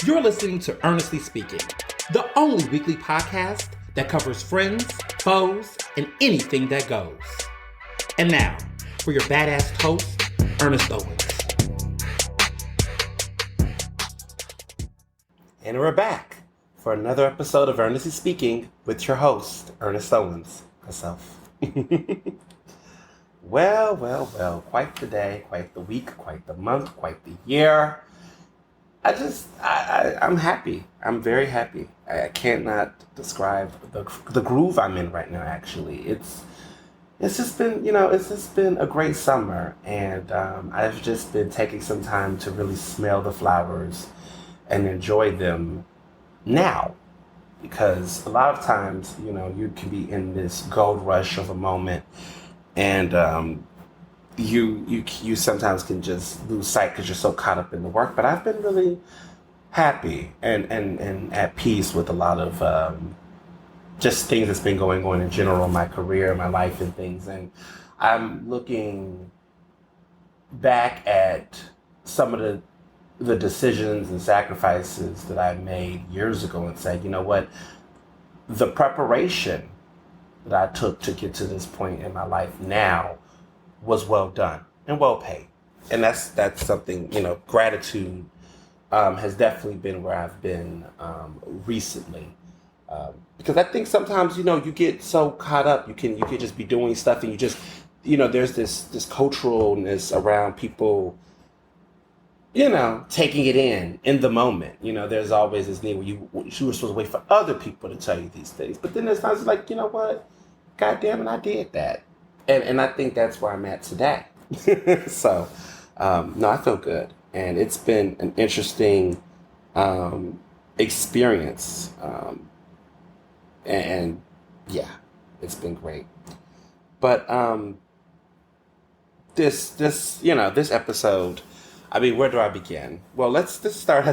You're listening to Ernestly Speaking, the only weekly podcast that covers friends, foes, and anything that goes. And now, for your badass host, Ernest Owens. And we're back for another episode of Ernestly Speaking with your host, Ernest Owens, myself. Well, quite the day, quite the week, quite the month, quite the year. I'm happy. I'm very happy. I cannot describe the groove I'm in right now, actually. It's just been a great summer, and I've just been taking some time to really smell the flowers and enjoy them now. Because a lot of times, you can be in this gold rush of a moment, and you sometimes can just lose sight because you're so caught up in the work. But I've been really happy and at peace with a lot of just things that's been going on in general in my career, my life, and things. And I'm looking back at some of the decisions and sacrifices that I made years ago and say, you know what, the preparation that I took to get to this point in my life now was well done and well paid. And that's something, gratitude has definitely been where I've been recently. Because I think sometimes, you get so caught up, you can just be doing stuff and you just, there's this culturalness around people, taking it in the moment. There's always this need where you were supposed to wait for other people to tell you these things. But then there's times like, you know what? God damn it, I did that. And I think that's where I'm at today. So, no, I feel good. And it's been an interesting experience. And yeah, it's been great. But this episode, I mean, where do I begin? Well, let's just start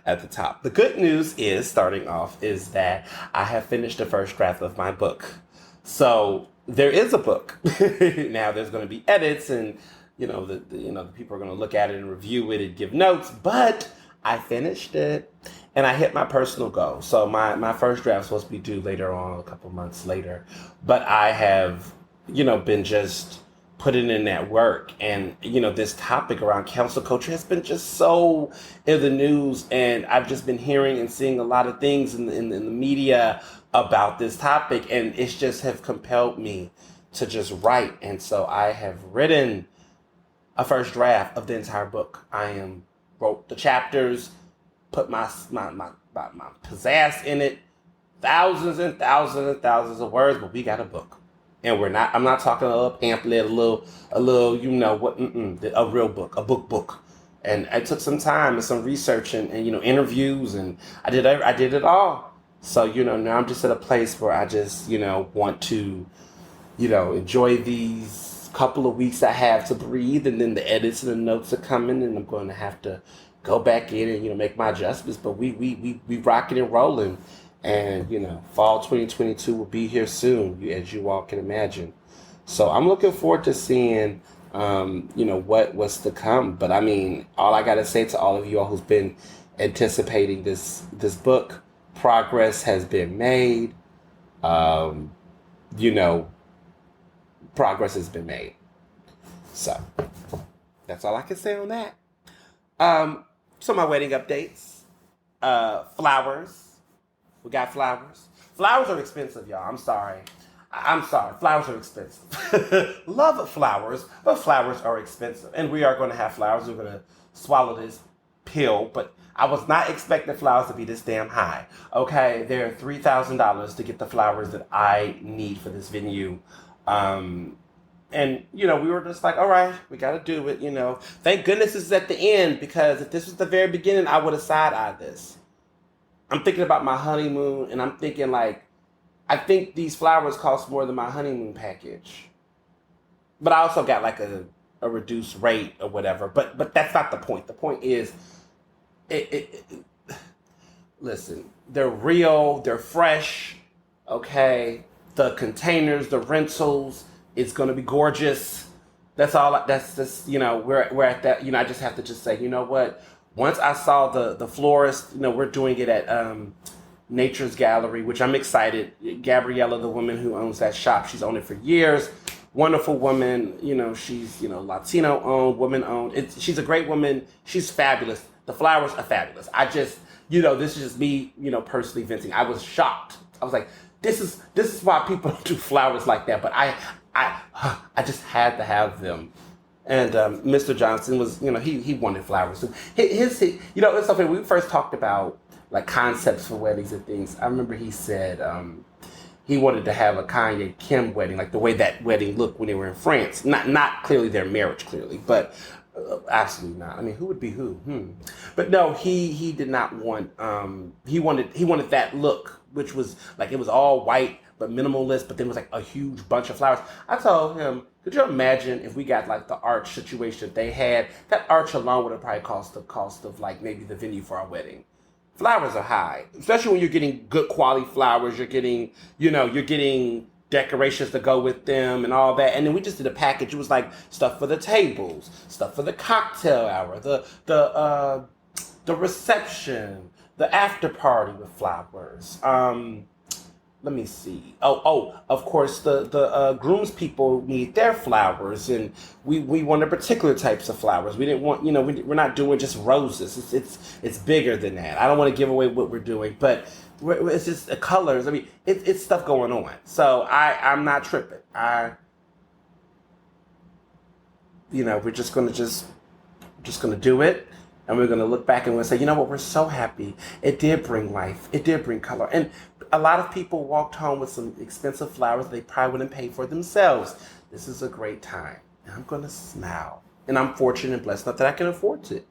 at the top. The good news is, starting off, is that I have finished the first draft of my book. So there is a book. Now there's going to be edits, and the people are going to look at it and review it and give notes. But I finished it, and I hit my personal goal. So my first draft is supposed to be due later on, a couple months later. But I have, been just putting in that work, and this topic around cancel culture has been just so in the news, and I've just been hearing and seeing a lot of things in the media about this topic, and it's just have compelled me to just write. And so I have written a first draft of the entire book. Wrote the chapters, put my pizzazz in it, thousands and thousands and thousands of words, but we got a book. And I'm not talking a little pamphlet, a little, a real book, a book. And I took some time and some research and interviews, and I did it all. So, now I'm just at a place where I just, want to, enjoy these couple of weeks I have to breathe, and then the edits and the notes are coming, and I'm going to have to go back in and, make my adjustments. But we rocking and rolling, and, fall 2022 will be here soon, as you all can imagine. So I'm looking forward to seeing, what's to come. But I mean, all I got to say to all of you all who's been anticipating this book, progress has been made. Progress has been made. So that's all I can say on that. So my wedding updates. Flowers. We got flowers. Flowers are expensive, y'all. I'm sorry. Flowers are expensive. Love flowers, but flowers are expensive. And we are going to have flowers. We're going to swallow this pill, but I was not expecting flowers to be this damn high. Okay, they're $3,000 to get the flowers that I need for this venue. And, we were just like, all right, we got to do it, Thank goodness this is at the end, because if this was the very beginning, I would have side-eyed this. I'm thinking about my honeymoon, and I'm thinking, I think these flowers cost more than my honeymoon package. But I also got, a reduced rate or whatever. But that's not the point. The point is, listen, they're real, they're fresh, okay? The containers, the rentals, it's going to be gorgeous. That's all. That's just, we're at that, I just have to just say, you know what? Once I saw the florist, we're doing it at Nature's Gallery, which I'm excited. Gabriella, the woman who owns that shop, she's owned it for years. Wonderful woman. She's Latino owned, woman owned. She's a great woman. She's fabulous. The flowers are fabulous. I just this is just me personally venting. I was shocked. I was like, this is why people don't do flowers like that. But I just had to have them. And Mr. Johnson was, he wanted flowers. So it's something we first talked about, like concepts for weddings and things. I remember he said he wanted to have a Kanye Kim wedding, like the way that wedding looked when they were in France. Not clearly their marriage, clearly, but absolutely not. I mean, who would be who? But no, he did not want. He wanted that look, which was like it was all white but minimalist, but then it was like a huge bunch of flowers. I told him, could you imagine if we got like the arch situation they had? That arch alone would have probably cost the cost of like maybe the venue for our wedding. Flowers are high, especially when you're getting good quality flowers. You're getting, you're getting decorations to go with them and all that. And then we just did a package. It was like stuff for the tables, stuff for the cocktail hour, the reception, the after party with flowers. Let me see. Of course, the groom's people need their flowers, and we wanted particular types of flowers. We didn't want, we're not doing just roses. It's bigger than that. I don't want to give away what we're doing, but it's just the colors. I mean, it's stuff going on. So I'm not tripping. We're just gonna do it. And we're going to look back and we'll say, you know what, we're so happy. It did bring life. It did bring color. And a lot of people walked home with some expensive flowers they probably wouldn't pay for themselves. This is a great time. And I'm going to smile. And I'm fortunate and blessed enough that I can afford it.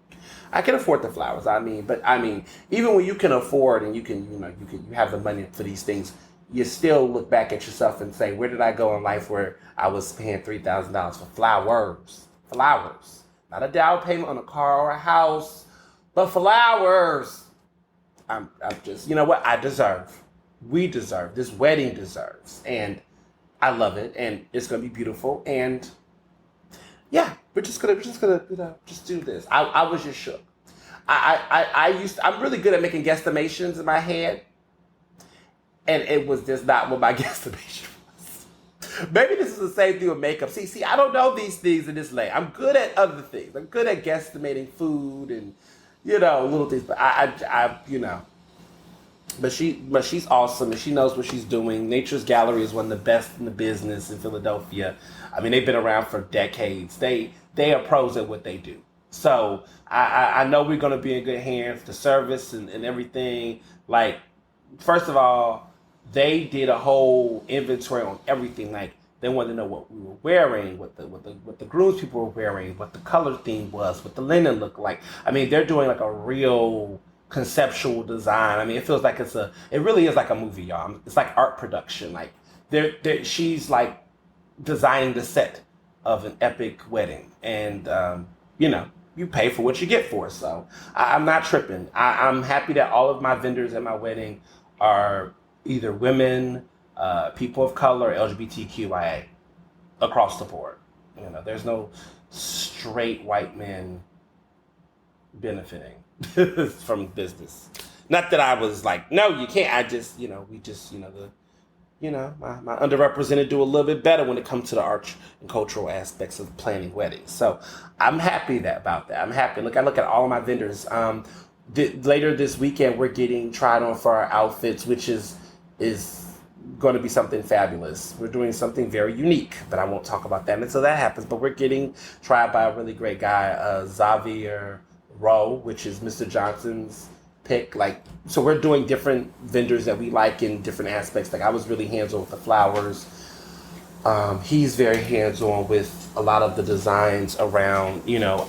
I can afford the flowers. But even when you can afford and you have the money for these things, you still look back at yourself and say, where did I go in life where I was paying $3,000 for flowers? Flowers. Not a down payment on a car or a house, but flowers. I'm just, I deserve. We deserve. This wedding deserves. And I love it. And it's going to be beautiful. And yeah, we're just gonna just do this. I was just shook. I'm really good at making guesstimations in my head. And it was just not what my guesstimation was. Maybe this is the same thing with makeup. See, I don't know these things in this lane. I'm good at other things. I'm good at guesstimating food and, little things. But But she's awesome and she knows what she's doing. Nature's Gallery is one of the best in the business in Philadelphia. I mean, they've been around for decades. They are pros at what they do. So I know we're going to be in good hands. The service and everything. Like, first of all, they did a whole inventory on everything. Like, they wanted to know what we were wearing, what the groom's people were wearing, what the color theme was, what the linen looked like. I mean, they're doing like a real conceptual design. I mean, it feels like it really is like a movie, y'all. It's like art production. Like, she's like designing the set of an epic wedding, and you pay for what you get for. So I'm not tripping. I'm happy that all of my vendors at my wedding are either women, people of color, LGBTQIA, across the board. There's no straight white men benefiting from business. Not that I was like, no, you can't. I just, my underrepresented do a little bit better when it comes to the art and cultural aspects of planning weddings. So I'm happy about that. I'm happy. I look at all of my vendors. Later this weekend, we're getting tried on for our outfits, which is going to be something fabulous. We're doing something very unique, but I won't talk about that until that happens. But we're getting tried by a really great guy, Xavier Rowe, which is Mr. Johnson's pick. So we're doing different vendors that we like in different aspects. Like, I was really hands-on with the flowers. He's very hands-on with a lot of the designs around,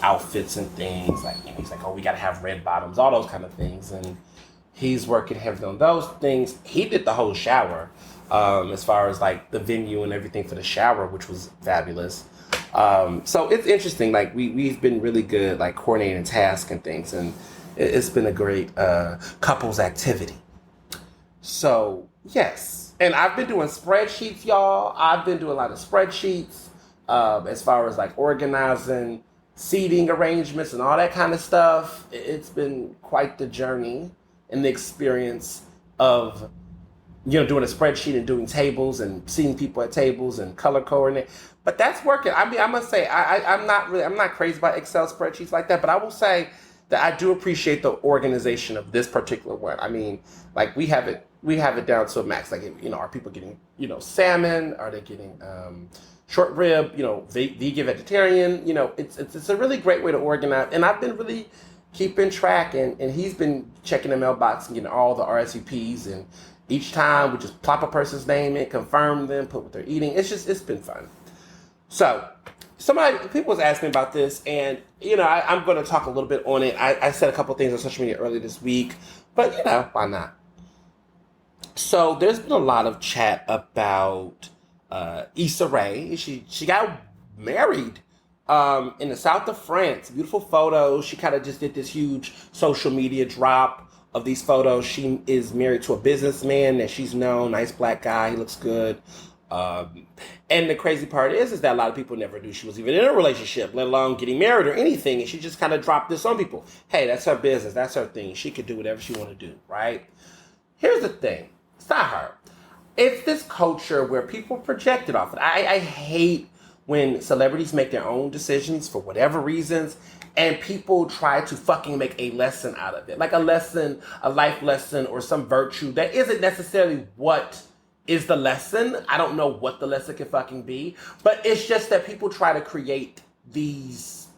outfits and things. He's like, oh, we got to have red bottoms, all those kind of things. And he's working heavily on those things. He did the whole shower, as far as like the venue and everything for the shower, which was fabulous. So it's interesting. Like, we've been really good, like coordinating tasks and things. And it's been a great couples activity. So, yes. And I've been doing spreadsheets, y'all. I've been doing a lot of spreadsheets as far as like organizing seating arrangements and all that kind of stuff. It's been quite the journey and the experience of, doing a spreadsheet and doing tables and seeing people at tables and color coding it. But that's working. I mean, I must say, I'm not crazy about Excel spreadsheets like that, but I will say that I do appreciate the organization of this particular one. I mean, like we have it down to a max. Like, are people getting, salmon? Are they getting short rib? Vegan, vegetarian? It's a really great way to organize. And I've been really keeping track, and he's been checking the mailbox and getting all the RSVPs, and each time we just plop a person's name in, confirm them, put what they're eating. It's been fun. So people was asking me about this, and I'm going to talk a little bit on it. I said a couple things on social media earlier this week, but why not? So there's been a lot of chat about Issa Rae. She got married in the south of France. Beautiful photos. She kind of just did this huge social media drop of these photos. She is married to a businessman that she's known, nice black guy, he looks good. And the crazy part is that a lot of people never knew she was even in a relationship, let alone getting married or anything. And she just kind of dropped this on people. Hey, that's her business. That's her thing. She could do whatever she want to do, right? Here's the thing. It's not her. It's this culture where people project it off. I hate when celebrities make their own decisions for whatever reasons, and people try to fucking make a lesson out of it. Like a lesson, a life lesson, or some virtue that isn't necessarily what is the lesson. I don't know what the lesson can fucking be, but it's just that people try to create these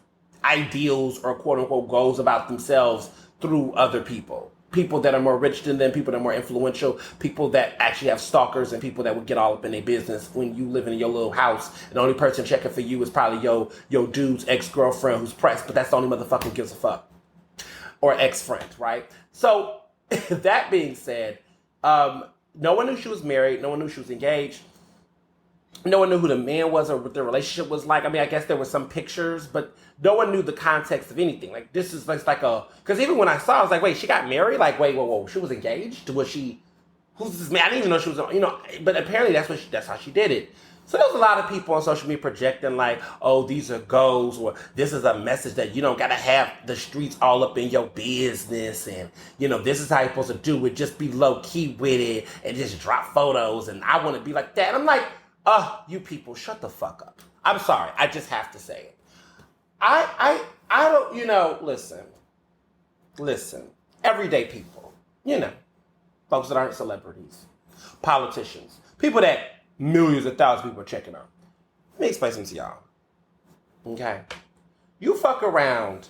ideals or quote unquote goals about themselves through other people. People that are more rich than them, people that are more influential, people that actually have stalkers, and people that would get all up in their business when you live in your little house and the only person checking for you is probably your dude's ex-girlfriend who's pressed, but that's the only motherfucker who gives a fuck. Or ex-friend, right? So that being said, no one knew she was married. No one knew she was engaged. No one knew who the man was or what their relationship was like. I mean, I guess there were some pictures, but no one knew the context of anything. Like, this is like because even when I saw, I was like, wait, she got married? Like, wait, whoa, she was engaged? Was she, who's this man? I didn't even know she was, but apparently that's how she did it. So there's a lot of people on social media projecting like, oh, these are goals, or this is a message that you don't gotta have the streets all up in your business, and this is how you're supposed to do it. Just be low key with it and just drop photos. And I want to be like that. I'm like, you people, shut the fuck up. I'm sorry, I just have to say it. I don't, listen, everyday people, folks that aren't celebrities, politicians, people that millions of thousands of people are checking out. Let me explain something to y'all. Okay? You fuck around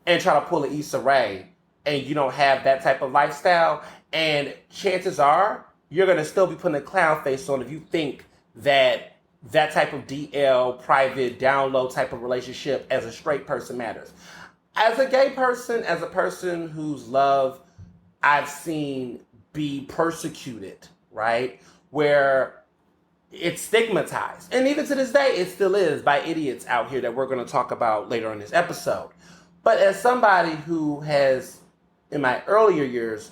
and try to pull an Issa Rae and you don't have that type of lifestyle, and chances are you're going to still be putting a clown face on if you think that that type of DL, private, download type of relationship as a straight person matters. As a gay person, as a person whose love I've seen be persecuted, right? Where it's stigmatized. And even to this day, it still is by idiots out here that we're going to talk about later in this episode. But as somebody who has, in my earlier years,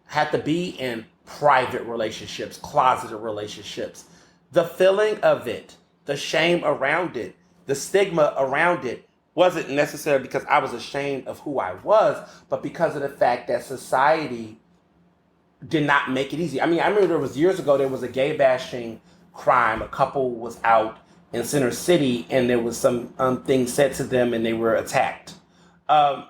had to be in private relationships, closeted relationships, the feeling of it, the shame around it, the stigma around it wasn't necessarily because I was ashamed of who I was, but because of the fact that society did not make it easy. I mean, I remember there was years ago, there was a gay bashing crime. A couple was out in Center City and there was some things said to them and they were attacked. I'm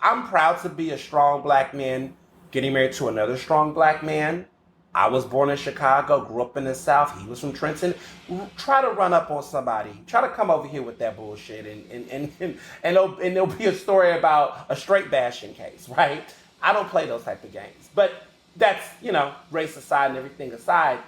proud to be a strong black man getting married to another strong black man. I was born in Chicago, grew up in the South. He was from Trenton. Try to run up on somebody. Try to come over here with that bullshit and there'll be a story about a straight bashing case, right? I don't play those type of games. But that's, race aside and everything aside,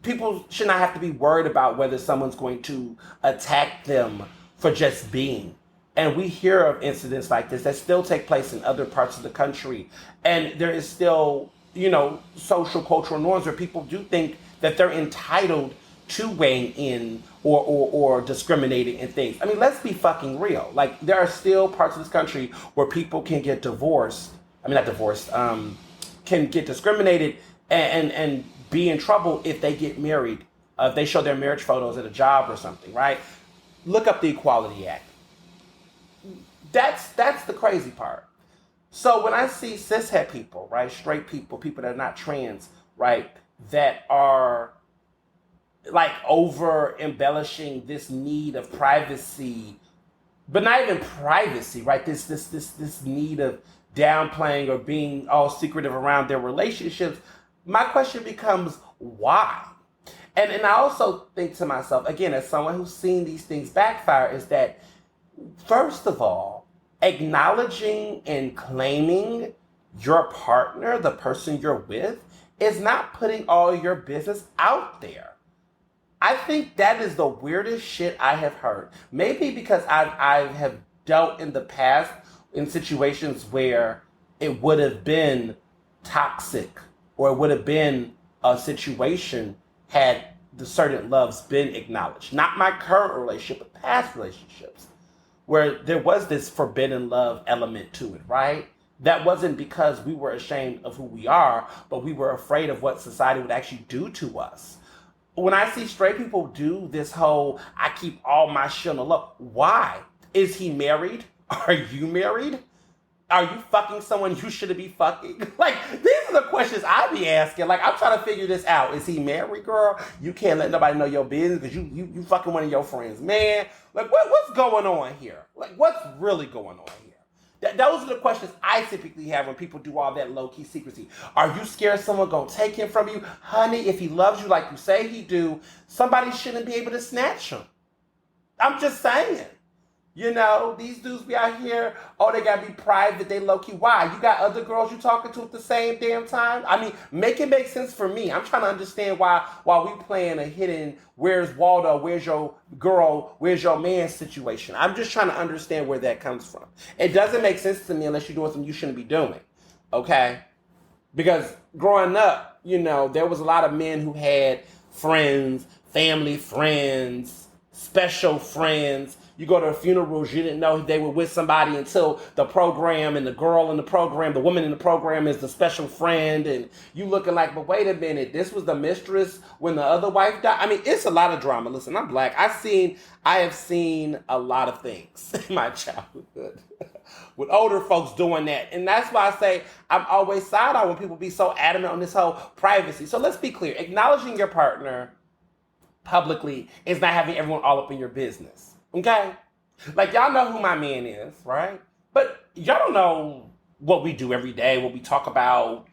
people should not have to be worried about whether someone's going to attack them for just being. And we hear of incidents like this that still take place in other parts of the country. And there is still, social cultural norms where people do think that they're entitled to weighing in or discriminating in things. I mean, let's be fucking real. Like, there are still parts of this country where people can get divorced. I mean, not divorced, can get discriminated and be in trouble if they get married if they show their marriage photos at a job or something, right? Look up the Equality Act. That's the crazy part. So when I see cishet people, right, straight people, people that are not trans, right, that are like over embellishing this need of privacy, but not even privacy, right? This need of downplaying or being all secretive around their relationships. My question becomes why? And I also think to myself, again, as someone who's seen these things backfire, is that first of all, acknowledging and claiming your partner, the person you're with, is not putting all your business out there. I think that is the weirdest shit I have heard. Maybe because I have dealt in the past in situations where it would have been toxic or it would have been a situation had the certain loves been acknowledged. Not my current relationship, but past relationships where there was this forbidden love element to it, right? That wasn't because we were ashamed of who we are, but we were afraid of what society would actually do to us. When I see straight people do this whole, I keep all my shit on the low, why? Is he married? Are you married? Are you fucking someone you shouldn't be fucking? Like, these are the questions I be asking. Like, I'm trying to figure this out. Is he married, girl? You can't let nobody know your business because you fucking one of your friends. Man, like, what's going on here? Like, what's really going on here? Those are the questions I typically have when people do all that low-key secrecy. Are you scared someone gonna take him from you? Honey, if he loves you like you say he do, somebody shouldn't be able to snatch him. I'm just saying. You know, these dudes be out here, oh, they gotta be private, they low-key. Why? You got other girls you talking to at the same damn time? I mean, make it make sense for me. I'm trying to understand why we playing a hidden, where's Waldo, where's your girl, where's your man situation. I'm just trying to understand where that comes from. It doesn't make sense to me unless you're doing something you shouldn't be doing, okay? Because growing up, you know, there was a lot of men who had friends, family friends, special friends. You go to funerals, you didn't know they were with somebody until the program and the girl in the program, the woman in the program is the special friend, and you looking like, but wait a minute, this was the mistress when the other wife died? I mean, it's a lot of drama. Listen, I'm black. I have seen a lot of things in my childhood with older folks doing that. And that's why I say I'm always side-eye when people be so adamant on this whole privacy. So let's be clear. Acknowledging your partner publicly is not having everyone all up in your business. Okay? Like, y'all know who my man is, right? But y'all don't know what we do every day, what we talk about,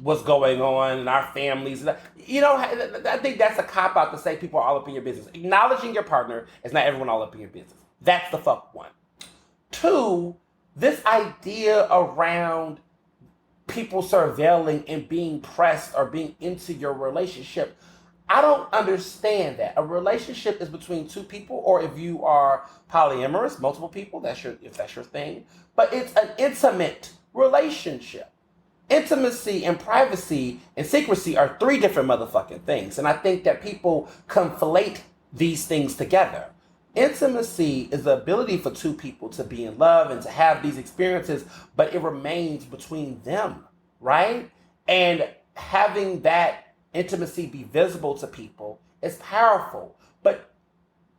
what's going on in our families. You know, I think that's a cop-out to say people are all up in your business. Acknowledging your partner is not everyone all up in your business. That's the fuck one. Two, this idea around people surveilling and being pressed or being into your relationship, I don't understand that. A relationship is between two people, or if you are polyamorous, multiple people, if that's your thing. But it's an intimate relationship. Intimacy and privacy and secrecy are three different motherfucking things. And I think that people conflate these things together. Intimacy is the ability for two people to be in love and to have these experiences, but it remains between them, right? And having that intimacy be visible to people is powerful, but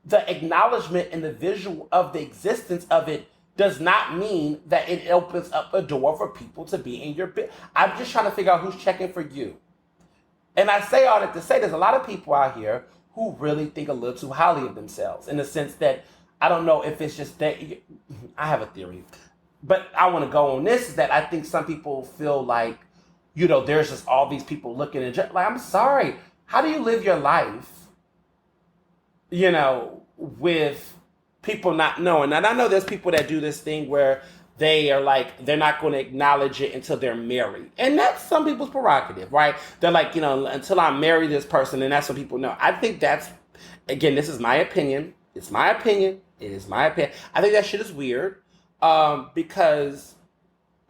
the acknowledgement and the visual of the existence of it does not mean that it opens up a door for people to be in your bed. I'm just trying to figure out who's checking for you. And I say all that to say there's a lot of people out here who really think a little too highly of themselves, in the sense that I don't know if it's just that, I have a theory, but I want to go on this, is that I think some people feel like, you know, there's just all these people looking and like, I'm sorry, how do you live your life, you know, with people not knowing? And I know there's people that do this thing where they are like, they're not going to acknowledge it until they're married. And that's some people's prerogative, right? They're like, you know, until I marry this person, and that's what people know. I think that's, again, this is my opinion. It's my opinion. It is my opinion. I think that shit is weird because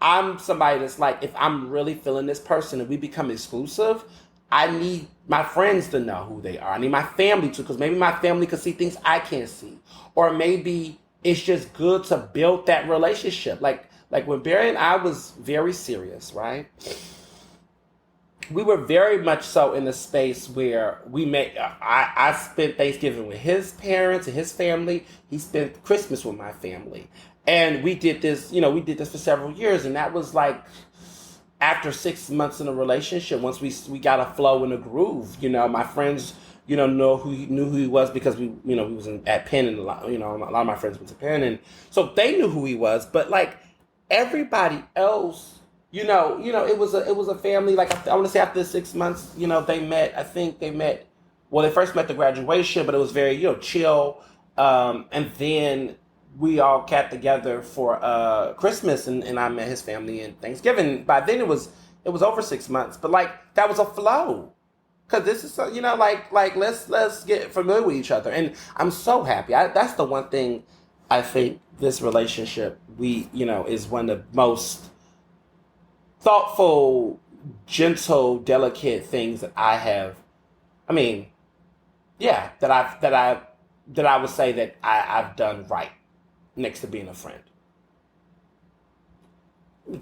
I'm somebody that's like, if I'm really feeling this person and we become exclusive, I need my friends to know who they are. I need my family to, because maybe my family can see things I can't see. Or maybe it's just good to build that relationship. Like when Barry and I was very serious, right? we were very much so in a space where we made. I spent Thanksgiving with his parents and his family. He spent Christmas with my family, and we did this. We did this for several years, and that was like after 6 months in a relationship. Once we got a flow and a groove. My friends. Knew who he was because we was at Penn, and a lot of my friends went to Penn, and so they knew who he was. But like everybody else, it was a family. Like I want to say after the 6 months, they met. I think they met. Well, they first met at the graduation, but it was very chill. And then we all got together for Christmas, and I met his family and Thanksgiving. By then it was over 6 months, but like that was a flow. Cause this is like let's get familiar with each other, and I'm so happy. That's the one thing I think this relationship is one of the most thoughtful, gentle, delicate things that I have. I mean, yeah, that I would say that I've done right next to being a friend.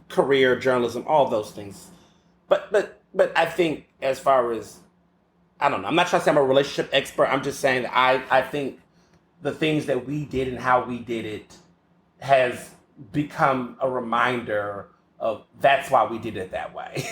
Career, journalism, all those things. But I think as far as I don't know, I'm not trying to say I'm a relationship expert. I'm just saying that I think the things that we did and how we did it has become a reminder of that's why we did it that way.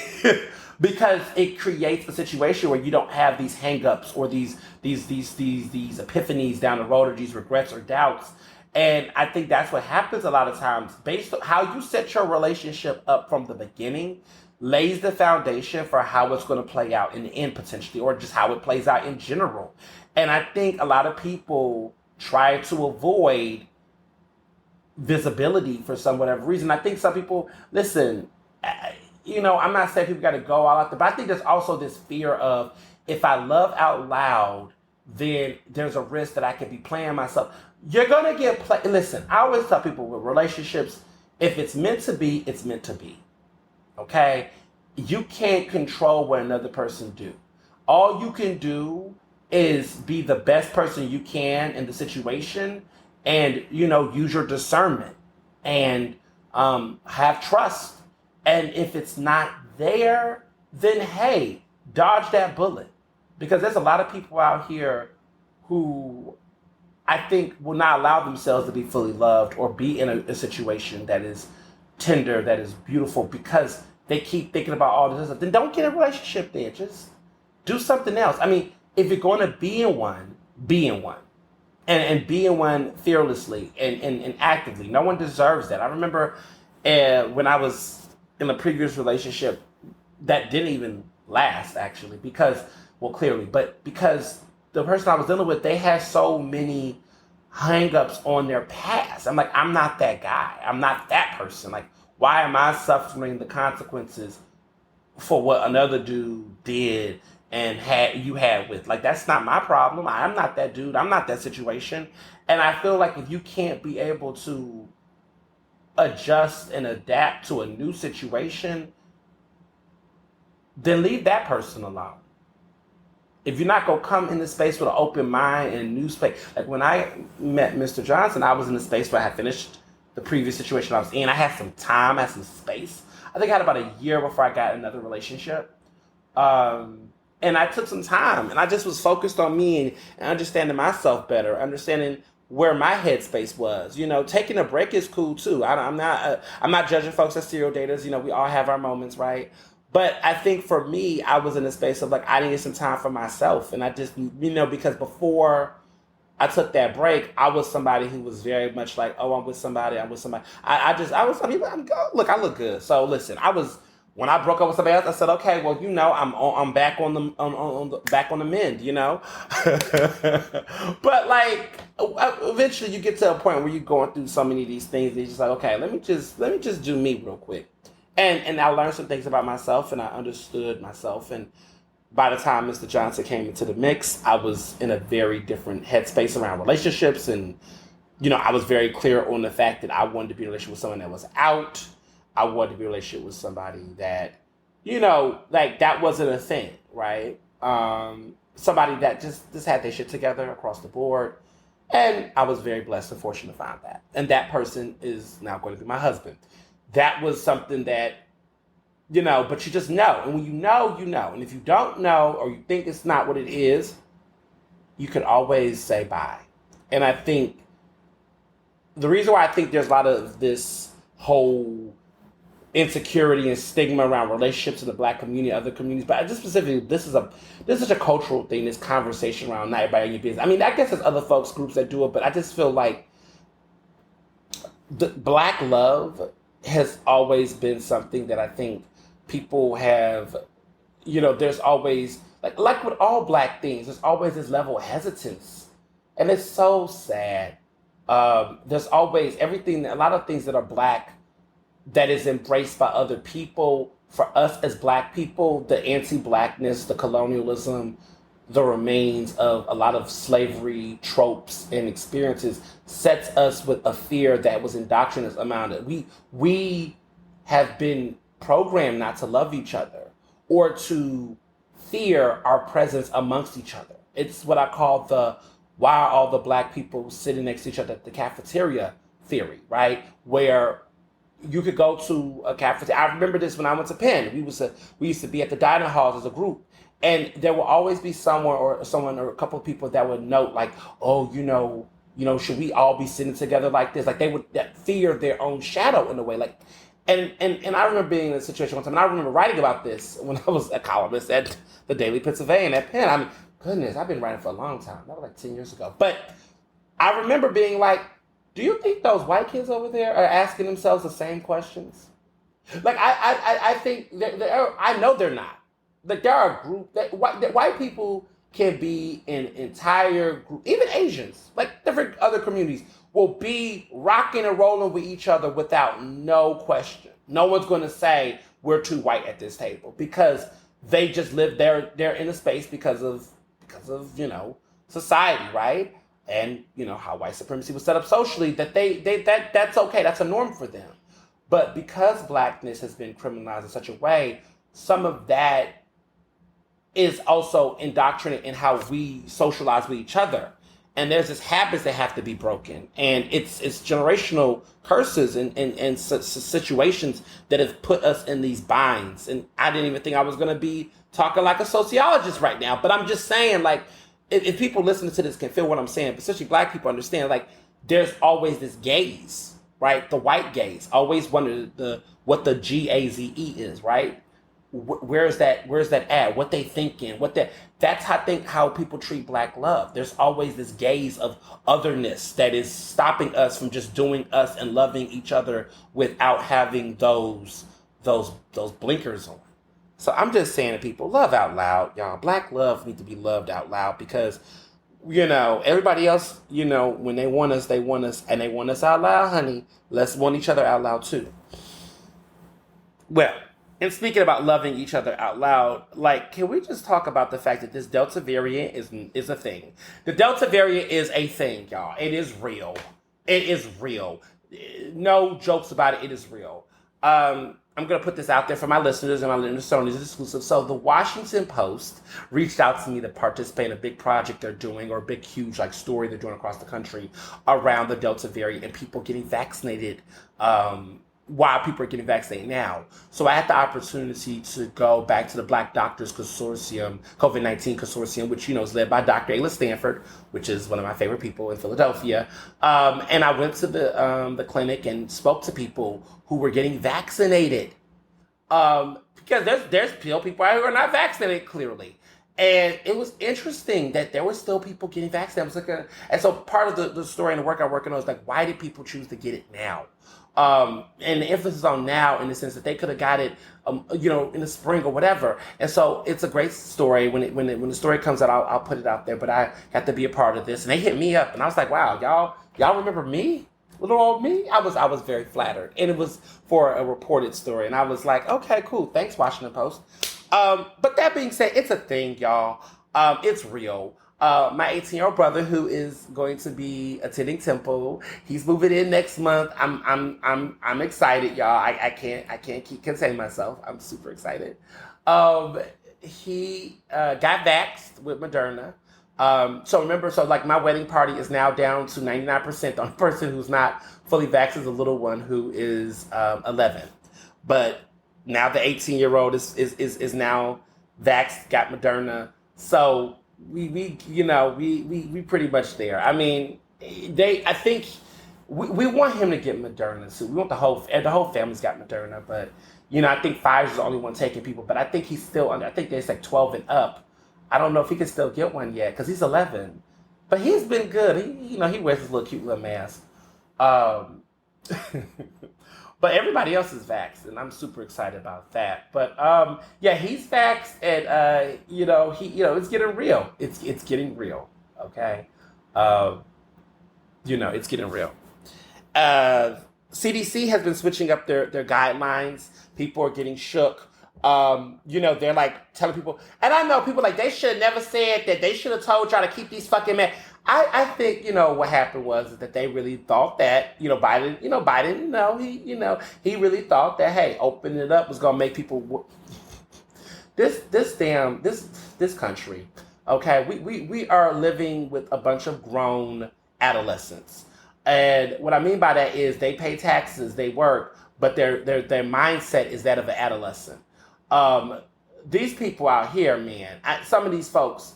Because it creates a situation where you don't have these hangups or these epiphanies down the road or these regrets or doubts. And I think that's what happens a lot of times based on how you set your relationship up from the beginning lays the foundation for how it's going to play out in the end potentially, or just how it plays out in general. And I think a lot of people try to avoid visibility for some whatever reason. I think some people, listen, I'm not saying people got to go all out there, but I think there's also this fear of if I love out loud, then there's a risk that I could be playing myself. You're going to get Listen, I always tell people with relationships, if it's meant to be, it's meant to be. Okay? You can't control what another person do. All you can do is be the best person you can in the situation and, use your discernment and have trust. And if it's not there, then hey, dodge that bullet. Because there's a lot of people out here who I think will not allow themselves to be fully loved or be in a situation that is tender, that is beautiful, because they keep thinking about all this stuff. Then don't get in a relationship there. Just do something else. I mean, if you're going to be in one, be in one. And be in one fearlessly and actively. No one deserves that. I remember when I was in a previous relationship that didn't even last, actually, because the person I was dealing with, they had so many hangups on their past. I'm like, I'm not that guy. I'm not that person. Like, why am I suffering the consequences for what another dude did and had with? Like, that's not my problem. I'm not that dude. I'm not that situation. And I feel like if you can't be able to adjust and adapt to a new situation, then leave that person alone. If you're not going to come in the space with an open mind and new space. Like when I met Mr. Johnson, I was in a space where I had finished the previous situation I was in. I had some time, I had some space. I think I had about a year before I got another relationship. And I took some time and I just was focused on me and understanding myself better, understanding where my headspace was. Taking a break is cool too. I'm not judging folks as serial daters. We all have our moments, right? But I think for me, I was in a space of like, I needed some time for myself. And I just, because before I took that break, I was somebody who was very much like, oh, I'm with somebody. I'm look, I look good. So listen, when I broke up with somebody else, I said, okay, well, I'm back on the mend, But like, eventually you get to a point where you're going through so many of these things. And you're just like, okay, let me just do me real quick. And I learned some things about myself and I understood myself. And by the time Mr. Johnson came into the mix, I was in a very different headspace around relationships. And, I was very clear on the fact that I wanted to be in a relationship with someone that was out. I wanted to be in a relationship with somebody that, like that wasn't a thing, right? Somebody that just had their shit together across the board. And I was very blessed and fortunate to find that. And that person is now going to be my husband. That was something that but you just know. And when you know, you know. And if you don't know or you think it's not what it is, you can always say bye. And I think the reason why I think there's a lot of this whole insecurity and stigma around relationships in the Black community, other communities, but just specifically, this is a cultural thing. This conversation around not everybody in your business. I mean, I guess there's other folks groups that do it, but I just feel like the Black love has always been something that I think people have. There's always like with all Black things, there's always this level of hesitance, and it's so sad. There's always a lot of things that are Black that is embraced by other people. For us as Black people, the anti-Blackness, the colonialism, the remains of a lot of slavery tropes and experiences sets us with a fear that was indoctrinated among it. We have been programmed not to love each other or to fear our presence amongst each other. It's what I call the why are all the Black people sitting next to each other at the cafeteria theory, right? Where you could go to a cafeteria. I remember this when I went to Penn. We used to be at the dining halls as a group, and there will always be someone or a couple of people that would note like, oh, should we all be sitting together like this? Like they would fear their own shadow in a way. Like, and I remember being in a situation one time, and I remember writing about this when I was a columnist at the Daily Pennsylvanian at Penn. I mean, goodness, I've been writing for a long time. That was like 10 years ago. But I remember being like, do you think those white kids over there are asking themselves the same questions? Like, I think, I know they're not. Like, there are a group, that white people can be in entire group, even Asians, like different other communities, will be rocking and rolling with each other without no question. No one's going to say, we're too white at this table, because they just live there. They're in a space because of society, right? And how white supremacy was set up socially, that's okay, that's a norm for them. But because Blackness has been criminalized in such a way, some of that is also indoctrinated in how we socialize with each other. And there's this habits that have to be broken. And it's generational curses and situations that have put us in these binds. And I didn't even think I was going to be talking like a sociologist right now. But I'm just saying, like, if people listening to this can feel what I'm saying, but especially Black people understand, like, there's always this gaze, right? The white gaze. Always wonder what the GAZE is, right? Where's that at? What they thinking? That's how people treat Black love. There's always this gaze of otherness that is stopping us from just doing us and loving each other without having those blinkers on. So I'm just saying to people, love out loud, y'all. Black love needs to be loved out loud, because, everybody else, when they want us, and they want us out loud, honey. Let's want each other out loud too. Well, and speaking about loving each other out loud, like, can we just talk about the fact that this Delta variant is a thing? The Delta variant is a thing, y'all. It is real. It is real. No jokes about it. It is real. I'm going to put this out there for my listeners and my listeners. It's exclusive. So the Washington Post reached out to me to participate in a big project they're doing, or a big, huge story they're doing across the country around the Delta variant and people getting vaccinated, while people are getting vaccinated now. So I had the opportunity to go back to the Black Doctors Consortium, COVID-19 Consortium, which, is led by Dr. Ayla Stanford, which is one of my favorite people in Philadelphia. And I went to the clinic and spoke to people who were getting vaccinated. Because there's still people out who are not vaccinated, clearly. And it was interesting that there were still people getting vaccinated. And so part of the story and the work I'm working on is like, why did people choose to get it now? And the emphasis on now, in the sense that they could have got it, in the spring or whatever. And so it's a great story. When the story comes out, I'll put it out there. But I got to be a part of this, and they hit me up, and I was like, wow, y'all remember me, little old me? I was very flattered, and it was for a reported story, and I was like, okay, cool, thanks, Washington Post. But that being said, it's a thing, y'all. It's real. My 18-year-old brother, who is going to be attending Temple, he's moving in next month. I'm excited, y'all. I can't contain myself. I'm super excited. He got vaxxed with Moderna. So remember, my wedding party is now down to 99%. The only person who's not fully vaxxed is a little one who is 11. But Now the 18-year-old is now vaxxed, got Moderna. So we pretty much there. I mean, I think we want him to get Moderna. So we want the whole family's got Moderna, but I think Pfizer's the only one taking people. But I think he's still under. I think there's like 12 and up. I don't know if he can still get one yet because he's 11. But he's been good. He wears his little cute little mask. But everybody else is vaxxed, and I'm super excited about that. But he's vaxxed, and it's getting real. It's getting real. Okay, it's getting real. CDC has been switching up their guidelines. People are getting shook. They're like telling people, and I know people like they should have never said that. They should have told y'all to keep these fucking men. I think what happened was that they really thought that Biden he really thought that, hey, opening it up was gonna make people this country. Okay, we are living with a bunch of grown adolescents, and what I mean by that is they pay taxes, they work, but their mindset is that of an adolescent. These people out here, man, some of these folks.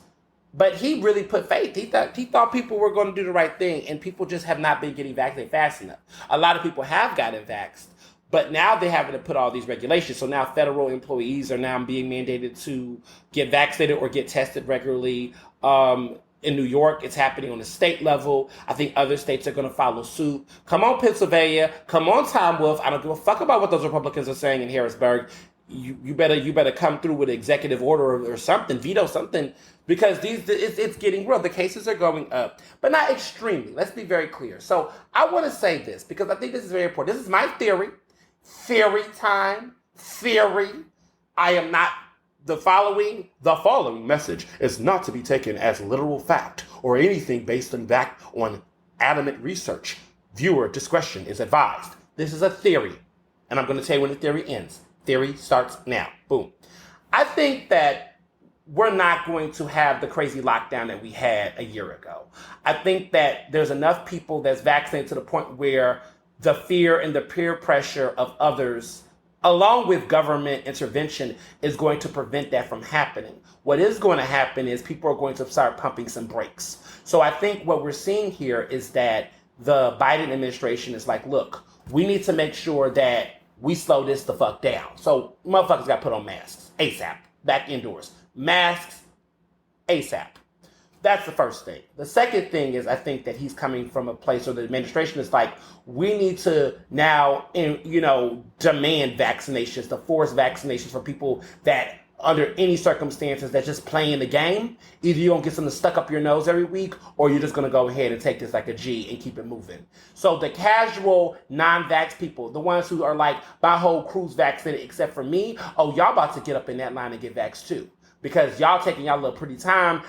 But he really put faith. He thought people were going to do the right thing, and people just have not been getting vaccinated fast enough. A lot of people have gotten vaxxed, but now they're having to put all these regulations. So now federal employees are now being mandated to get vaccinated or get tested regularly. In New York, it's happening on the state level. I think other states are going to follow suit. Come on, Pennsylvania. Come on, Tom Wolf. I don't give a fuck about what those Republicans are saying in Harrisburg. You better come through with an executive order or something, veto something, because it's getting real. The cases are going up, but not extremely. Let's be very clear. So I want to say this because I think this is very important. This is my theory. Theory time. Theory. I am not the following. The following message is not to be taken as literal fact or anything based on adamant research. Viewer discretion is advised. This is a theory, and I'm going to tell you when the theory ends. Theory starts now. Boom. I think that we're not going to have the crazy lockdown that we had a year ago. I think that there's enough people that's vaccinated to the point where the fear and the peer pressure of others, along with government intervention, is going to prevent that from happening. What is going to happen is people are going to start pumping some brakes. So I think what we're seeing here is that the Biden administration is like, look, we need to make sure that we slow this the fuck down. So motherfuckers got to put on masks ASAP. Back indoors. Masks ASAP. That's the first thing. The second thing is I think that he's coming from a place where the administration is like, we need to now, demand vaccinations, to force vaccinations for people that under any circumstances that's just playing the game. Either you're going to get something stuck up your nose every week, or you're just going to go ahead and take this like a G and keep it moving. So the casual non-vax people, the ones who are like, my whole crew's vaccinated except for me, oh, y'all about to get up in that line and get vaxxed too. Because y'all taking y'all little pretty time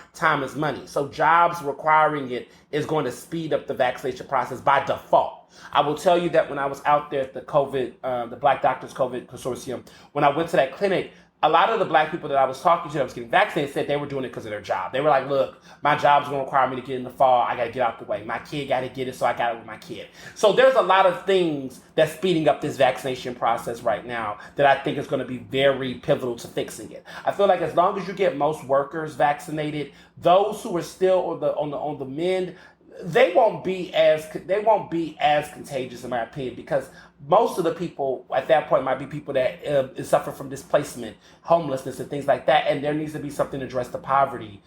is money. So jobs requiring it is going to speed up the vaccination process by default. I will tell you that when I was out there at the the Black Doctors COVID Consortium, when I went to that clinic, a lot of the black people that I was talking to that was getting vaccinated said they were doing it because of their job. They were like, look, my job's going to require me to get in the fall. I got to get out the way. My kid got to get it, so I got it with my kid. So there's a lot of things that's speeding up this vaccination process right now that I think is going to be very pivotal to fixing it. I feel like as long as you get most workers vaccinated, those who are still on the mend, they won't be as contagious in my opinion, because most of the people at that point might be people that suffer from displacement, homelessness, and things like that, and there needs to be something to address the poverty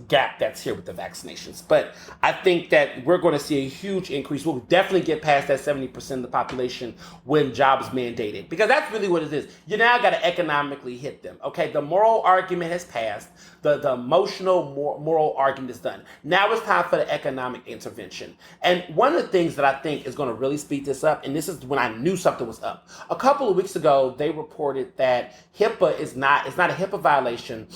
gap that's here with the vaccinations. But I think that we're going to see a huge increase. We'll definitely get past that 70% of the population when jobs mandated, because that's really what it is. You now got to economically hit them. Okay, the moral argument has passed. The emotional moral argument is done. Now it's time for the economic intervention. And one of the things that I think is going to really speed this up, and this is when I knew something was up. A couple of weeks ago, they reported that HIPAA it's not a HIPAA violation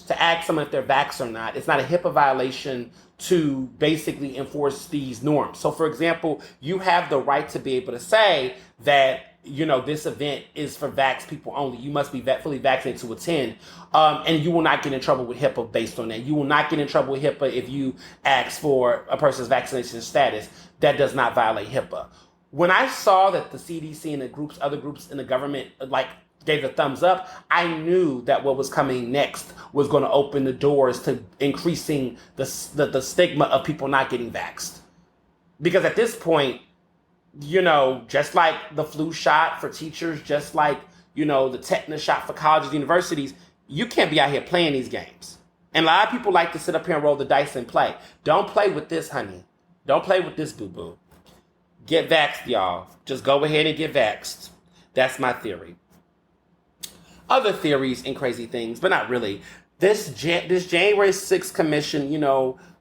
to ask someone if they're vaxxed or not. It's not a HIPAA violation to basically enforce these norms. So for example, you have the right to be able to say that, this event is for vax people only. You must be fully vaccinated to attend. And you will not get in trouble with HIPAA based on that. You will not get in trouble with HIPAA if you ask for a person's vaccination status. That does not violate HIPAA. When I saw that the CDC and other groups in the government, like, gave a thumbs up, I knew that what was coming next was going to open the doors to increasing the stigma of people not getting vaxxed. Because at this point, just like the flu shot for teachers, just like, the tetanus shot for colleges, universities, you can't be out here playing these games. And a lot of people like to sit up here and roll the dice and play. Don't play with this, honey. Don't play with this, boo-boo. Get vaxxed, y'all. Just go ahead and get vaxxed. That's my theory. Other theories and crazy things, but not really. This January 6th commission,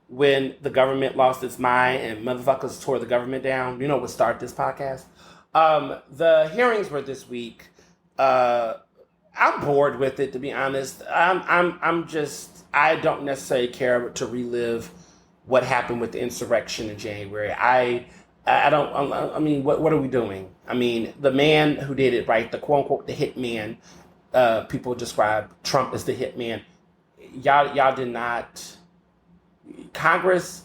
when the government lost its mind and motherfuckers tore the government down, what started this podcast? The hearings were this week. I'm bored with it, to be honest. I don't necessarily care to relive what happened with the insurrection in January. What are we doing? I mean, the man who did it, right, the quote unquote, the hitman, people describe Trump as the hitman. Y'all did not, Congress,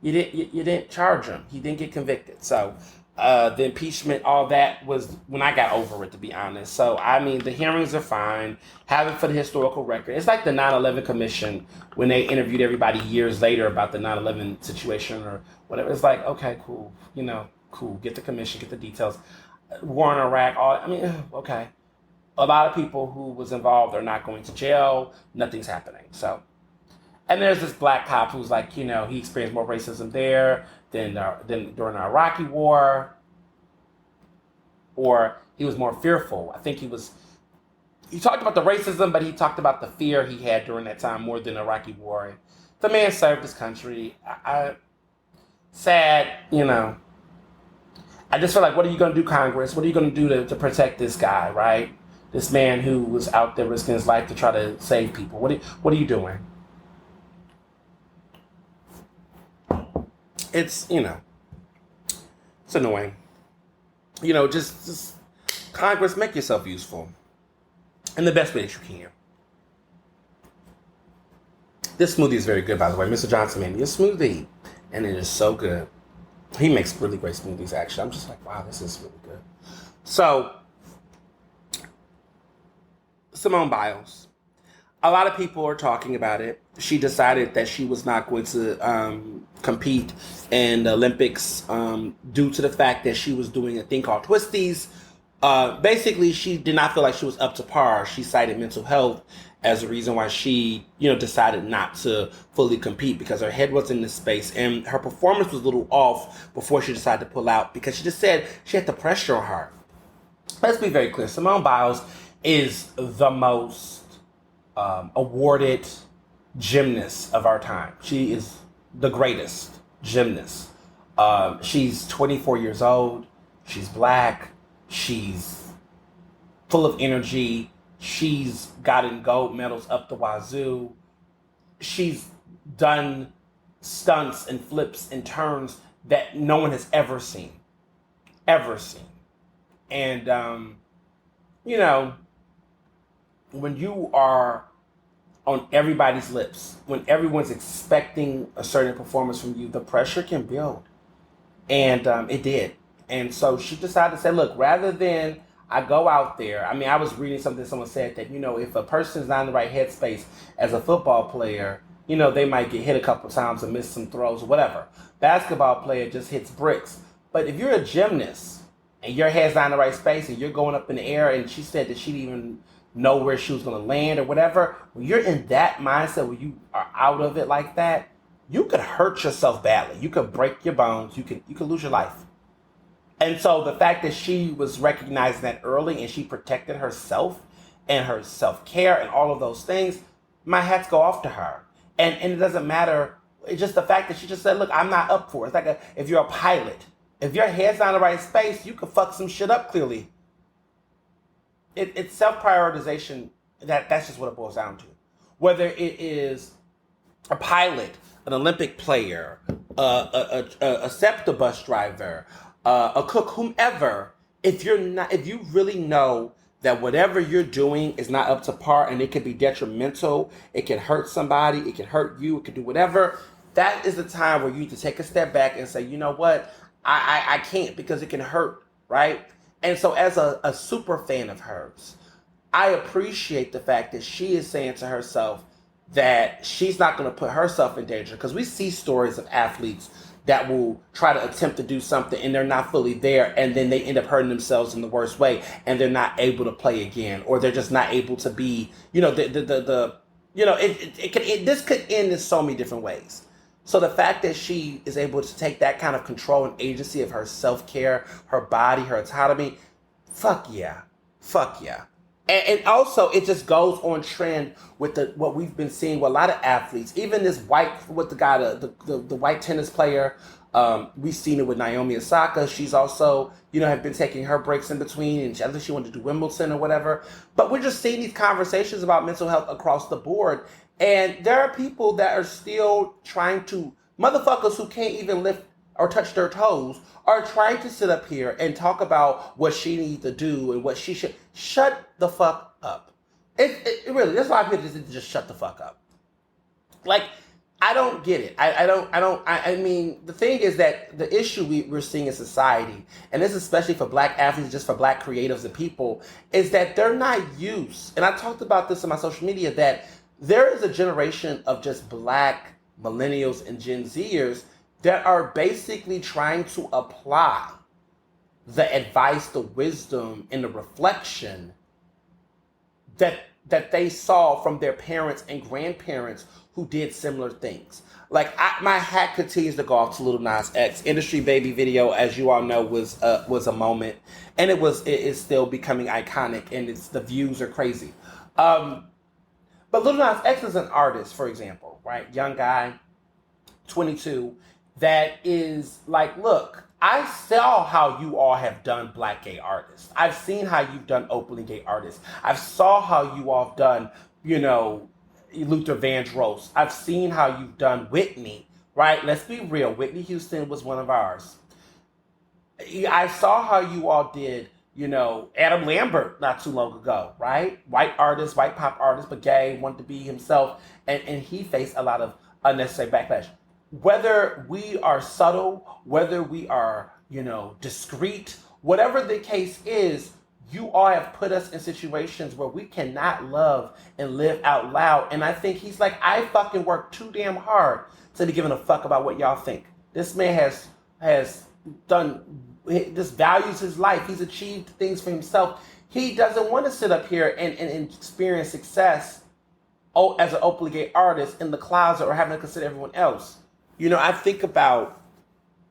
you didn't charge him. He didn't get convicted. So, the impeachment, all that was when I got over it, to be honest. So, the hearings are fine. Have it for the historical record. It's like the 9/11 Commission when they interviewed everybody years later about the 9/11 situation or whatever. It's like, okay, cool. Cool. Get the commission, get the details. War in Iraq, okay. A lot of people who was involved are not going to jail. Nothing's happening. So, and there's this black cop who's like, he experienced more racism there than during the Iraqi war, or he was more fearful. I think he talked about the racism, but he talked about the fear he had during that time more than the Iraqi war. The man served his country. Sad, I just feel like, what are you going to do, Congress? What are you going to do to protect this guy, right? This man who was out there risking his life to try to save people. What are you doing? It's, it's annoying. Just Congress, make yourself useful in the best way that you can. This smoothie is very good, by the way. Mr. Johnson made me a smoothie, and it is so good. He makes really great smoothies, actually. I'm just like, wow, this is really good. So, Simone Biles. A lot of people are talking about it. She decided that she was not going to compete in the Olympics due to the fact that she was doing a thing called twisties. Basically, she did not feel like she was up to par. She cited mental health as a reason why she, decided not to fully compete because her head was in this space and her performance was a little off before she decided to pull out because she just said she had the pressure on her. Let's be very clear. Simone Biles is the most awarded gymnast of our time. She is the greatest gymnast. She's 24 years old. She's black. She's full of energy. She's gotten gold medals up the wazoo. She's done stunts and flips and turns that no one has ever seen. And, when you are on everybody's lips, when everyone's expecting a certain performance from you, the pressure can build. And it did. And so she decided to say, look, rather than I go out there, I was reading something, someone said that, if a person's not in the right headspace as a football player, they might get hit a couple times and miss some throws or whatever. Basketball player just hits bricks. But if you're a gymnast and your head's not in the right space and you're going up in the air, and she said that she didn't even know where she was going to land or whatever, when you're in that mindset where you are out of it like that, you could hurt yourself badly. You could break your bones. You could lose your life. And so the fact that she was recognizing that early and she protected herself and her self-care and all of those things, my hats go off to her. And it doesn't matter. It's just the fact that she just said, look, I'm not up for it. It's like if you're a pilot, if your head's not in the right space, you could fuck some shit up clearly. It's self-prioritization. That's just what it boils down to. Whether it is a pilot, an Olympic player, a SEPTA bus driver, a cook, whomever, if you really know that whatever you're doing is not up to par and it can be detrimental, it can hurt somebody, it can hurt you, it can do whatever, that is the time where you need to take a step back and say, you know what? I can't because it can hurt, right? And so as a super fan of hers, I appreciate the fact that she is saying to herself that she's not going to put herself in danger, because we see stories of athletes that will try to attempt to do something and they're not fully there, and then they end up hurting themselves in the worst way, and they're not able to play again, or they're just not able to be, the this could end in so many different ways. So the fact that she is able to take that kind of control and agency of her self-care, her body, her autonomy, fuck yeah. Fuck yeah. And also, it just goes on trend with what we've been seeing with a lot of athletes. Even this the white tennis player, we've seen it with Naomi Osaka. She's also, have been taking her breaks in between, and I think she wanted to do Wimbledon or whatever. But we're just seeing these conversations about mental health across the board. And there are people that are still trying to, motherfuckers who can't even lift or touch their toes, are trying to sit up here and talk about what she needs to do and what she should. Shut the fuck up. It really, there's a lot of people that just shut the fuck up. Like, I don't get it. I mean, the thing is that the issue we're seeing in society, and this is especially for black athletes, just for black creatives and people, is that they're not used. And I talked about this on my social media, that there is a generation of just black millennials and Gen Zers that are basically trying to apply the advice, the wisdom, and the reflection that they saw from their parents and grandparents who did similar things. Like, my hat continues to go off to Lil Nas X. Industry Baby video, as you all know, was a moment, and it is still becoming iconic, and the views are crazy. But Lil Nas X is an artist, for example, right? Young guy, 22, that is like, look, I saw how you all have done black gay artists. I've seen how you've done openly gay artists. I've saw how you all have done, Luther Vandross. I've seen how you've done Whitney, right? Let's be real. Whitney Houston was one of ours. I saw how you all did, Adam Lambert not too long ago, right? White artist, white pop artist, but gay, wanted to be himself. And he faced a lot of unnecessary backlash. Whether we are subtle, whether we are, discreet, whatever the case is, you all have put us in situations where we cannot love and live out loud. And I think he's like, I fucking work too damn hard to be giving a fuck about what y'all think. This man has done, this values his life. He's achieved things for himself. He doesn't want to sit up here and experience success as an openly gay artist in the closet or having to consider everyone else. I think about,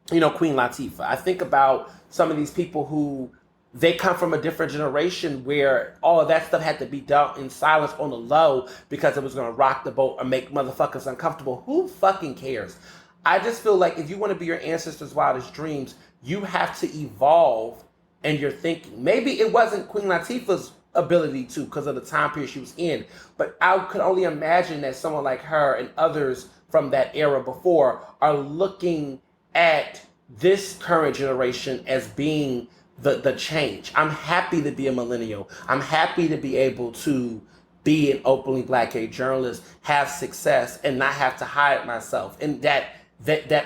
Queen Latifah. I think about some of these people who, they come from a different generation where all of that stuff had to be done in silence on the low because it was going to rock the boat or make motherfuckers uncomfortable. Who fucking cares? I just feel like if you want to be your ancestors' wildest dreams, you have to evolve in your thinking. Maybe it wasn't Queen Latifah's ability to because of the time period she was in, but I could only imagine that someone like her and others from that era before are looking at this current generation as being the change. I'm happy to be a millennial. I'm happy to be able to be an openly black gay journalist, have success, and not have to hide myself. And that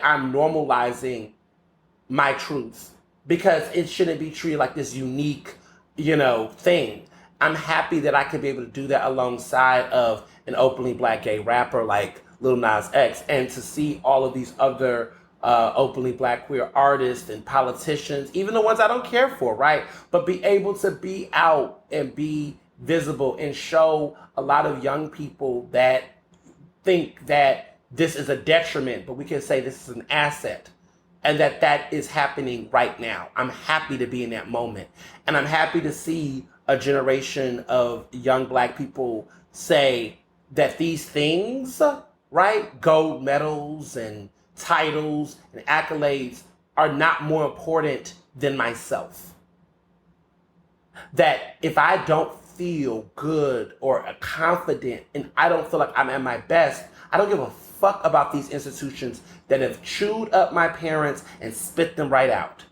I'm normalizing my truth, because it shouldn't be treated like this unique, thing. I'm happy that I could be able to do that alongside of an openly black gay rapper like Lil Nas X, and to see all of these other openly black queer artists and politicians, even the ones I don't care for, right? But be able to be out and be visible and show a lot of young people that think that this is a detriment, but we can say this is an asset, and that is happening right now. I'm happy to be in that moment. And I'm happy to see a generation of young black people say that these things, right, gold medals and titles and accolades, are not more important than myself. That if I don't feel good or confident and I don't feel like I'm at my best, I don't give a fuck about these institutions that have chewed up my parents and spit them right out.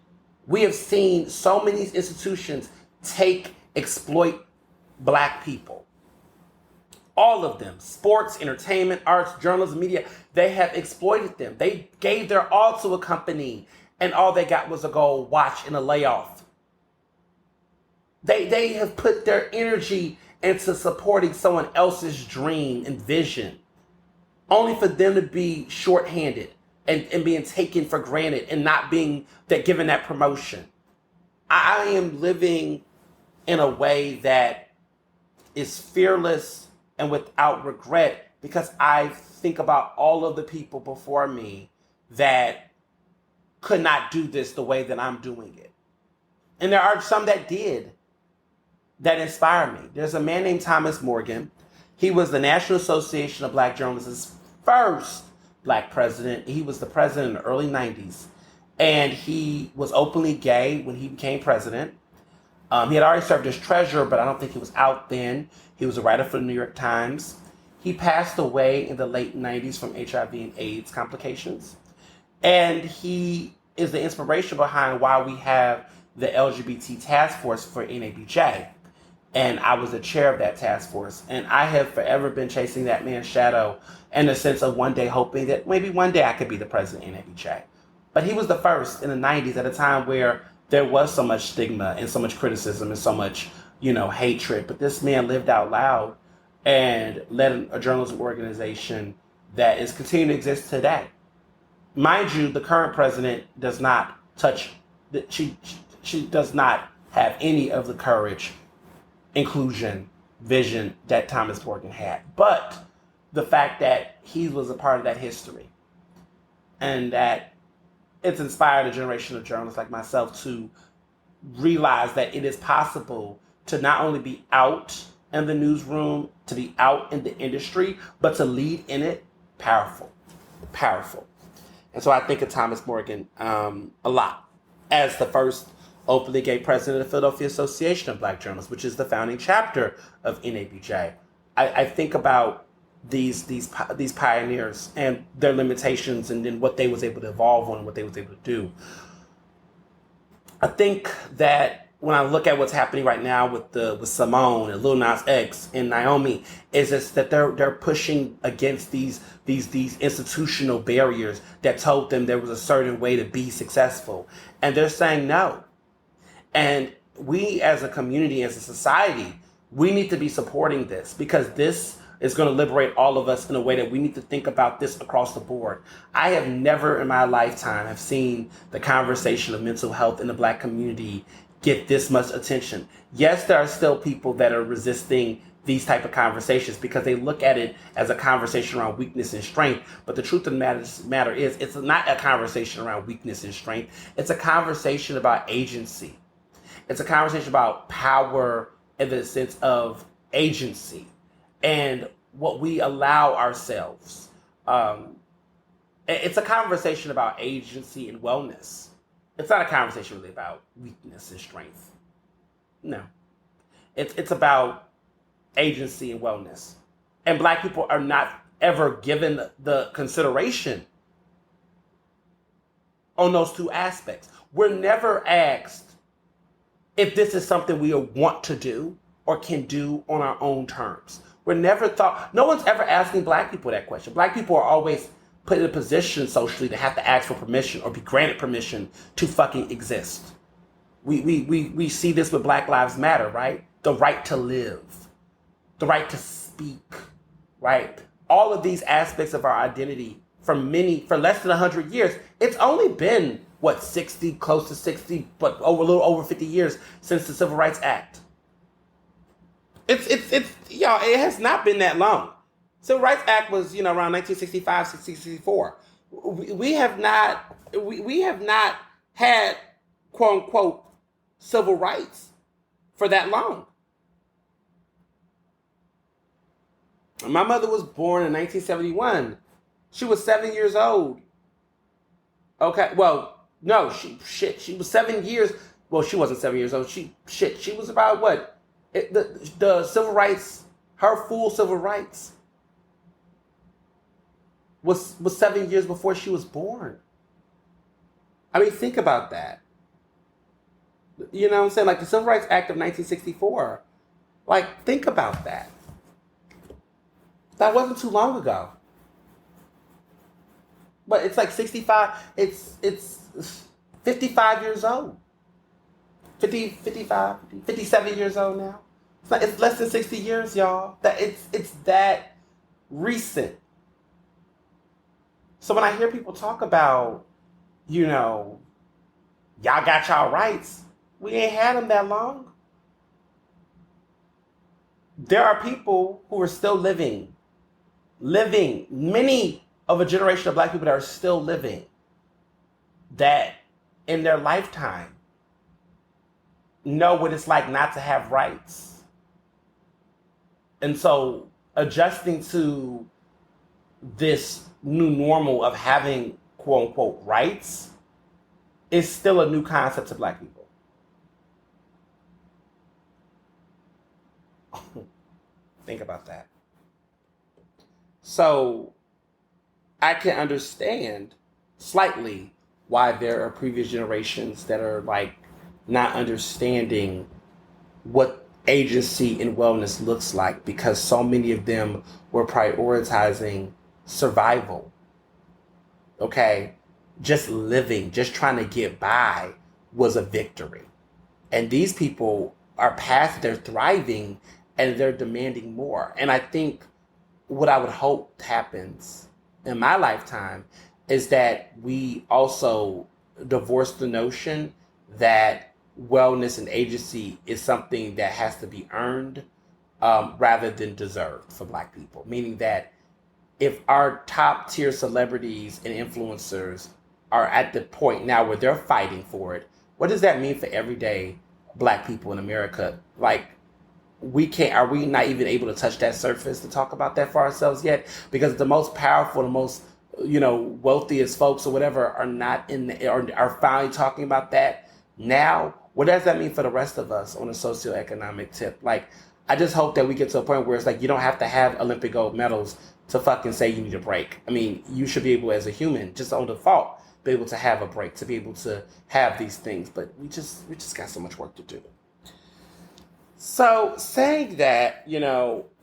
We have seen so many institutions exploit black people. All of them, sports, entertainment, arts, journalism, media, they have exploited them. They gave their all to a company and all they got was a gold watch and a layoff. They have put their energy into supporting someone else's dream and vision, only for them to be shorthanded and being taken for granted and not being given that promotion. I am living in a way that is fearless and without regret, because I think about all of the people before me that could not do this the way that I'm doing it. And there are some that did, that inspire me. There's a man named Thomas Morgan. He was the National Association of Black Journalists' first Black president. He was the president in the early 90s. And he was openly gay when he became president. He had already served as treasurer, but I don't think he was out then. He was a writer for the New York Times. He passed away in the late 90s from HIV and AIDS complications. And he is the inspiration behind why we have the LGBT task force for NABJ. And I was the chair of that task force. And I have forever been chasing that man's shadow in the sense of one day hoping that maybe one day I could be the president of NABJ. But he was the first in the 90s at a time where there was so much stigma and so much criticism and so much, hatred. But this man lived out loud and led a journalism organization that is continuing to exist today. Mind you, the current president does not touch, she does not have any of the courage, inclusion, vision that Thomas Morgan had. But the fact that he was a part of that history and that it's inspired a generation of journalists like myself to realize that it is possible to not only be out in the newsroom, to be out in the industry, but to lead in it. Powerful. And so I think of Thomas Morgan a lot as the first openly gay president of the Philadelphia Association of Black Journalists, which is the founding chapter of NABJ. I think about these pioneers and their limitations, and then what they was able to evolve on and what they was able to do. I think that when I look at what's happening right now with Simone and Lil Nas X and Naomi, is just that they're pushing against these institutional barriers that told them there was a certain way to be successful, and they're saying no. And we as a community, as a society, we need to be supporting this, because this is going to liberate all of us in a way that we need to think about this across the board. I have never in my lifetime have seen the conversation of mental health in the Black community get this much attention. Yes, there are still people that are resisting these type of conversations because they look at it as a conversation around weakness and strength. But the truth of the matter is, it's not a conversation around weakness and strength. It's a conversation about agency. It's a conversation about power in the sense of agency and what we allow ourselves. It's a conversation about agency and wellness. It's not a conversation really about weakness and strength. No. It's about agency and wellness. And Black people are not ever given the consideration on those two aspects. We're never asked if this is something we want to do or can do on our own terms. We're never thought, no one's ever asking Black people that question. Black people are always put in a position socially to have to ask for permission or be granted permission to fucking exist. We see this with Black Lives Matter, right? The right to live, the right to speak, right? All of these aspects of our identity for less than 100 years, it's only been, 60, close to 60, but a little over 50 years since the Civil Rights Act. Y'all, it has not been that long. Civil Rights Act was, around 1965, 64. We have not had, quote unquote, civil rights for that long. My mother was born in 1971. She was 7 years old. Okay, well, no, she was 7 years. Well, she wasn't 7 years old. She was about what? The civil rights, her full civil rights was 7 years before she was born. I mean, think about that. You know what I'm saying? Like the Civil Rights Act of 1964. Like, think about that. That wasn't too long ago. But it's like 65. 55 years old. 50, 55, 57 years old now. It's less than 60 years, y'all. That it's that recent. So when I hear people talk about, y'all got y'all rights, we ain't had them that long. There are people who are still living, many of a generation of black people that are still living, that in their lifetime know what it's like not to have rights. And so adjusting to this new normal of having quote unquote rights is still a new concept to black people. Think about that. So I can understand slightly why there are previous generations that are like not understanding what agency and wellness looks like, because so many of them were prioritizing survival. Okay? Just living, just trying to get by was a victory. And these people are past their thriving and they're demanding more. And I think what I would hope happens in my lifetime is that we also divorce the notion that wellness and agency is something that has to be earned rather than deserved for black people. Meaning that if our top tier celebrities and influencers are at the point now where they're fighting for it, what does that mean for everyday black people in America? Like, are we not even able to touch that surface to talk about that for ourselves yet? Because the most powerful, the most, wealthiest folks or whatever are not are finally talking about that now. What does that mean for the rest of us on a socioeconomic tip? Like, I just hope that we get to a point where it's like, you don't have to have Olympic gold medals to fucking say you need a break. I mean, you should be able, as a human, just on default, be able to have a break, to be able to have these things. But we just got so much work to do. So saying that,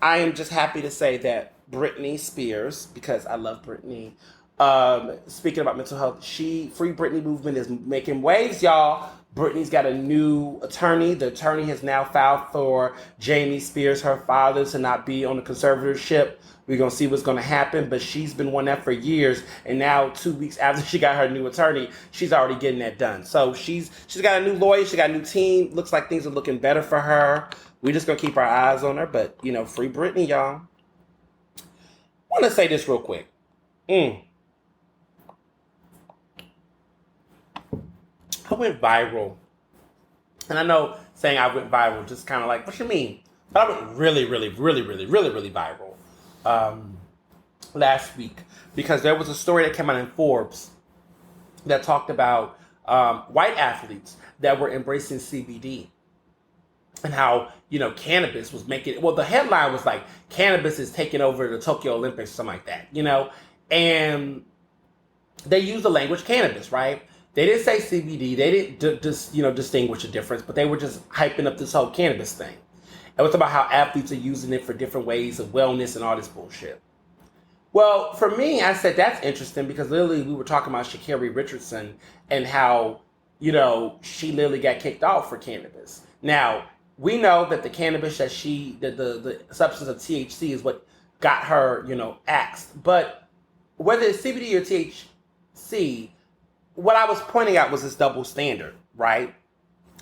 I am just happy to say that Britney Spears, because I love Britney, speaking about mental health, Free Britney movement is making waves, y'all. Britney's got a new attorney. The attorney has now filed for Jamie Spears, her father, to not be on the conservatorship. We're going to see what's going to happen, but she's been wanting that for years, and now 2 weeks after she got her new attorney, she's already getting that done. So she's got a new lawyer, she got a new team. Looks like things are looking better for her. We're just going to keep our eyes on her, but, free Britney, y'all. I want to say this real quick. I went viral. And I know saying I went viral just kind of like, what you mean? But I went really, really, really, really, really, really viral last week, because there was a story that came out in Forbes that talked about white athletes that were embracing CBD and how, cannabis was making, well, the headline was like, cannabis is taking over the Tokyo Olympics, something like that, and they used the language cannabis, right? They didn't say CBD. They didn't distinguish the difference, but they were just hyping up this whole cannabis thing. It was about how athletes are using it for different ways of wellness and all this bullshit. Well, for me, I said that's interesting because literally we were talking about Sha'Carri Richardson and how, she literally got kicked off for cannabis. Now, we know that the cannabis that the substance of THC is what got her, axed. But whether it's CBD or THC, what I was pointing out was this double standard, right?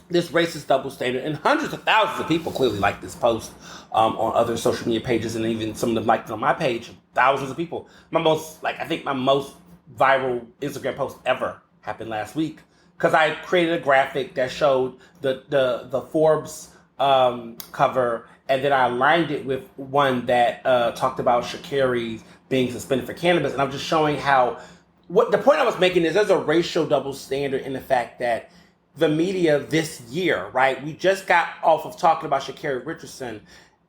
This racist double standard. And hundreds of thousands of people clearly like this post on other social media pages, and even some of them liked it on my page. Thousands of people. I think my most viral Instagram post ever happened last week, because I created a graphic that showed the Forbes cover, and then I aligned it with one that talked about Sha'Carri being suspended for cannabis. And I'm just showing how, what the point I was making is there's a racial double standard in the fact that the media this year, right? We just got off of talking about Sha'Carri Richardson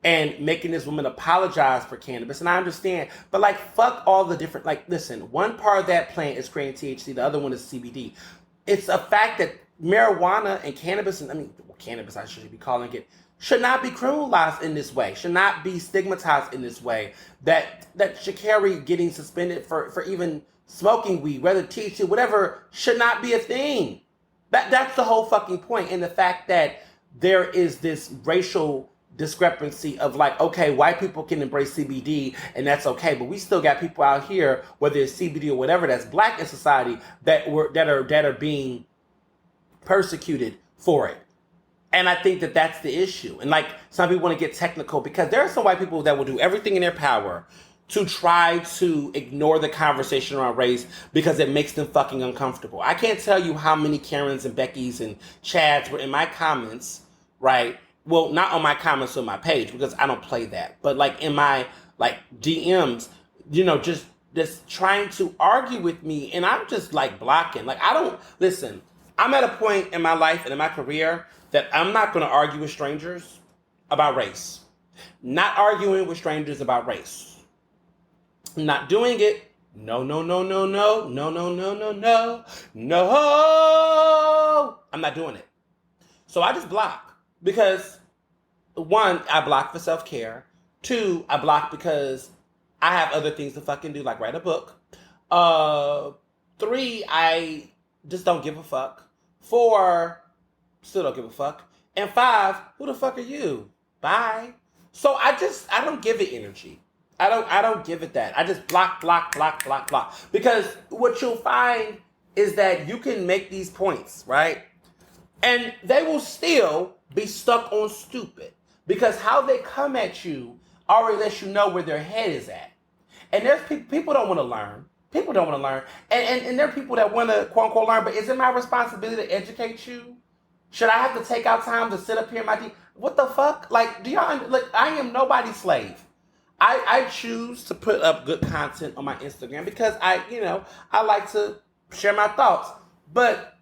and making this woman apologize for cannabis. And I understand, but fuck all the different, listen, one part of that plant is creating THC, the other one is CBD. It's a fact that marijuana and cannabis, cannabis I should be calling it, should not be criminalized in this way, should not be stigmatized in this way. That Sha'Carri getting suspended for even smoking weed, whether THC, whatever, should not be a thing. That's the whole fucking point. And the fact that there is this racial discrepancy of like, okay, white people can embrace CBD and that's okay, but we still got people out here, whether it's CBD or whatever, that's black in society that are being persecuted for it. And I think that that's the issue. And like, some people want to get technical because there are some white people that will do everything in their power to try to ignore the conversation around race because it makes them fucking uncomfortable. I can't tell you how many Karens and Beckys and Chads were in my comments, right? Well, not on my comments on my page because I don't play that, but like in my like DMs, you know, just trying to argue with me, and I'm just like blocking. Like, I don't listen. I'm at a point in my life and in my career that I'm not going to argue with strangers about race. Not arguing with strangers about race. Not doing it. No, no, no, no, no, no, no, no, no, no, no. I'm not doing it. So I just block because, one, I block for self-care. Two, I block because I have other things to fucking do, like write a book. Three, I just don't give a fuck. Four, still don't give a fuck. And five, who the fuck are you? Bye. So I don't give it energy. I don't give it that. I just block. Because what you'll find is that you can make these points, right? And they will still be stuck on stupid. Because how they come at you already lets you know where their head is at. And there's people don't want to learn. People don't want to learn. And there are people that want to quote unquote learn, but is it my responsibility to educate you? Should I have to take out time to sit up here in my what the fuck? Like, do y'all look, I am nobody's slave. I choose to put up good content on my Instagram because I like to share my thoughts. But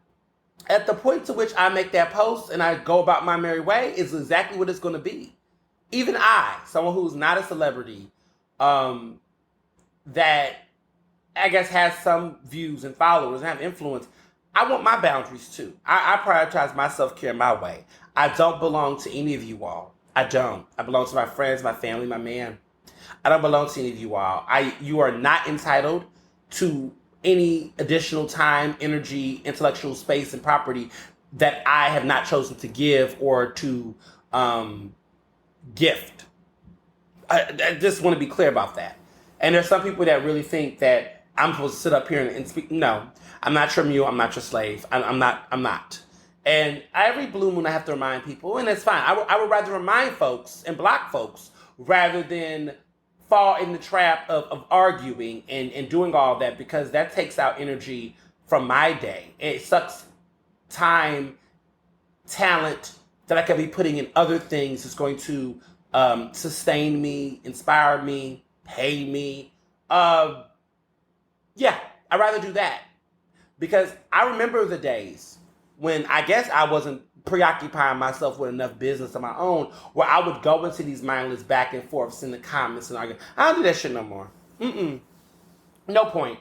at the point to which I make that post and I go about my merry way is exactly what it's going to be. Even I, someone who's not a celebrity, that I guess has some views and followers and have influence, I want my boundaries too. I prioritize my self-care my way. I don't belong to any of you all. I don't. I belong to my friends, my family, my man. I don't belong to any of you all. You are not entitled to any additional time, energy, intellectual space, and property that I have not chosen to give or to gift. I just want to be clear about that. And there's some people that really think that I'm supposed to sit up here and speak. No, I'm not your mule. I'm not your slave. I'm not. And every blue moon I have to remind people, and it's fine. I would rather remind folks and block folks rather than fall in the trap of arguing and doing all that, because that takes out energy from my day. It sucks time, talent that I could be putting in other things that's going to sustain me, inspire me, pay me. Yeah, I'd rather do that. Because I remember the days when I guess I wasn't preoccupying myself with enough business of my own, where I would go into these mindless back and forths in the comments and argue. I don't do that shit no more. No point.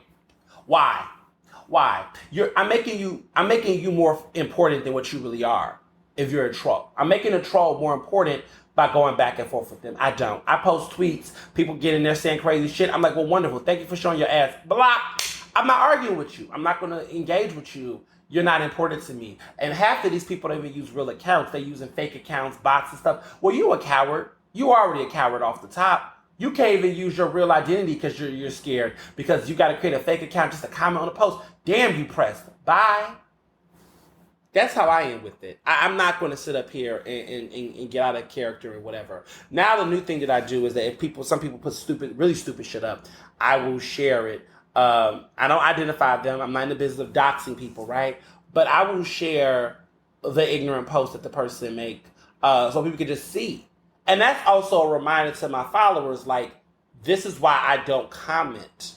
Why? I'm making you more important than what you really are if you're a troll. I'm making a troll more important by going back and forth with them. I don't. I post tweets, people get in there saying crazy shit. I'm like, well, wonderful. Thank you for showing your ass. Block. I'm not arguing with you. I'm not going to engage with you. You're not important to me. And half of these people don't even use real accounts. They're using fake accounts, bots and stuff. Well, you a coward. You already a coward off the top. You can't even use your real identity because you're scared, because you got to create a fake account just to comment on a post. Damn you, Pressed. Bye. That's how I am with it. I'm not going to sit up here and get out of character and whatever. Now the new thing that I do is that if some people put really stupid shit up, I will share it. I don't identify them. I'm not in the business of doxing people, right? But I will share the ignorant post that the person make, so people can just see. And that's also a reminder to my followers, like, this is why I don't comment.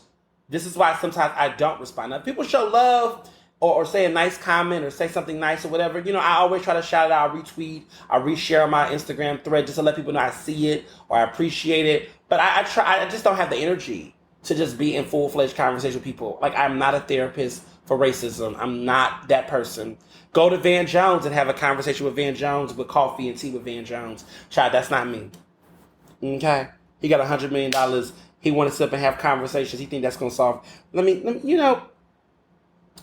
This is why sometimes I don't respond. Now, if people show love or say a nice comment or say something nice or whatever, I always try to shout it out, I'll retweet, I'll reshare my Instagram thread just to let people know I see it or I appreciate it. But I just don't have the energy to just be in full-fledged conversation with people. Like, I'm not a therapist for racism. I'm not that person. Go to Van Jones and have a conversation with Van Jones with coffee and tea with Van Jones. Child, that's not me. Okay? He got $100 million. He want to sit up and have conversations. He think that's going to solve. Let me,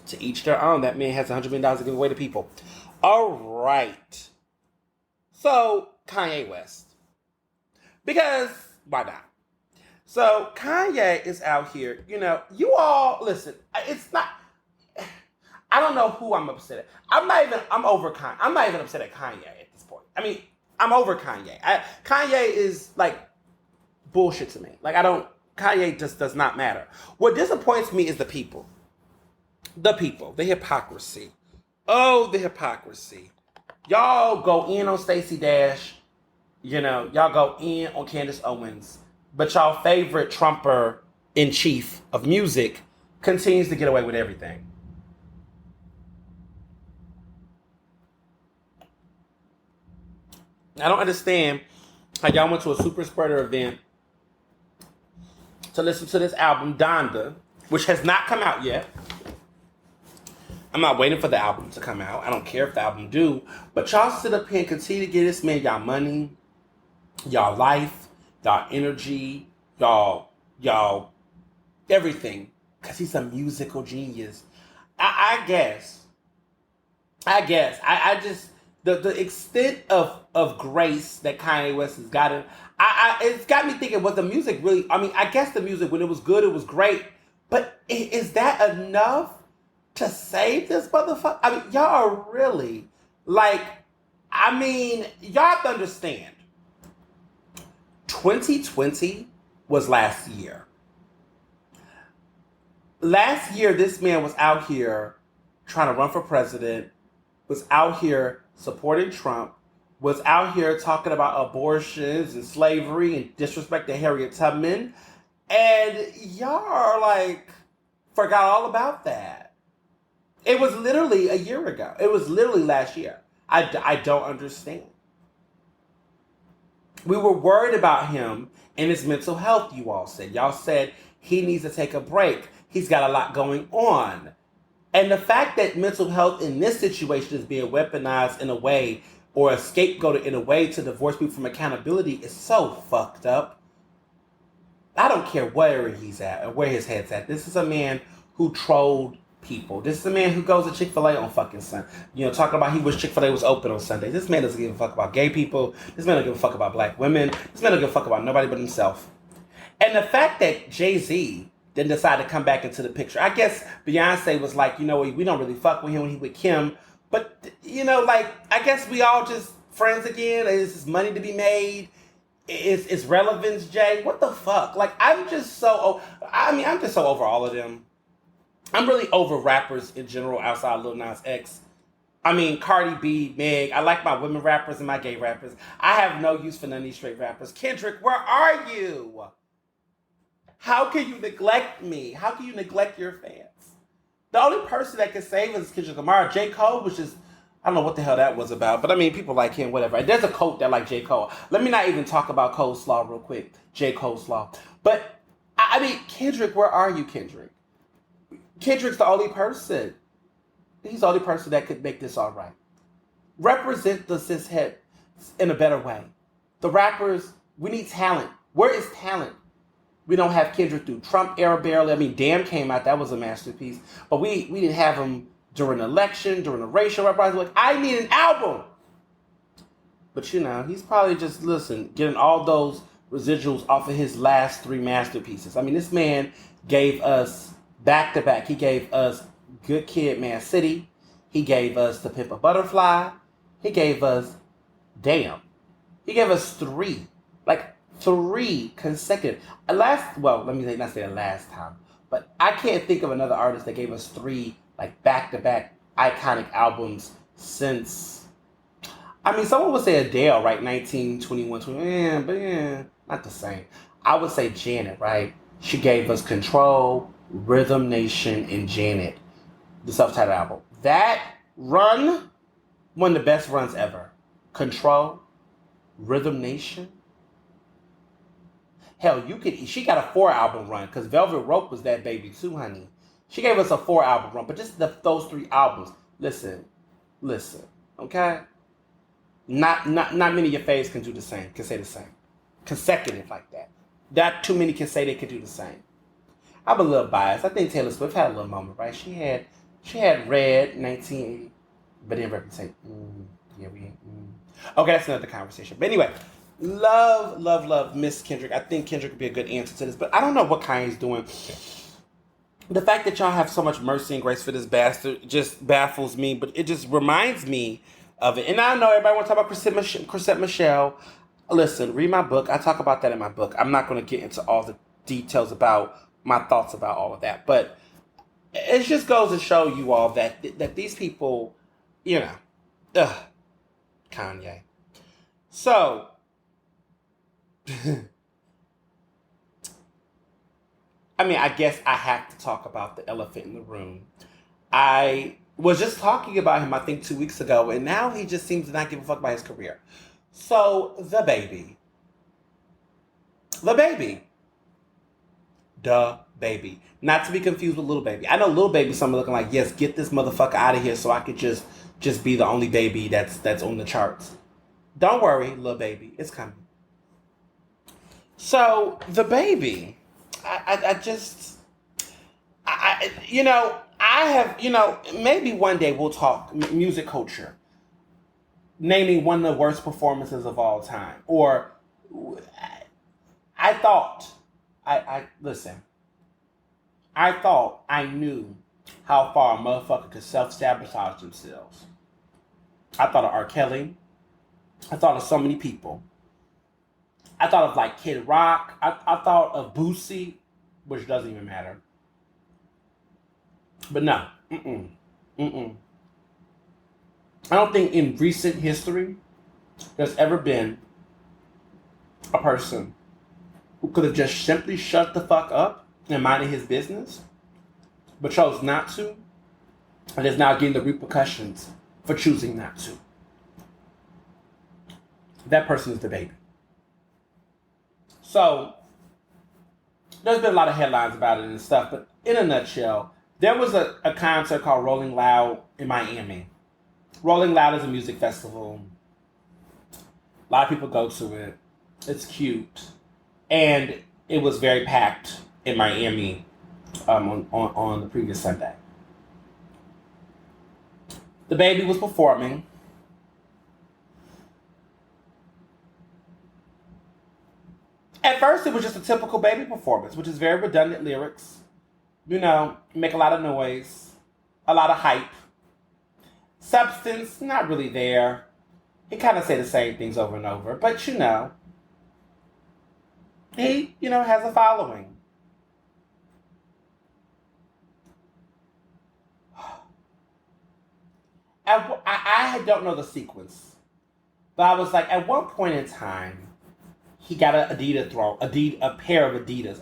To each their own. That man has $100 million to give away to people. All right. So, Kanye West. Because, why not? So, Kanye is out here. You know, you all, listen, it's not, I don't know who I'm upset at. I'm over Kanye. I'm not even upset at Kanye at this point. I mean, I'm over Kanye. Kanye is like bullshit to me. Like, Kanye just does not matter. What disappoints me is the people. The hypocrisy. Oh, the hypocrisy. Y'all go in on Stacey Dash. You know, y'all go in on Candace Owens. But y'all favorite Trumper in chief of music continues to get away with everything. I don't understand how y'all went to a super spreader event to listen to this album, Donda, which has not come out yet. I'm not waiting for the album to come out. I don't care if the album do. But y'all sit up here and continue to give this man y'all money, y'all life, y'all energy, y'all everything. Because he's a musical genius. I guess. I just, the extent of grace that Kanye West has gotten, it's got me thinking, was the music really, I mean, I guess the music, when it was good, it was great. But is that enough to save this motherfucker? I mean, y'all are really, like, I mean, y'all have to understand. 2020 was last year. Last year, this man was out here trying to run for president, was out here supporting Trump, was out here talking about abortions and slavery and disrespect to Harriet Tubman. And y'all are like, forgot all about that. It was literally a year ago. It was literally last year. I don't understand. We were worried about him and his mental health, you all said. Y'all said he needs to take a break. He's got a lot going on. And the fact that mental health in this situation is being weaponized in a way, or a scapegoated in a way to divorce people from accountability, is so fucked up. I don't care where he's at or where his head's at. This is a man who trolled people. This is a man who goes to Chick-fil-A on fucking Sunday. You know, talking about he wish Chick-fil-A was open on Sunday. This man doesn't give a fuck about gay people. This man doesn't give a fuck about black women. This man doesn't give a fuck about nobody but himself. And the fact that Jay-Z then decided to come back into the picture. I guess Beyonce was like, you know, we don't really fuck with him when he with Kim. But, you know, like, I guess we all just friends again. There's money to be made. It's relevance, Jay. What the fuck? Like, I'm just so over all of them. I'm really over rappers in general outside Lil Nas X. I mean, Cardi B, Meg. I like my women rappers and my gay rappers. I have no use for none of these straight rappers. Kendrick, where are you? How can you neglect me? How can you neglect your fans? The only person that can save us is Kendrick Lamar. J. Cole was just, I don't know what the hell that was about. But I mean, people like him, whatever. There's a cult that like J. Cole. Let me not even talk about Coleslaw real quick. J. Coleslaw. But, I mean, Kendrick, where are you, Kendrick? Kendrick's the only person. He's the only person that could make this all right. Represent the cishet in a better way. The rappers, we need talent. Where is talent? We don't have Kendrick through Trump era barely. I mean, Damn came out. That was a masterpiece. But we didn't have him during the election, during the racial uprising. Like, I need an album. But, you know, he's probably just, getting all those residuals off of his last 3 masterpieces. I mean, this man gave us back-to-back. He gave us Good Kid, Mad City. He gave us To Pimp a Butterfly. He gave us Damn. He gave us 3. Like, 3 consecutive. Let me not say the last time. But I can't think of another artist that gave us 3, like, back-to-back iconic albums since... I mean, someone would say Adele, right? 1921, 20. But not the same. I would say Janet, right? She gave us Control, Rhythm Nation, and Janet, the self-titled album. That run, one of the best runs ever. Control, Rhythm Nation. Hell, she got a 4-album run, because Velvet Rope was that baby too, honey. She gave us a 4-album run, but just those 3 albums. Listen, okay? Not many of your faves can say the same. Consecutive like that. Not too many can say they could do the same. I'm a little biased. I think Taylor Swift had a little moment, right? She had She had Red 1980, but then represent. Yeah, we. Okay, that's another conversation. But anyway, love Miss Kendrick. I think Kendrick would be a good answer to this, but I don't know what Kanye's doing. The fact that y'all have so much mercy and grace for this bastard just baffles me, but it just reminds me of it. And I know everybody want to talk about Chrisette Michele. Listen, read my book. I talk about that in my book. I'm not going to get into all the details about my thoughts about all of that, but it just goes to show you all that these people, you know, Kanye. So, I mean, I guess I have to talk about the elephant in the room. I was just talking about him, I think, 2 weeks ago, and now he just seems to not give a fuck about his career. So, DaBaby. DaBaby. Not to be confused with Lil Baby. I know Lil Baby, someone looking like, yes, get this motherfucker out of here so I could just be the only baby that's on the charts. Don't worry, Lil Baby. It's coming. So, DaBaby. I maybe one day we'll talk music culture. Naming one of the worst performances of all time. Or, I thought I knew how far a motherfucker could self-sabotage themselves. I thought of R. Kelly. I thought of so many people. I thought of like Kid Rock. I thought of Boosie, which doesn't even matter. But no. I don't think in recent history there's ever been a person who could have just simply shut the fuck up and minded his business, but chose not to, and is now getting the repercussions for choosing not to. That person is DaBaby. So, there's been a lot of headlines about it and stuff, but in a nutshell, there was a concert called Rolling Loud in Miami. Rolling Loud is a music festival. A lot of people go to it. It's cute. And it was very packed in Miami on the previous Sunday. DaBaby was performing. At first, it was just a typical Baby performance, which is very redundant lyrics. You know, make a lot of noise, a lot of hype. Substance, not really there. He kind of say the same things over and over, but he, has a following. I don't know the sequence, but I was like, at one point in time, he got a pair of Adidas.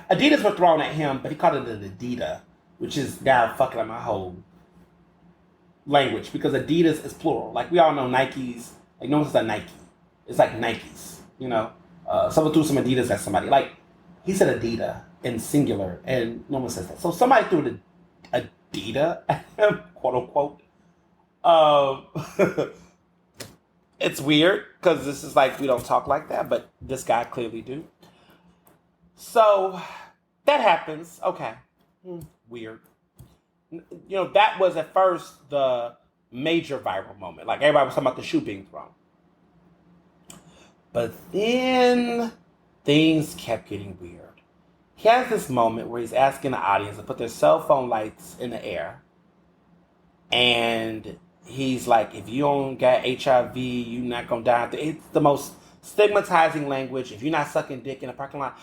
Adidas were thrown at him, but he called it an Adidas, which is now fucking up my whole language because Adidas is plural. Like we all know Nikes. Like no one says a Nike. It's like Nikes. Someone threw some Adidas at somebody. Like he said Adidas in singular, and no one says that. So somebody threw the Adidas at him, quote unquote. It's weird because this is like we don't talk like that, but this guy clearly do. So that happens. Okay, weird. That was at first the major viral moment. Like everybody was talking about the shoe being thrown, but then things kept getting weird. He has this moment where he's asking the audience to put their cell phone lights in the air, and he's like, if you don't got HIV, you're not going to die. It's the most stigmatizing language. If you're not sucking dick in a parking lot.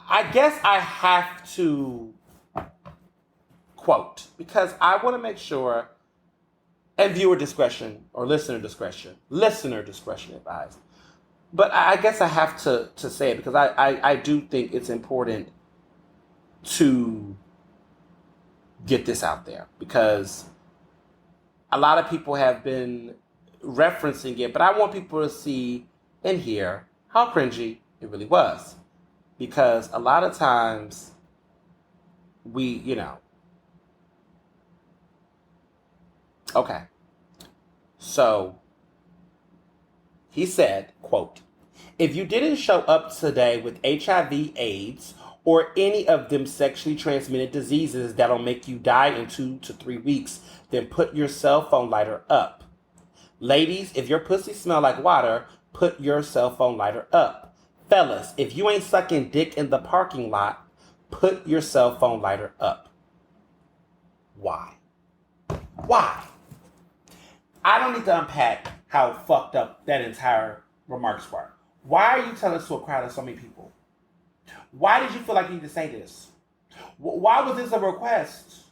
I guess I have to quote, because I want to make sure, and viewer discretion or listener discretion advised. But I guess I have to say it because I do think it's important to get this out there because a lot of people have been referencing it, but I want people to see and hear how cringy it really was. Because a lot of times Okay. So, he said, quote, if you didn't show up today with HIV, AIDS, or any of them sexually transmitted diseases that'll make you die in 2 to 3 weeks, then put your cell phone lighter up. Ladies, if your pussy smell like water, put your cell phone lighter up. Fellas, if you ain't sucking dick in the parking lot, put your cell phone lighter up. Why? Why? I don't need to unpack how fucked up that entire remarks were. Why are you telling this to a crowd of so many people? Why did you feel like you need to say this? Why was this a request?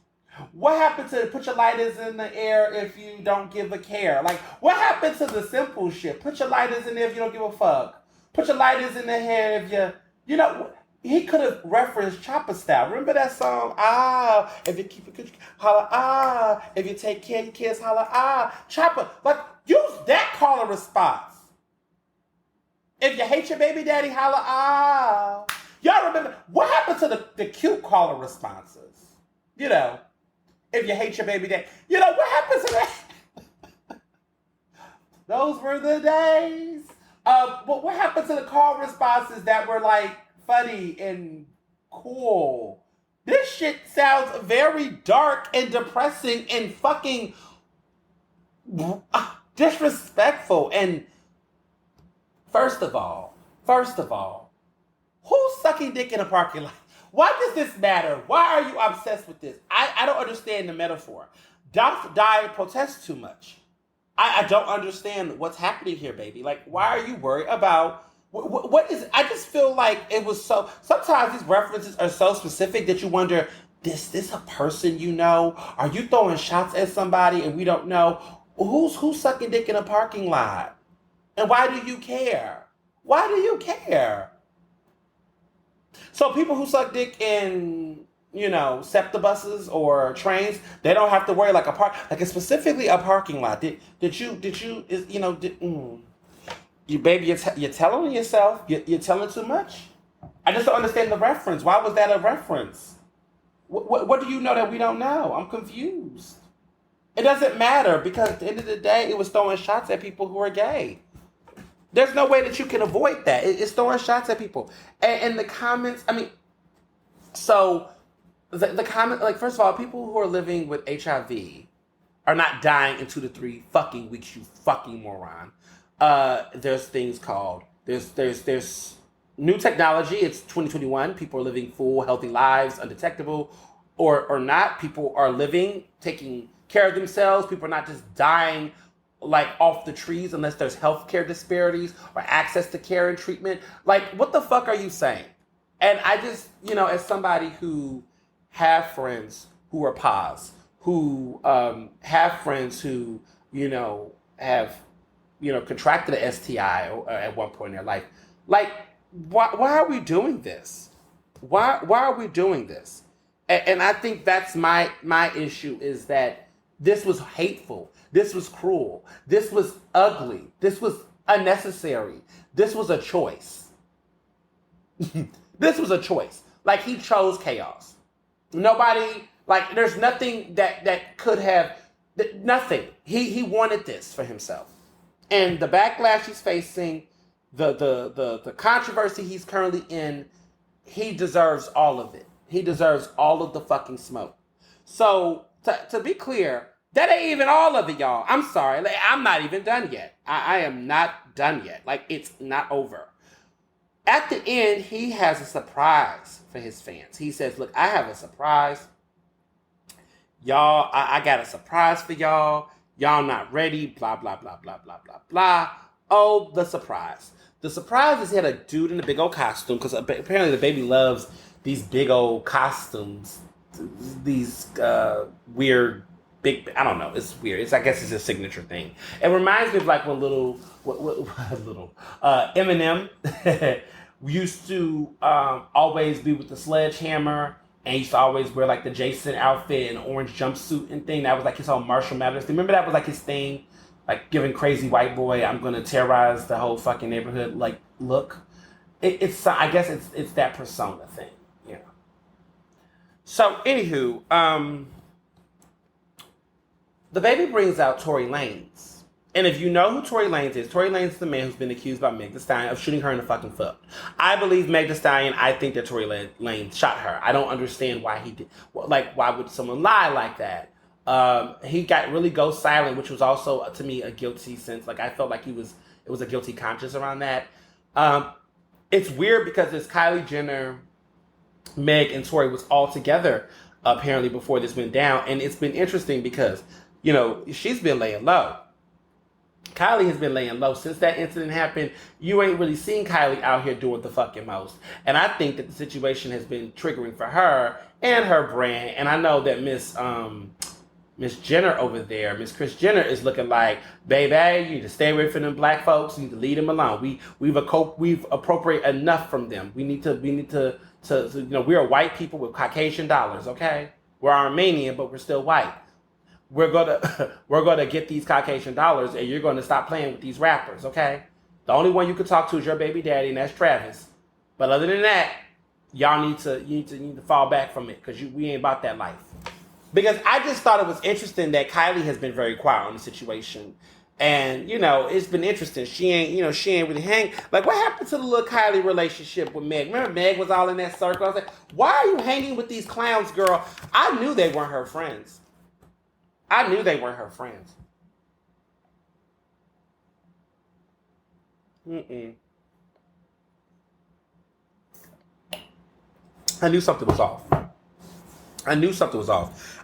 What happened to put your lighters in the air if you don't give a care? Like, what happened to the simple shit? Put your lighters in there if you don't give a fuck. Put your lighters in the hair if you know, he could have referenced Chopper Style. Remember that song? Ah, if you keep it good, holla, ah. If you take care of your kids, holla, ah. Chopper, like, use that call and response. If you hate your baby daddy, holla, ah. Y'all remember, what happened to the cute call and responses? You know, if you hate your baby daddy. You know, what happened to that? Those were the days. But what happened to the call responses that were like funny and cool? This shit sounds very dark and depressing and fucking disrespectful. And first of all, who's sucking dick in a parking lot? Why does this matter? Why are you obsessed with this? I don't understand the metaphor. Doth die protest too much. I don't understand what's happening here, baby. Like, why are you worried about what is? I just feel like it was so. Sometimes these references are so specific that you wonder: is this a person you know? Are you throwing shots at somebody and we don't know? Who's sucking dick in a parking lot? And why do you care? Why do you care? So people who suck dick in, you know, SEPTA buses or trains, they don't have to worry like it's specifically a parking lot. You baby, you're telling yourself, you're telling too much. I just don't understand the reference. Why was that a reference? What do you know that we don't know? I'm confused. It doesn't matter because at the end of the day, it was throwing shots at people who are gay. There's no way that you can avoid that. It's throwing shots at people. And the comments, I mean, so the comment, like, first of all, people who are living with HIV are not dying in 2 to 3 fucking weeks, you fucking moron. There's things called, there's new technology. It's 2021. People are living full, healthy lives, undetectable, or not. People are living, taking care of themselves. People are not just dying like off the trees unless there's healthcare disparities or access to care and treatment. Like, what the fuck are you saying? And I just, you know, as somebody who have friends who are pos, who have friends who, you know, have, you know, contracted a STI at one point in their life, like, why are we doing this? Why are we doing this? And I think that's my issue, is that this was hateful. This was cruel. This was ugly. This was unnecessary. This was a choice. This was a choice. Like, he chose chaos. Nobody, like, there's nothing that could have, nothing. He wanted this for himself. And the backlash he's facing, the controversy he's currently in, he deserves all of it. He deserves all of the fucking smoke. So, to be clear, that ain't even all of it, y'all. I'm sorry. Like, I'm not even done yet. I am not done yet. Like, it's not over. At the end, he has a surprise for his fans. He says, look, I have a surprise. Y'all, I got a surprise for y'all. Y'all not ready. Blah, blah, blah, blah, blah, blah, blah. Oh, the surprise. The surprise is he had a dude in a big old costume, because apparently DaBaby loves these big old costumes. These weird, big, I don't know. It's weird. I guess it's a signature thing. It reminds me of like when Eminem used to always be with the sledgehammer, and he used to always wear like the Jason outfit and orange jumpsuit and thing. That was like his whole Marshall Mathers. Remember that was like his thing? Like giving crazy white boy, I'm gonna terrorize the whole fucking neighborhood like look. It's I guess it's that persona thing, you know. So anywho, DaBaby brings out Tory Lanez. And if you know who Tory Lanez is the man who's been accused by Meg Thee Stallion of shooting her in the fucking foot. I believe Meg Thee Stallion. I think that Tory Lanez shot her. I don't understand why he did. Like, why would someone lie like that? He got really go silent, which was also to me a guilty sense. Like, I felt like it was a guilty conscience around that. It's weird because it's Kylie Jenner, Meg, and Tory was all together apparently before this went down, and it's been interesting because she's been laying low. Kylie has been laying low since that incident happened. You ain't really seen Kylie out here doing the fucking most, and I think that the situation has been triggering for her and her brand. And I know that Miss Jenner over there, Miss Kris Jenner, is looking like, baby, you need to stay away from them black folks. You need to leave them alone. We've appropriated enough from them. We need to we're white people with Caucasian dollars, okay? We're Armenian, but we're still white. We're gonna get these Caucasian dollars, and you're gonna stop playing with these rappers, okay? The only one you can talk to is your baby daddy, and that's Travis. But other than that, y'all need to fall back from it, because we ain't about that life. Because I just thought it was interesting that Kylie has been very quiet on the situation. And, it's been interesting. She ain't really hang. Like, what happened to the little Kylie relationship with Meg? Remember Meg was all in that circle? I was like, why are you hanging with these clowns, girl? I knew they weren't her friends. I knew they weren't her friends. I knew something was off.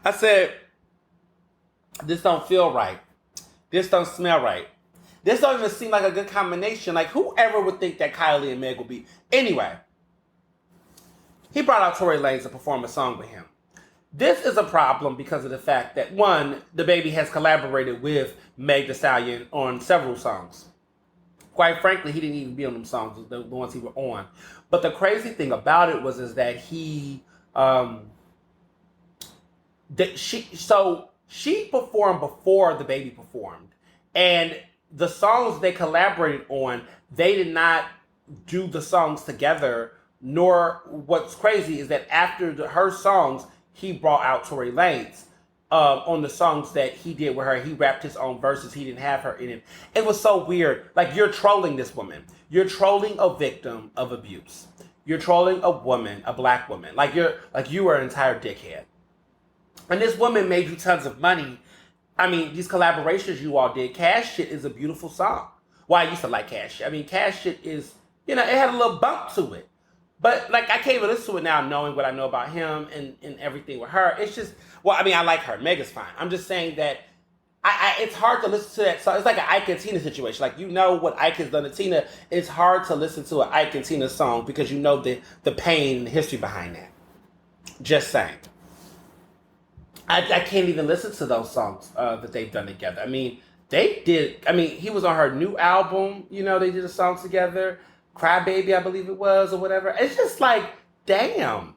I said, this don't feel right. This don't smell right. This don't even seem like a good combination. Like, whoever would think that Kylie and Meg would be. Anyway, he brought out Tory Lanez to perform a song with him. This is a problem because of the fact that, one, DaBaby has collaborated with Meg Thee Stallion on several songs. Quite frankly, he didn't even be on them songs, the ones he were on. But the crazy thing about it is that he, she performed before DaBaby performed, and the songs they collaborated on, they did not do the songs together. Nor, what's crazy is that after her songs, he brought out Tory Lanez on the songs that he did with her. He rapped his own verses. He didn't have her in it. It was so weird. Like, you're trolling this woman. You're trolling a victim of abuse. You're trolling a woman, a black woman. Like you were an entire dickhead. And this woman made you tons of money. I mean, these collaborations you all did. Cash Shit is a beautiful song. Well, I used to like Cash Shit. I mean, Cash Shit is, it had a little bump to it. But, like, I can't even listen to it now knowing what I know about him and everything with her. It's just, I like her. Meg is fine. I'm just saying that it's hard to listen to that song. It's like an Ike and Tina situation. Like, what Ike has done to Tina. It's hard to listen to an Ike and Tina song because you know the pain and the history behind that. Just saying. I can't even listen to those songs that they've done together. I mean, he was on her new album. They did a song together. Cry Baby, I believe it was, or whatever. It's just like, damn.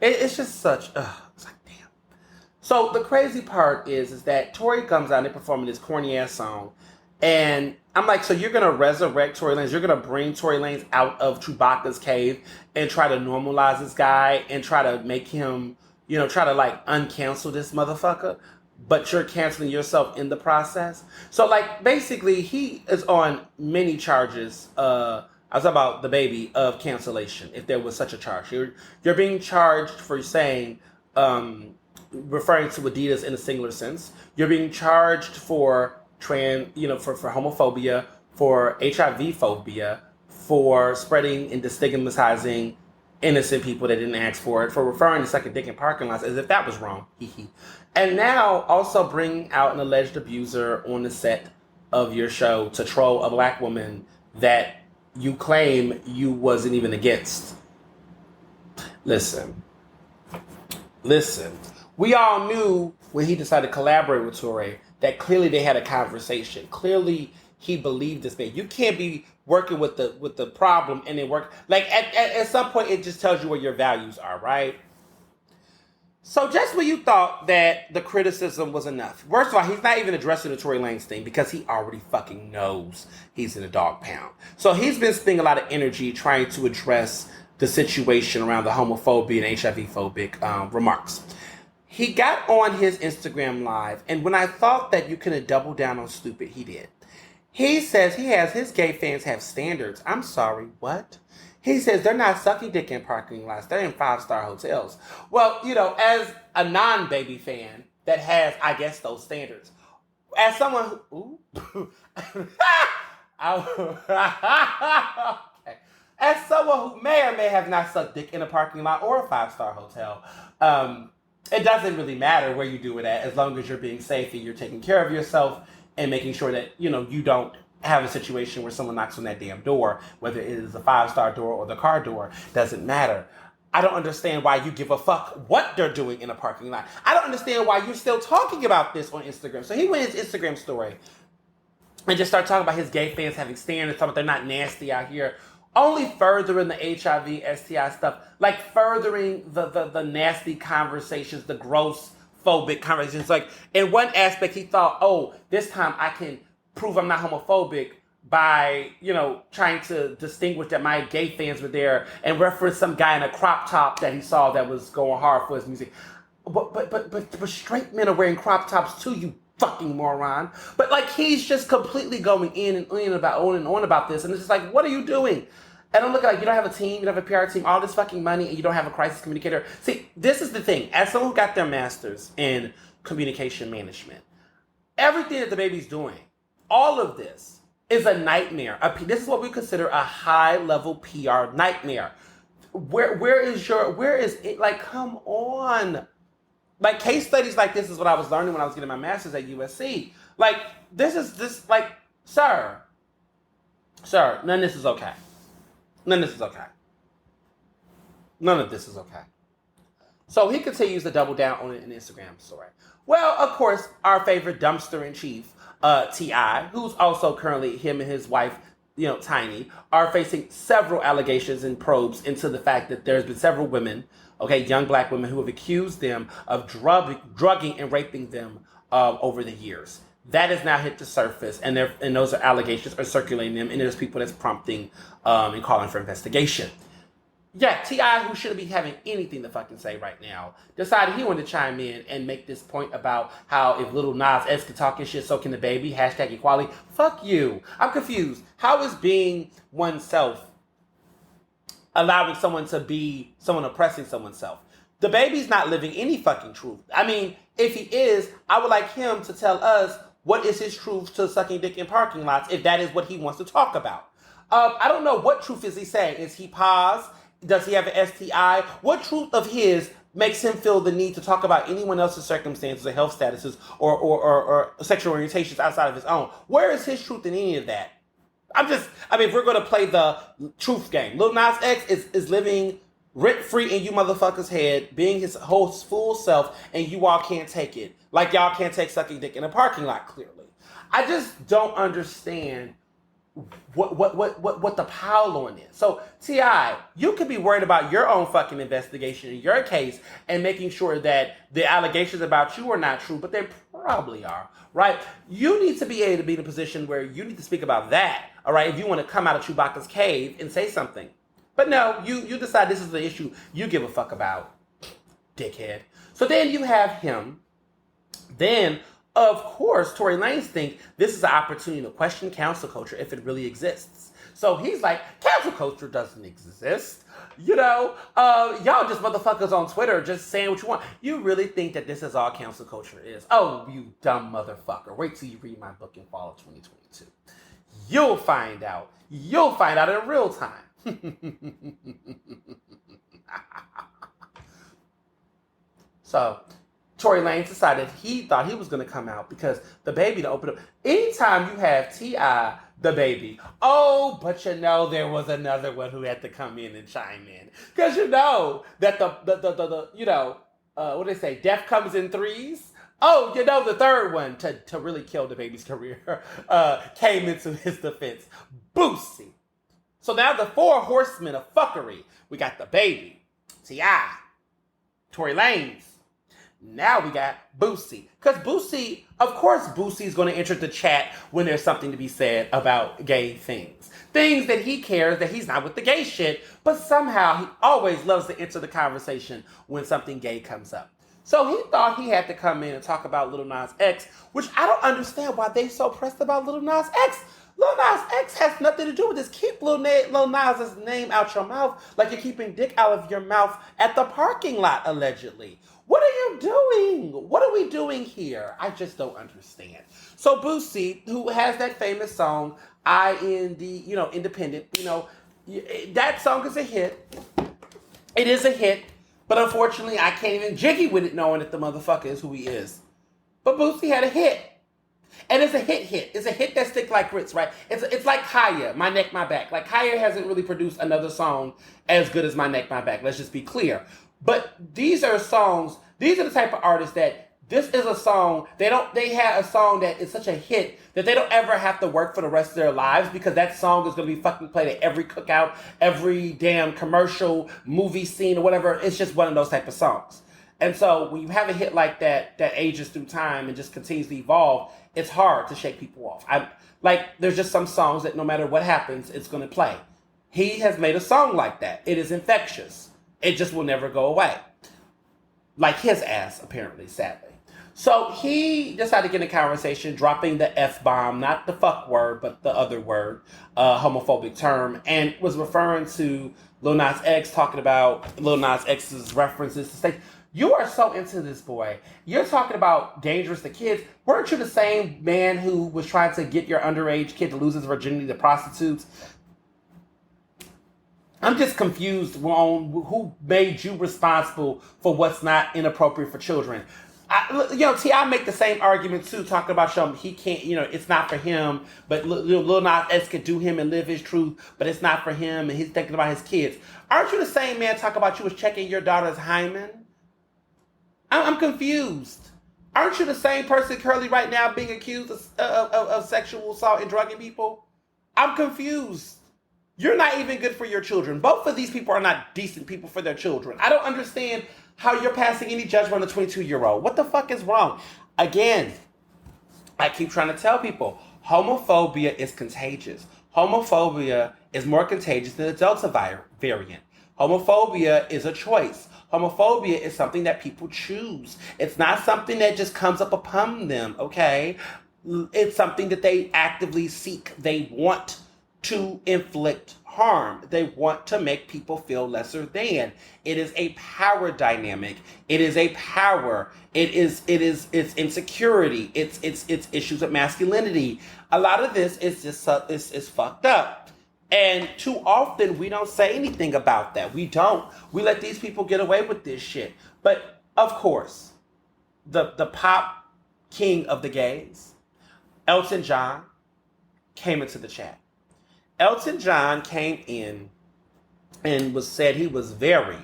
It's just such, it's like, damn. So the crazy part is that Tory comes out and they're performing this corny ass song. And I'm like, so you're going to resurrect Tory Lanez? You're going to bring Tory Lanez out of Chewbacca's cave and try to normalize this guy and try to make him, try to like uncancel this motherfucker? But you're canceling yourself in the process. So like, basically, he is on many charges, I was talking about DaBaby of cancellation, if there was such a charge. You're being charged for saying, referring to Adidas in a singular sense. You're being charged for for homophobia, for HIV phobia, for spreading and destigmatizing innocent people that didn't ask for it, for referring to sucking dick in parking lots as if that was wrong. And now also bringing out an alleged abuser on the set of your show to troll a black woman that you claim you wasn't even against. Listen. We all knew when he decided to collaborate with Tory that clearly they had a conversation. Clearly he believed this man. You can't be working with the problem and then work. Like at some point it just tells you where your values are, right? So just when you thought that the criticism was enough, first of all, he's not even addressing the Tory Lanez thing because he already fucking knows he's in a dog pound. So he's been spending a lot of energy trying to address the situation around the homophobia and HIV phobic remarks. He got on his Instagram live, and when I thought that you couldn't double down on stupid, he did. He says his gay fans have standards. I'm sorry, what? He says they're not sucking dick in parking lots. They're in 5-star hotels. Well, as a non-baby fan that has, I guess, those standards, as someone who... Ooh, okay. As someone who may or may have not sucked dick in a parking lot or a 5-star hotel, it doesn't really matter where you do it at, as long as you're being safe and you're taking care of yourself and making sure that, you don't have a situation where someone knocks on that damn door, whether it is a 5-star door or the car door, doesn't matter. I don't understand why you give a fuck what they're doing in a parking lot. I don't understand why you're still talking about this on Instagram. So he went his Instagram story and just started talking about his gay fans having standards, talking about they're not nasty out here. Only furthering the HIV, STI stuff, like furthering the nasty conversations, the gross phobic conversations. Like in one aspect, he thought, oh, this time I can prove I'm not homophobic by, trying to distinguish that my gay fans were there and reference some guy in a crop top that he saw that was going hard for his music. But straight men are wearing crop tops too, you fucking moron. But like he's just completely going in and on about this, and it's just like, what are you doing? And I'm looking like you don't have a team, you don't have a PR team, all this fucking money, and you don't have a crisis communicator. See, this is the thing. As someone who got their master's in communication management, everything that DaBaby's doing, all of this is a nightmare. This is what we consider a high-level PR nightmare. Where is it? Like, come on. Like, case studies like this is what I was learning when I was getting my master's at USC. Like, sir, none of this is okay. None of this is okay. None of this is okay. So he continues to double down on it in Instagram story. Well, of course, our favorite dumpster in chief, T.I., who's also currently, him and his wife, Tiny, are facing several allegations and probes into the fact that there's been several women, young black women, who have accused them of drugging and raping them over the years. That has now hit the surface, and those allegations are circulating them, and there's people that's prompting and calling for investigation. Yeah, T.I., who shouldn't be having anything to fucking say right now, decided he wanted to chime in and make this point about how if little Nas X can talk his shit, so can DaBaby, #equality. Fuck you. I'm confused. How is being oneself allowing someone to be someone oppressing someone's self? DaBaby's not living any fucking truth. I mean, if he is, I would like him to tell us what is his truth to sucking dick in parking lots, if that is what he wants to talk about. I don't know, what truth is he saying? Is he pause? Does he have an STI? What truth of his makes him feel the need to talk about anyone else's circumstances or health statuses or sexual orientations outside of his own? Where is his truth in any of that? If we're going to play the truth game, Lil Nas X is living rent-free in you motherfuckers' head, being his whole full self, and you all can't take it. Like y'all can't take sucking dick in a parking lot, clearly. I just don't understand what the pile on is. So, T.I., you could be worried about your own fucking investigation in your case and making sure that the allegations about you are not true, but they probably are, right? You need to be able to be in a position where you need to speak about that, all right, if you want to come out of Chewbacca's cave and say something. But no, you decide this is the issue you give a fuck about, dickhead. So then you have him. Then, of course, Tory Lanez think this is an opportunity to question cancel culture if it really exists. So he's like, cancel culture doesn't exist. Y'all just motherfuckers on Twitter just saying what you want. You really think that this is all cancel culture is? Oh, you dumb motherfucker. Wait till you read my book in fall of 2022. You'll find out. You'll find out in real time. So, Tory Lanez decided he thought he was going to come out because DaBaby to open up. Anytime you have T.I., DaBaby, but there was another one who had to come in and chime in. Because that what do they say, death comes in threes? The third one to really kill DaBaby's career came into his defense. Boosie. So now the four horsemen of fuckery. We got DaBaby, T.I., Tory Lanez. Now we got Boosie. Because Boosie is going to enter the chat when there's something to be said about gay things. Things that he cares that he's not with the gay shit, but somehow he always loves to enter the conversation when something gay comes up. So he thought he had to come in and talk about Lil Nas X, which I don't understand why they so pressed about Lil Nas X. Lil Nas X has nothing to do with this. Keep Lil Nas's name out your mouth like you're keeping dick out of your mouth at the parking lot, allegedly. What are you doing? What are we doing here? I just don't understand. So Boosie, who has that famous song, Independent, that song is a hit. It is a hit. But unfortunately, I can't even jiggy with it knowing that the motherfucker is who he is. But Boosie had a hit. And it's a hit. It's a hit that sticks like grits, right? It's like Kaya, My Neck, My Back. Like, Kaya hasn't really produced another song as good as My Neck, My Back. Let's just be clear. But these are the type of artists that this is a song, they had a song that is such a hit that they don't ever have to work for the rest of their lives because that song is going to be fucking played at every cookout, every damn commercial, movie scene or whatever. It's just one of those type of songs. And so when you have a hit like that ages through time and just continues to evolve, it's hard to shake people off. There's just some songs that no matter what happens, it's going to play. He has made a song like that. It is infectious. It just will never go away. Like his ass, apparently, sadly. So he decided to get in a conversation, dropping the F-bomb, not the fuck word, but the other word, homophobic term, and was referring to Lil Nas X, talking about Lil Nas X's references to state. You are so into this, boy. You're talking about dangerous to kids. Weren't you the same man who was trying to get your underage kid to lose his virginity to prostitutes? I'm just confused on who made you responsible for what's not inappropriate for children. I make the same argument too, talking about he can't, it's not for him, but Lil Nas X could do him and live his truth, but it's not for him, and he's thinking about his kids. Aren't you the same man talking about you was checking your daughter's hymen? I'm confused. Aren't you the same person currently right now being accused of sexual assault and drugging people? I'm confused. You're not even good for your children. Both of these people are not decent people for their children. I don't understand how you're passing any judgment on a 22-year-old. What the fuck is wrong? Again, I keep trying to tell people, homophobia is contagious. Homophobia is more contagious than the Delta variant. Homophobia is a choice. Homophobia is something that people choose. It's not something that just comes up upon them, okay? It's something that they actively seek. They want to inflict harm. They want to make people feel lesser than. It is a power dynamic. It is a power. It's insecurity. It's issues of masculinity. A lot of this is just is fucked up. And too often we don't say anything about that. We don't. We let these people get away with this shit. But of course, the pop king of the gays, Elton John, came into the chat. Elton John came in and said he was very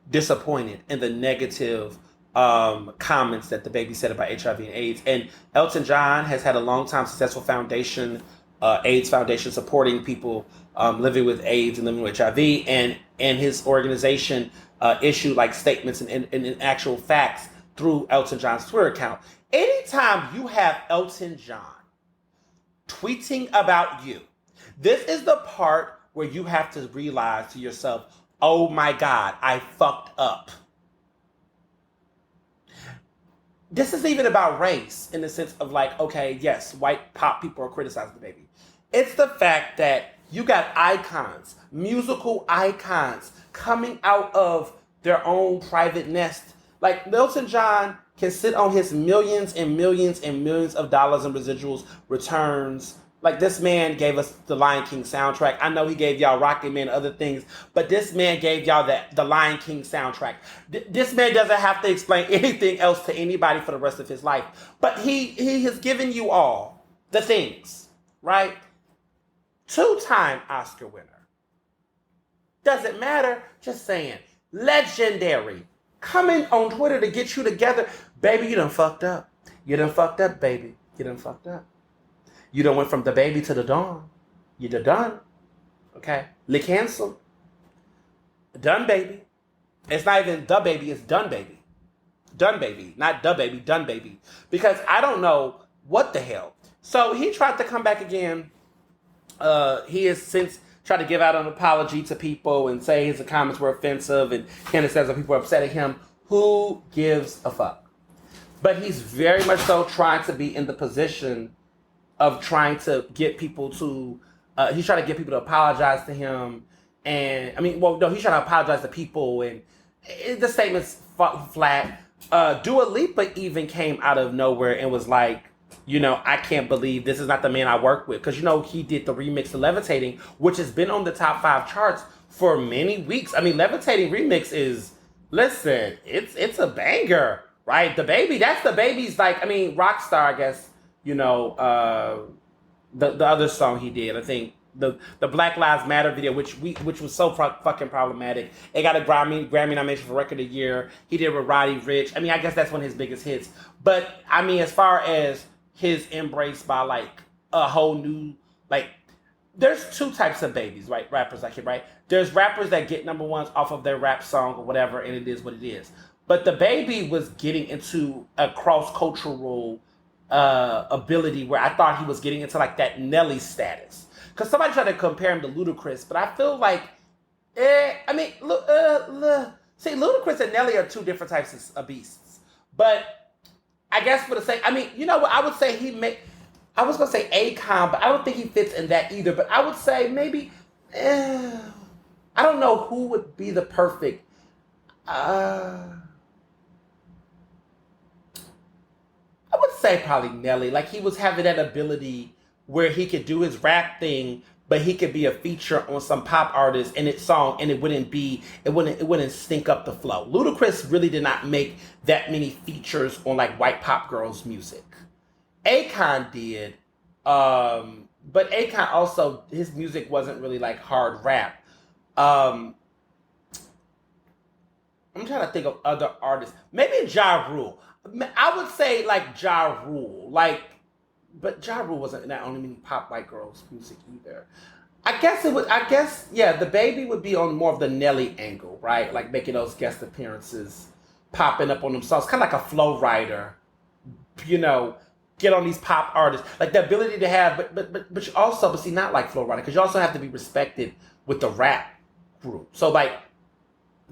disappointed in the negative comments that DaBaby said about HIV and AIDS. And Elton John has had a long time successful foundation, AIDS Foundation, supporting people living with AIDS and living with HIV. And his organization issued statements and actual facts through Elton John's Twitter account. Anytime you have Elton John tweeting about you, this is the part where you have to realize to yourself, oh my God, I fucked up. This is even about race in the sense of okay, yes, white pop people are criticizing DaBaby. It's the fact that you got icons, musical icons, coming out of their own private nest. Elton John can sit on his millions and millions and millions of dollars in residuals returns. This man gave us the Lion King soundtrack. I know he gave y'all Rocket Man and other things, but this man gave y'all the Lion King soundtrack. This man doesn't have to explain anything else to anybody for the rest of his life. But he has given you all the things, right? 2-time Oscar winner. Doesn't matter, just saying. Legendary. Coming on Twitter to get you together. Baby, you done fucked up. You done fucked up, baby. You done fucked up. You done went from DaBaby to the Dawn. You done. Okay? Lick cancel. Done, baby. It's not even DaBaby, it's done, baby. Done, baby. Not DaBaby, done, baby. Because I don't know what the hell. So he tried to come back again. He has since tried to give out an apology to people and say his comments were offensive and he understands that people are upset at him. Who gives a fuck? But he's very much so trying to be in the position of trying to get people to, he's trying to get people to apologize to him. And I mean, well, no, he's trying to apologize to people. And the statement's flat. Dua Lipa even came out of nowhere and was like, I can't believe this is not the man I work with. Because, he did the remix to Levitating, which has been on the top 5 charts for many weeks. I mean, Levitating remix is, listen, it's a banger, right? DaBaby, that's DaBaby's Rockstar, I guess, the other song he did, I think, the Black Lives Matter video, which was so fucking problematic. It got a Grammy nomination for Record of the Year. He did with Roddy Ricch. I mean, I guess that's one of his biggest hits. But I mean, as far as his embrace by a whole new there's 2 types of babies, right? Rappers like him, right? There's rappers that get number ones off of their rap song or whatever, and it is what it is. But DaBaby was getting into a cross-cultural ability where I thought he was getting into that Nelly status. Because somebody tried to compare him to Ludacris, but I feel see, Ludacris and Nelly are 2 different types of beasts. But I guess for the sake, what I would say I was going to say Akon, but I don't think he fits in that either. But I would say maybe, I don't know who would be the perfect, I would say probably Nelly. He was having that ability where he could do his rap thing, but he could be a feature on some pop artist in its song, and it wouldn't stink up the flow. Ludacris really did not make that many features on white pop girls music. Akon did, but Akon also, his music wasn't really hard rap. I'm trying to think of other artists. Maybe Ja Rule. I would say Ja Rule, but Ja Rule wasn't that only many pop white girls music either. I guess DaBaby would be on more of the Nelly angle, right? Making those guest appearances, popping up on them songs, kind of like a flow rider, get on these pop artists, the ability to have, but you also, but see, not like flow rider, because you also have to be respected with the rap group. So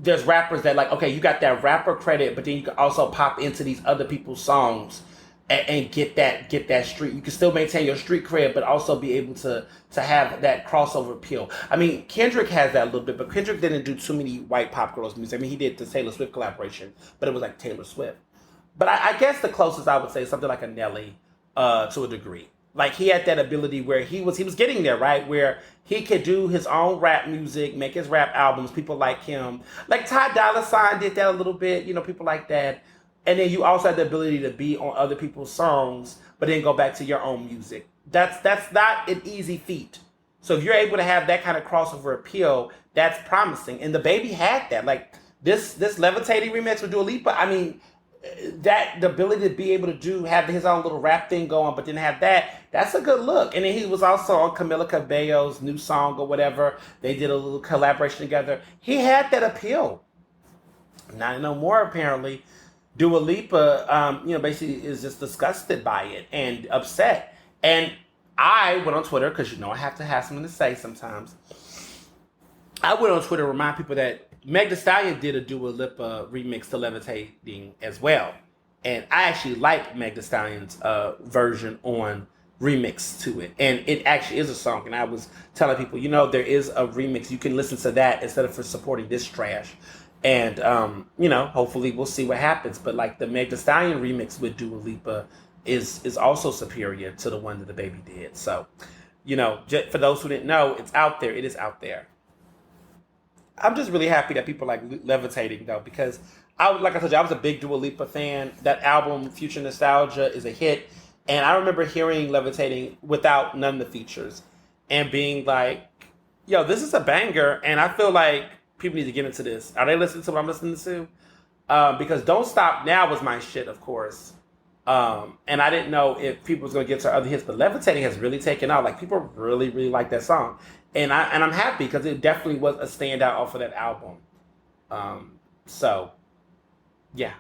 there's rappers that okay, you got that rapper credit, but then you can also pop into these other people's songs and get that street. You can still maintain your street cred, but also be able to have that crossover appeal. I mean, Kendrick has that a little bit, but Kendrick didn't do too many white pop girls music. I mean, he did the Taylor Swift collaboration, but it was Taylor Swift. But I guess the closest I would say is something like a Nelly, to a degree. He had that ability where he was getting there, right? Where he could do his own rap music, make his rap albums. People like him. Ty Dolla $ign did that a little bit, people like that. And then you also have the ability to be on other people's songs, but then go back to your own music. That's not an easy feat. So if you're able to have that kind of crossover appeal, that's promising. And DaBaby had that. This Levitating remix with Dua Lipa, I mean, the ability to be able to have his own little rap thing going, but then have that's a good look. And then he was also on Camila Cabello's new song or whatever. They did a little collaboration together. He had that appeal. Not no more, apparently. Dua Lipa, basically is just disgusted by it and upset. And I went on Twitter, because I have to have something to say sometimes. I went on Twitter to remind people that Meg Thee Stallion did a Dua Lipa remix to Levitating as well. And I actually like Meg Thee Stallion's version on remix to it. And it actually is a song. And I was telling people, there is a remix. You can listen to that instead of for supporting this trash. And, hopefully we'll see what happens. But the Meg Thee Stallion remix with Dua Lipa is also superior to the one that DaBaby did. So, for those who didn't know, it's out there. It is out there. I'm just really happy that people like Levitating, though, because like I told you, I was a big Dua Lipa fan. That album, Future Nostalgia, is a hit. And I remember hearing Levitating without none of the features and being yo, this is a banger. And I feel like people need to get into this. Are they listening to what I'm listening to? Because Don't Stop Now was my shit, of course. And I didn't know if people was going to get to other hits, but Levitating has really taken out. People really, really like that song. And I'm happy because it definitely was a standout off of that album. So, yeah.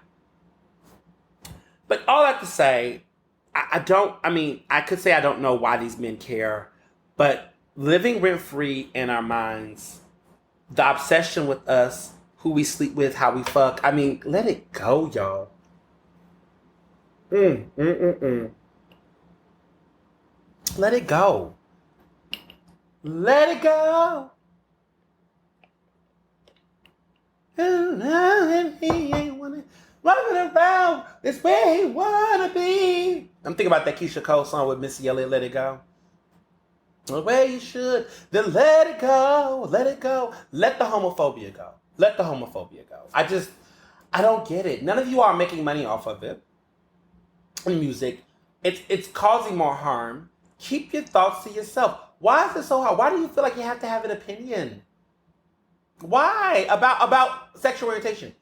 But all that to say, I could say I don't know why these men care, but living rent-free in our minds, the obsession with us who we sleep with, how we fuck. I mean, let it go, y'all. Let it go. Let it go. He ain't wanna running around. This where he wanna be. I'm thinking about that Keisha Cole song with Missy Elliott, Let It Go. The way you should. Then let it go. Let it go. Let the homophobia go. Let the homophobia go. I don't get it. None of you are making money off of it. In music. It's causing more harm. Keep your thoughts to yourself. Why is it so hard? Why do you feel like you have to have an opinion? Why? About sexual orientation.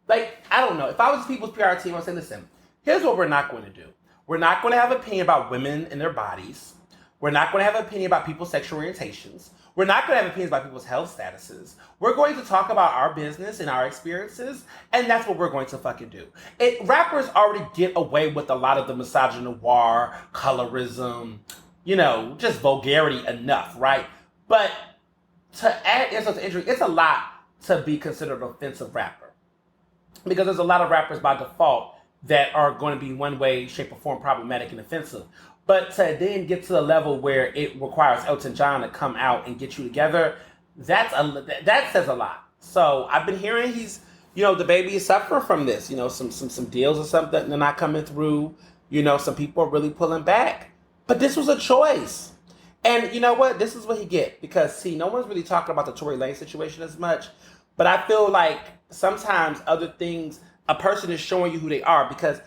Like, I don't know. If I was people's PR team, I'd say, listen, here's what we're not going to do. We're not going to have an opinion about women and their bodies. We're not going to have an opinion about people's sexual orientations. We're not going to have opinions about people's health statuses. We're going to talk about our business and our experiences, and that's what we're going to fucking do. Rappers already get away with a lot of the misogynoir, colorism, just vulgarity enough, right? But to add insult to injury, it's a lot to be considered an offensive rapper. Because there's a lot of rappers by default that are going to be one way, shape, or form problematic and offensive. But to then get to the level where it requires Elton John to come out and get you together, that says a lot. So I've been hearing DaBaby is suffering from this. Some deals or something that are not coming through. Some people are really pulling back. But this was a choice. And you know what? This is what he get. Because, no one's really talking about the Tory Lanez situation as much. But I feel like sometimes other things, a person is showing you who they are. Because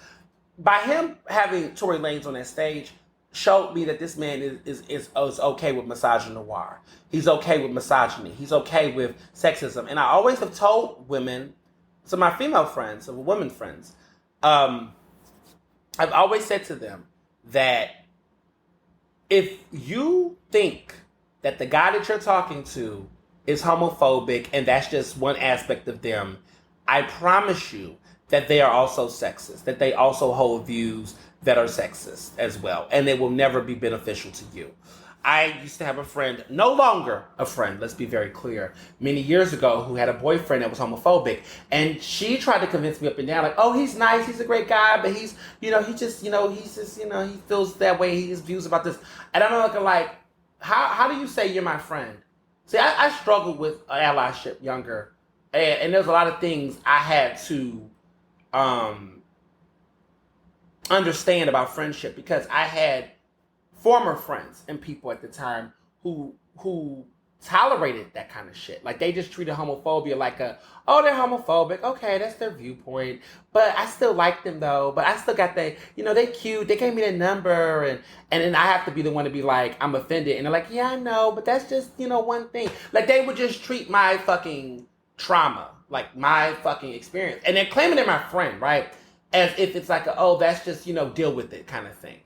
by him having Tory Lanez on that stage, showed me that this man is okay with misogynoir. He's okay with misogyny. He's okay with sexism. And I always have told women, some of my female friends, some women friends, I've always said to them that if you think that the guy that you're talking to is homophobic and that's just one aspect of them, I promise you that they are also sexist, that they also hold views that are sexist as well, and they will never be beneficial to you. I used to have a friend, no longer a friend, let's be very clear, many years ago, who had a boyfriend that was homophobic, and she tried to convince me up and down, like, oh, he's nice, he's a great guy, but he feels that way, his views about this. And I'm looking like, how do you say you're my friend? See, I struggled with allyship younger, and there's a lot of things I had to understand about friendship, because I had former friends and people at the time who tolerated that kind of shit. Like, they just treated homophobia like they're homophobic. Okay, that's their viewpoint. But I still like them though. But I still got they cute. They gave me their number, and then I have to be the one to be like, I'm offended. And they're like, yeah, I know, but that's just, one thing. Like, they would just treat my fucking trauma, like my fucking experience. And they're claiming they're my friend, right? As if it's like, that's just, deal with it kind of thing.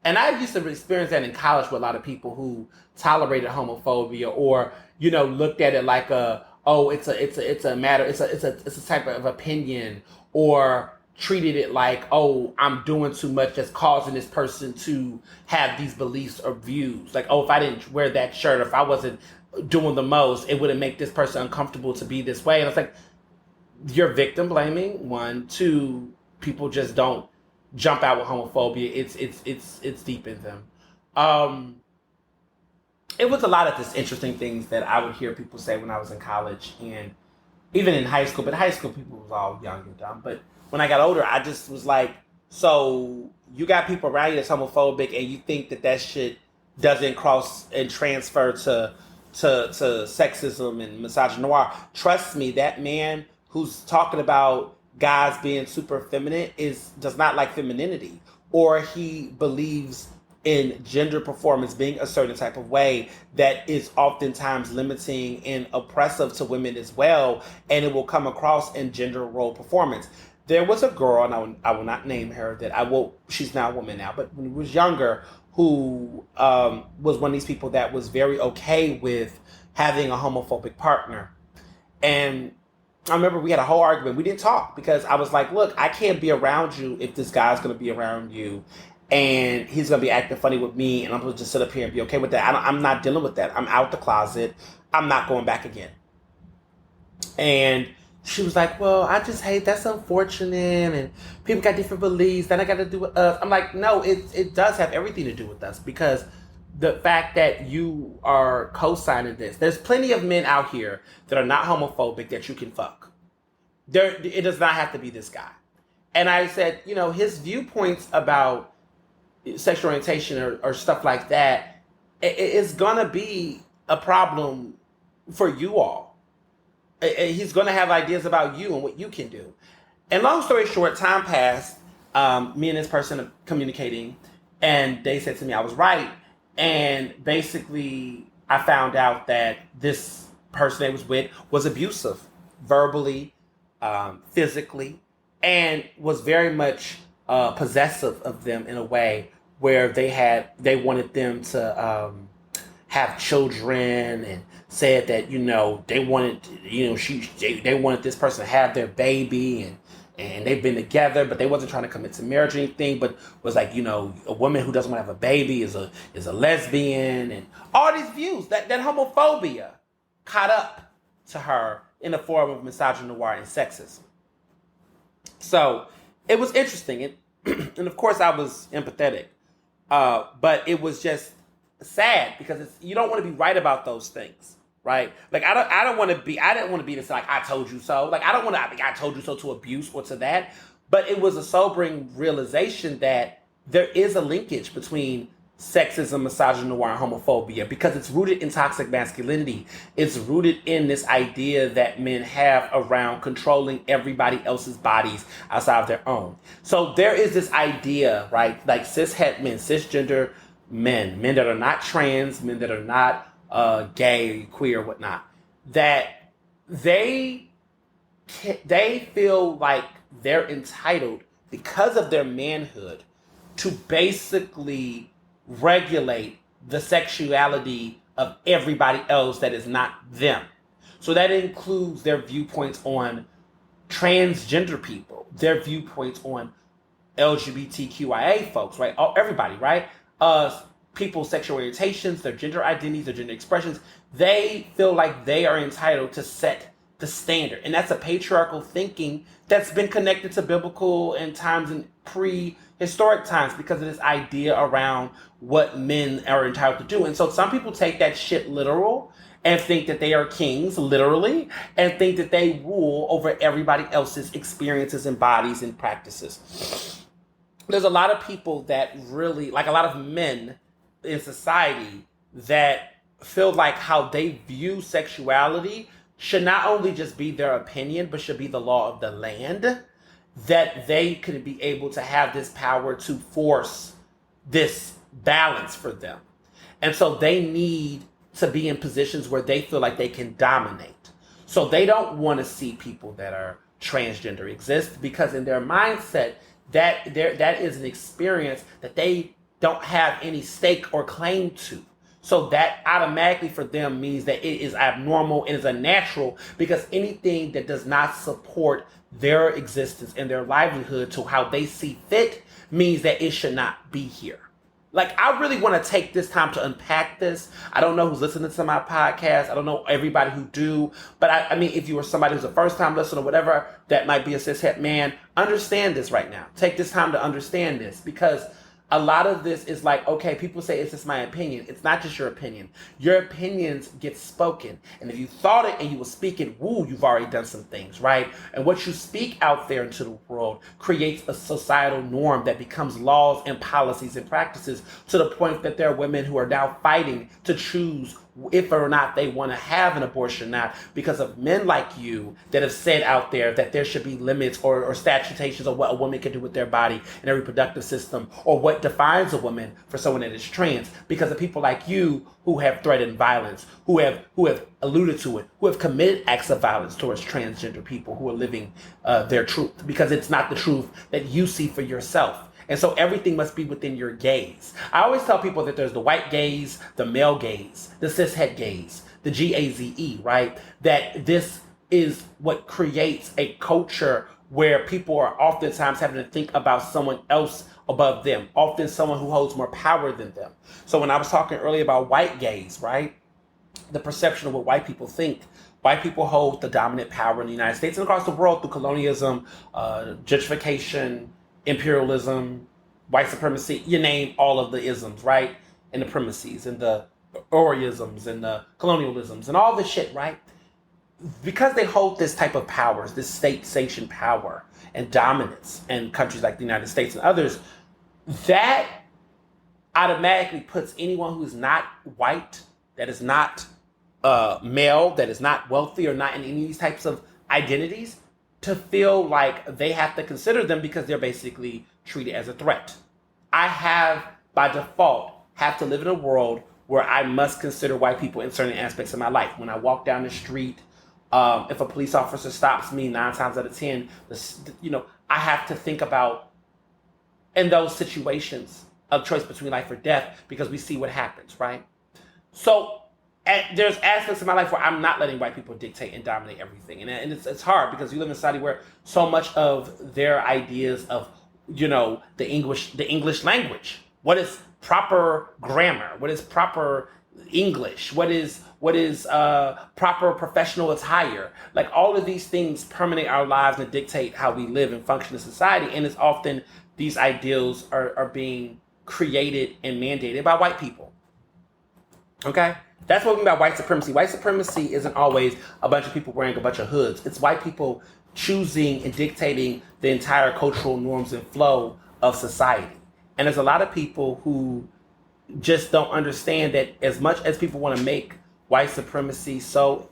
And I used to experience that in college with a lot of people who tolerated homophobia, or, looked at it like it's a matter, it's a type of opinion, or treated it like, I'm doing too much that's causing this person to have these beliefs or views. Like, if I didn't wear that shirt, or if I wasn't doing the most, it wouldn't make this person uncomfortable to be this way. And it's like, you're victim blaming, one. Two, people just don't jump out with homophobia. It's deep in them. It was a lot of this interesting things that I would hear people say when I was in college, and even in high school. But high school people was all young and dumb. But when I got older, I just was like, so you got people around you that's homophobic, and you think that shit doesn't cross and transfer to sexism and misogynoir. Trust me, that man who's talking about guys being super feminine does not like femininity, or he believes in gender performance being a certain type of way that is oftentimes limiting and oppressive to women as well, and it will come across in gender role performance. There was a girl, and I will not name her, she's now a woman now, but when she was younger, who was one of these people that was very okay with having a homophobic partner. And I remember we had a whole argument. We didn't talk because I was like, look, I can't be around you if this guy's going to be around you and he's going to be acting funny with me, and I'm going to just sit up here and be okay with that. I'm not dealing with that. I'm out the closet. I'm not going back again. And she was like, well, I just hate, that's unfortunate, and people got different beliefs, that I got to do with us. I'm like, no, it does have everything to do with us, because the fact that you are co-signing this, there's plenty of men out here that are not homophobic that you can fuck. It does not have to be this guy. And I said, his viewpoints about sexual orientation or stuff like that, it's gonna be a problem for you all. He's gonna have ideas about you and what you can do. And long story short, time passed. Me and this person are communicating, and they said to me I was right. And basically, I found out that this person they was with was abusive, verbally, physically, and was very much possessive of them in a way where they wanted them to have children, and said that they wanted they wanted this person to have their baby, and they've been together, but they wasn't trying to commit to marriage or anything, but was like, a woman who doesn't want to have a baby is a lesbian, and all these views, that homophobia caught up to her in the form of misogynoir and sexism. So it was interesting, and of course I was empathetic, but it was just sad, because you don't want to be right about those things. Right? Like, I didn't want to be this, like, I told you so. Like, I don't want to, I told you so to abuse or to that. But it was a sobering realization that there is a linkage between sexism, misogynoir, and homophobia, because it's rooted in toxic masculinity. It's rooted in this idea that men have around controlling everybody else's bodies outside of their own. So there is this idea, right? Like cishet men, cisgender men that are not trans, men that are not gay, queer, whatnot, that they feel like they're entitled, because of their manhood, to basically regulate the sexuality of everybody else that is not them. So that includes their viewpoints on transgender people, their viewpoints on LGBTQIA folks, right? Everybody, right? People's sexual orientations, their gender identities, their gender expressions. They feel like they are entitled to set the standard. And that's a patriarchal thinking that's been connected to biblical and times and prehistoric times, because of this idea around what men are entitled to do. And so some people take that shit literal and think that they are kings, literally, and think that they rule over everybody else's experiences and bodies and practices. There's a lot of people that really, like a lot of men in society, that feel like how they view sexuality should not only just be their opinion, but should be the law of the land, that they could be able to have this power to force this balance for them. And so they need to be in positions where they feel like they can dominate. So they don't want to see people that are transgender exist, because in their mindset, that is an experience that they don't have any stake or claim to. So that automatically for them means that it is abnormal and is unnatural, because anything that does not support their existence and their livelihood to how they see fit means that it should not be here. Like, I really want to take this time to unpack this. I don't know who's listening to my podcast. I don't know everybody who do. But I mean, if you were somebody who's a first-time listener or whatever, that might be a cishet man, understand this right now. Take this time to understand this, because a lot of this is like, okay, people say it's just my opinion. It's not just your opinion. Your opinions get spoken. And if you thought it and you will speak it, woo, you've already done some things, right? And what you speak out there into the world creates a societal norm that becomes laws and policies and practices, to the point that there are women who are now fighting to choose if or not they want to have an abortion or not, because of men like you that have said out there that there should be limits or statutations of what a woman can do with their body and their reproductive system, or what defines a woman for someone that is trans, because of people like you who have threatened violence, who have alluded to it, who have committed acts of violence towards transgender people who are living their truth, because it's not the truth that you see for yourself. And so everything must be within your gaze. I always tell people that there's the white gaze, the male gaze, the cishet gaze, the GAZE, right? That this is what creates a culture where people are oftentimes having to think about someone else above them, often someone who holds more power than them. So when I was talking earlier about white gaze, right? The perception of what white people think, White people hold the dominant power in the United States and across the world through colonialism, gentrification, imperialism, white supremacy. You name all of the isms, right? And the premises and the Orioisms and the colonialisms and all this shit, right? Because they hold this type of powers, this state-sanctioned power and dominance in countries like the United States and others, that automatically puts anyone who's not white, that is not male, that is not wealthy or not in any of these types of identities, to feel like they have to consider them because they're basically treated as a threat. I have, by default, have to live in a world where I must consider white people in certain aspects of my life. When I walk down the street, if a police officer stops me 9 times out of 10, I have to think about, in those situations, a choice between life or death, because we see what happens, right? So there's aspects of my life where I'm not letting white people dictate and dominate everything. And it's hard because you live in a society where so much of their ideas of, the English language, what is proper grammar, what is proper English, what is proper professional attire, like all of these things permeate our lives and dictate how we live and function in society. And it's often these ideals are being created and mandated by white people. Okay? That's what we mean by white supremacy. White supremacy isn't always a bunch of people wearing a bunch of hoods. It's white people choosing and dictating the entire cultural norms and flow of society. And there's a lot of people who just don't understand that as much as people want to make white supremacy so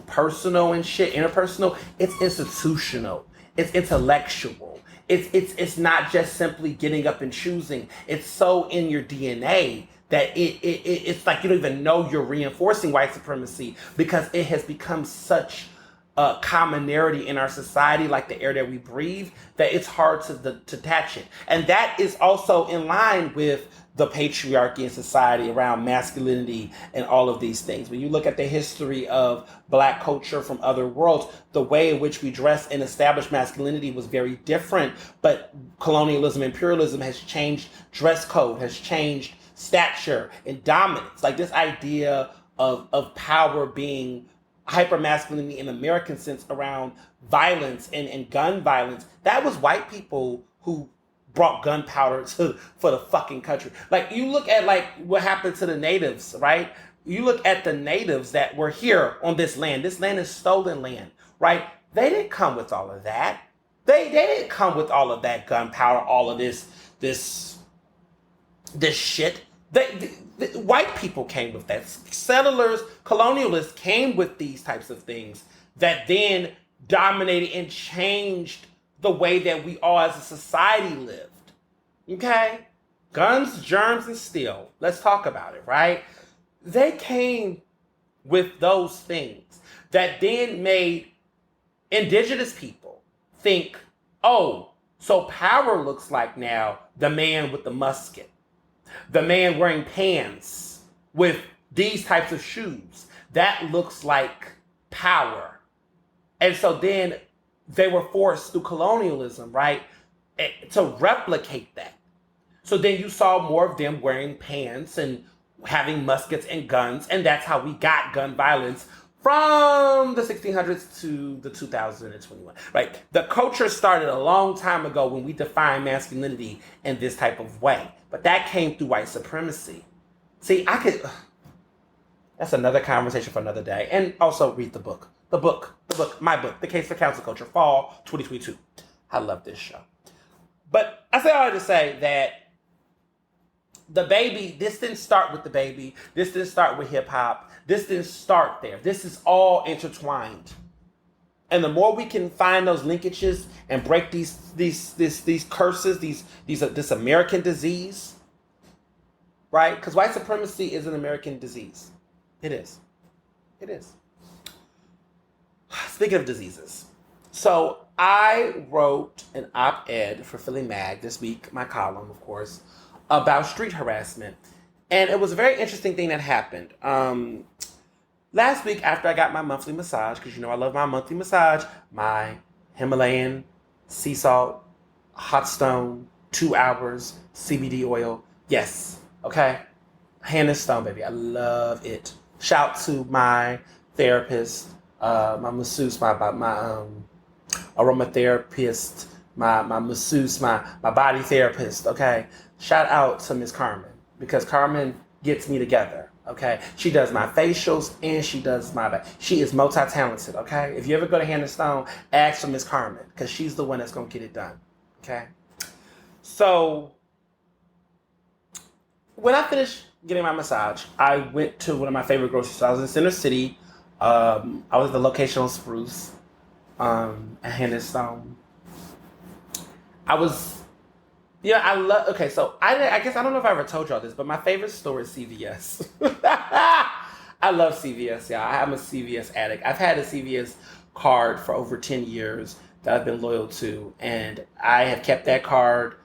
personal and shit, interpersonal, it's institutional. It's intellectual. It's not just simply getting up and choosing. It's so in your DNA that it's like you don't even know you're reinforcing white supremacy because it has become such a commonality in our society, like the air that we breathe, that it's hard to detach it. And that is also in line with the patriarchy in society around masculinity and all of these things. When you look at the history of Black culture from other worlds, the way in which we dress and establish masculinity was very different. But colonialism, imperialism has changed dress code, has changed stature and dominance. Like this idea of power being hypermasculinity in American sense around violence and gun violence, that was white people who brought gunpowder for the fucking country. Like you look at like what happened to the natives, right? You look at the natives that were here on this land. This land is stolen land, right? They didn't come with all of that. They didn't come with all of that gunpowder, all of this shit. The white people came with that. Settlers, colonialists came with these types of things that then dominated and changed the way that we all as a society lived. Okay? Guns, germs, and steel. Let's talk about it, right? They came with those things that then made indigenous people think, oh, so power looks like now the man with the musket. The man wearing pants with these types of shoes. That looks like power. And so then they were forced through colonialism, right, to replicate that. So then you saw more of them wearing pants and having muskets and guns. And that's how we got gun violence from the 1600s to the 2021, right? The culture started a long time ago when we defined masculinity in this type of way. But that came through white supremacy. See, that's another conversation for another day. And also read the book. My book, The Case for Cancel Culture, Fall 2022. I love this show. But I say all to say that DaBaby, this didn't start with DaBaby. This didn't start with hip hop. This didn't start there. This is all intertwined. And the more we can find those linkages and break these curses, this American disease, right? Because white supremacy is an American disease. It is. It is. Speaking of diseases, so I wrote an op-ed for Philly Mag this week, my column, of course, about street harassment. And it was a very interesting thing that happened. Last week, after I got my monthly massage, because I love my monthly massage, my Himalayan sea salt, hot stone, 2 hours, CBD oil. Yes, okay? Hand and stone, baby. I love it. Shout to my therapist, my masseuse, my aromatherapist, my masseuse, my body therapist. Okay, shout out to Miss Carmen because Carmen gets me together. Okay, she does my facials and she does my back. She is multi-talented. Okay, if you ever go to Hand and Stone, ask for Miss Carmen because she's the one that's gonna get it done. Okay, so when I finished getting my massage, I went to one of my favorite grocery stores. I was in Center City. I was at the location on Spruce, at Hand and Stone. I was, yeah, I love, okay, so I guess I don't know if I ever told y'all this, but my favorite store is CVS. I love CVS, yeah. I'm a CVS addict. I've had a CVS card for over 10 years that I've been loyal to, and I have kept that card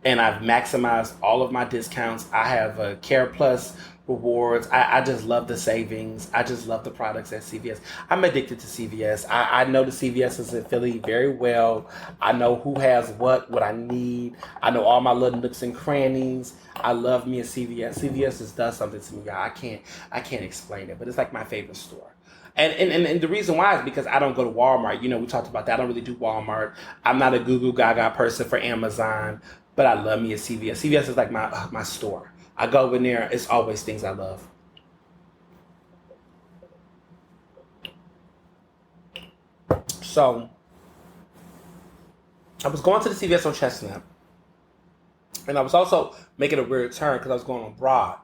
and I've maximized all of my discounts. I have a Care Plus rewards. I just love the savings. I just love the products at CVS. I'm addicted to CVS. I know the CVS in Philly very well. I know who has what I need. I know all my little nooks and crannies. I love me a CVS. CVS just does something to me, y'all. I can't explain it, but it's like my favorite store. And the reason why is because I don't go to Walmart. You know, we talked about that. I don't really do Walmart. I'm not a Goo Goo Gaga person for Amazon, but I love me a CVS. CVS is like my store. I go in there, it's always things I love. So I was going to the CVS on Chestnut, and I was also making a weird turn because I was going on Broad.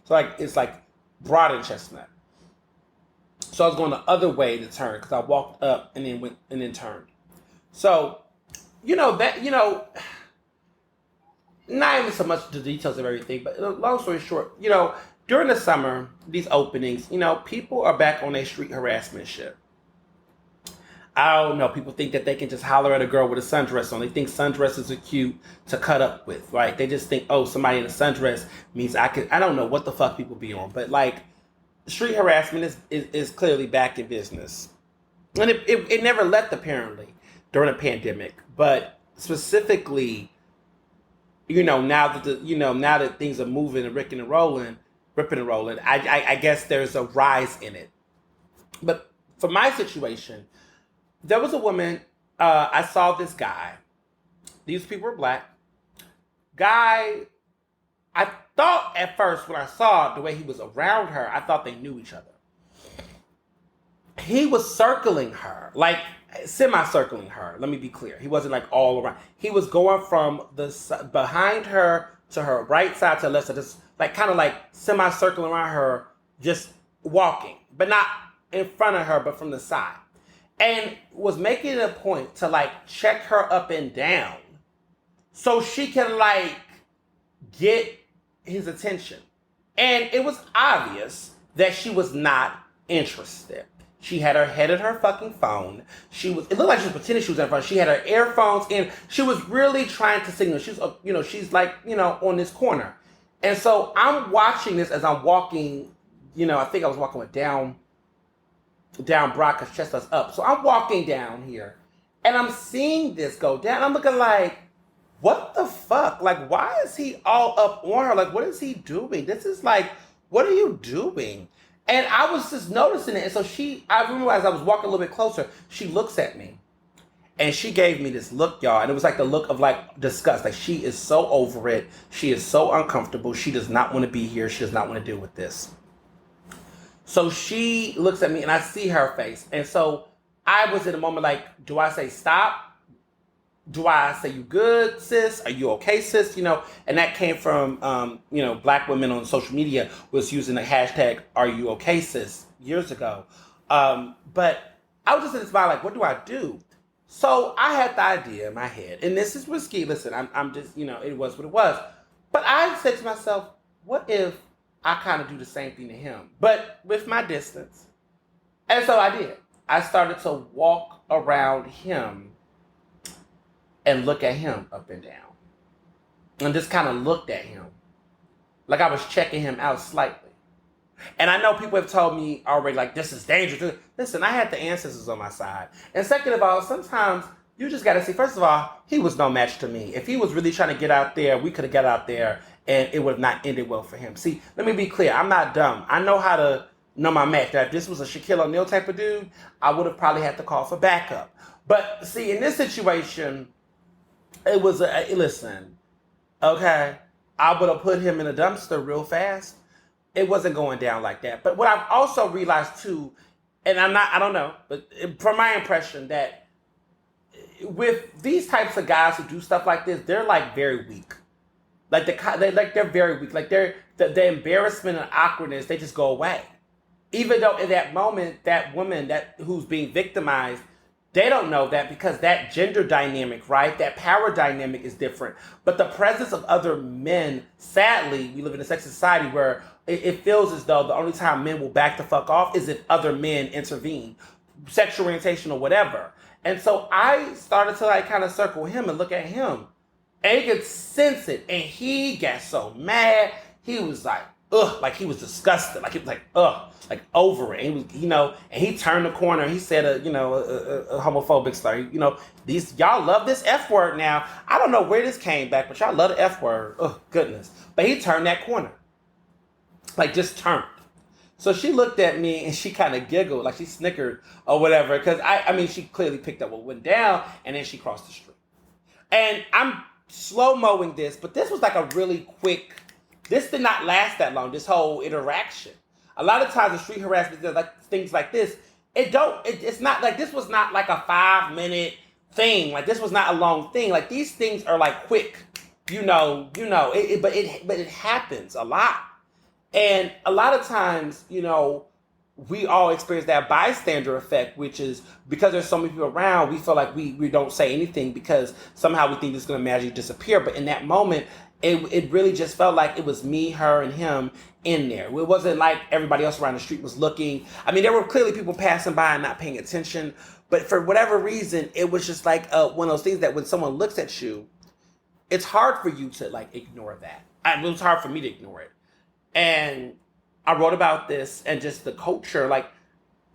So it's like Broad and Chestnut. So I was going the other way to turn because I walked up and then went and then turned. So, not even so much the details of everything, but long story short, during the summer, these openings, people are back on their street harassment shit. I don't know. People think that they can just holler at a girl with a sundress on. They think sundresses are cute to cut up with, right? They just think, oh, somebody in a sundress means I don't know what the fuck people be on, but like, street harassment is clearly back in business. And it never left, apparently, during a pandemic. But specifically, now that things are moving and ripping and rolling, I guess there's a rise in it. But for my situation, there was a woman, I saw this guy. These people were black. Guy, I thought at first when I saw the way he was around her, I thought they knew each other. He was circling her, like semi-circling her. Let me be clear. He wasn't like all around. He was going from the behind her to her right side to left side, just like kind of like semi-circling around her, just walking, but not in front of her, but from the side. And was making it a point to like check her up and down so she can like get his attention. And it was obvious that she was not interested. She had her head in her fucking phone. It looked like she was pretending she was in front. She had her earphones in. She was really trying to signal. She's like, on this corner. And so I'm watching this as I'm walking, I think I was walking with down Brock because Chestnut's up. So I'm walking down here and I'm seeing this go down. I'm looking like, what the fuck? Like, why is he all up on her? Like, what is he doing? This is like, what are you doing? And I was just noticing it. And so I realized I was walking a little bit closer. She looks at me and she gave me this look, y'all. And it was like the look of like disgust. Like, she is so over it. She is so uncomfortable. She does not want to be here. She does not want to deal with this. So she looks at me and I see her face. And so I was in a moment like, do I say stop? Do I say, you good, sis? Are you okay, sis? And that came from, black women on social media was using the hashtag, are you okay, sis, years ago. But I was just in this mind like, what do I do? So I had the idea in my head, and this is risky. Listen, I'm just, it was what it was. But I said to myself, what if I kind of do the same thing to him, but with my distance? And so I did. I started to walk around him and look at him up and down. And just kind of looked at him. Like I was checking him out slightly. And I know people have told me already, like, this is dangerous. Listen, I had the ancestors on my side. And second of all, sometimes you just got to see, first of all, he was no match to me. If he was really trying to get out there, we could have got out there and it would have not ended well for him. See, let me be clear. I'm not dumb. I know how to know my match. Now, if this was a Shaquille O'Neal type of dude, I would have probably had to call for backup. But see, in this situation, it was listen, okay, I would have put him in a dumpster real fast. It wasn't going down like that. But what I've also realized too, and I don't know, but from my impression that with these types of guys who do stuff like this, they're like very weak. Like they're very weak. Like the embarrassment and awkwardness, they just go away. Even though in that moment, that woman who's being victimized, they don't know that because that gender dynamic, right? That power dynamic is different. But the presence of other men, sadly, we live in a sex society where it feels as though the only time men will back the fuck off is if other men intervene, sexual orientation or whatever. And so I started to like kind of circle him and look at him. And he could sense it. And he got so mad. He was like, ugh, like he was disgusted. Like he was like, ugh, like over it. And he was, and he turned the corner and he said a homophobic slur. Y'all love this F word now. I don't know where this came back, but y'all love the F word. Oh, goodness. But he turned that corner. Like just turned. So she looked at me and she kind of giggled, like she snickered or whatever. Because she clearly picked up what went down and then she crossed the street. And I'm slow-moing this, but this was like a really quick, this did not last that long, this whole interaction. A lot of times in street harassment, like things like this, it's not like, this was not like a 5-minute thing. Like this was not a long thing. Like these things are like quick, but it happens a lot. And a lot of times, we all experience that bystander effect, which is because there's so many people around, we feel like we don't say anything because somehow we think it's going to magically disappear. But in that moment, it really just felt like it was me, her, and him in there. It wasn't like everybody else around the street was looking. There were clearly people passing by and not paying attention. But for whatever reason, it was just like one of those things that when someone looks at you, it's hard for you to like ignore that. It was hard for me to ignore it. And I wrote about this and just the culture. Like,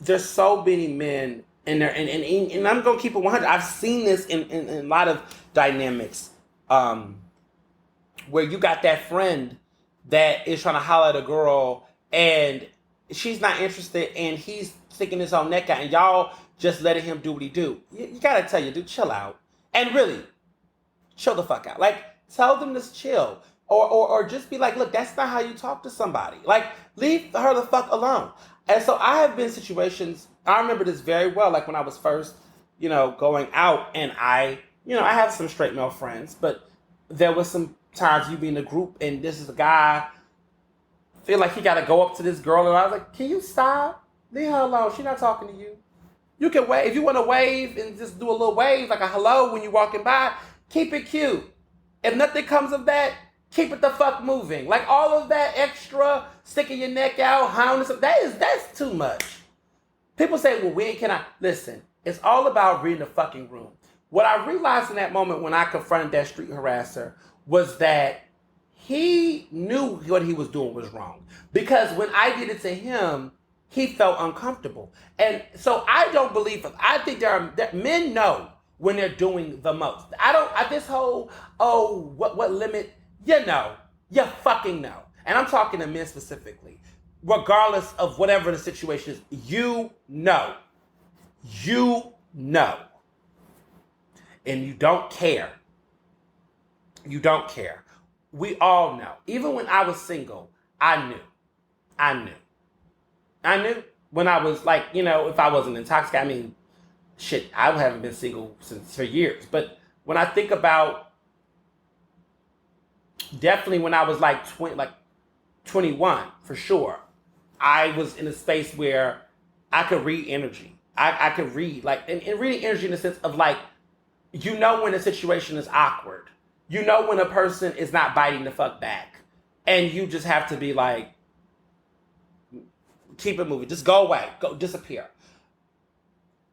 there's so many men in there, and I'm gonna keep it 100. I've seen this in a lot of dynamics, where you got that friend that is trying to holler at a girl and she's not interested, and he's sticking his own neck out, and y'all just letting him do what he do. You gotta tell you, dude, chill out, and really, chill the fuck out. Like, tell them to chill. Or just be like, look, that's not how you talk to somebody. Like, leave her the fuck alone. And so I have been in situations, I remember this very well, like when I was first, going out, and I have some straight male friends, but there was some times you be in a group and this is a guy, feel like he got to go up to this girl, and I was like, can you stop? Leave her alone. She's not talking to you. You can wave. If you want to wave and just do a little wave, like a hello when you're walking by, keep it cute. If nothing comes of that, keep it the fuck moving. Like all of that extra sticking your neck out, hounding, that's too much. People say, well, when can I? Listen, it's all about reading the fucking room. What I realized in that moment when I confronted that street harasser was that he knew what he was doing was wrong. Because when I did it to him, he felt uncomfortable. And so I don't believe him. I think men know when they're doing the most. What limit? You fucking know. And I'm talking to men specifically. Regardless of whatever the situation is, you know. You know. And you don't care. You don't care. We all know. Even when I was single, I knew. I knew when I was like, if I wasn't intoxicated, I haven't been single for years. But when I think about definitely when I was like 21, for sure, I was in a space where I could read energy. I could read, and reading energy in the sense of like, when a situation is awkward. When a person is not biting the fuck back. And you just have to be like, keep it moving. Just go away. Go disappear.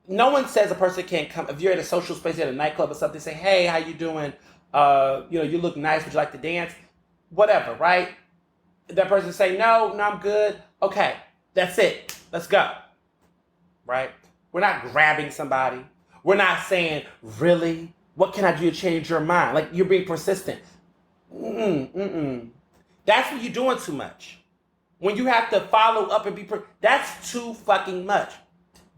No one says a person can't come. If you're at a social space, at a nightclub or something, say, hey, how you doing? You look nice. Would you like to dance? Whatever, right? That person say, no, I'm good. Okay, that's it. Let's go. Right? We're not grabbing somebody. We're not saying, really? What can I do to change your mind? Like, you're being persistent. That's when you're doing too much. When you have to follow up and that's too fucking much.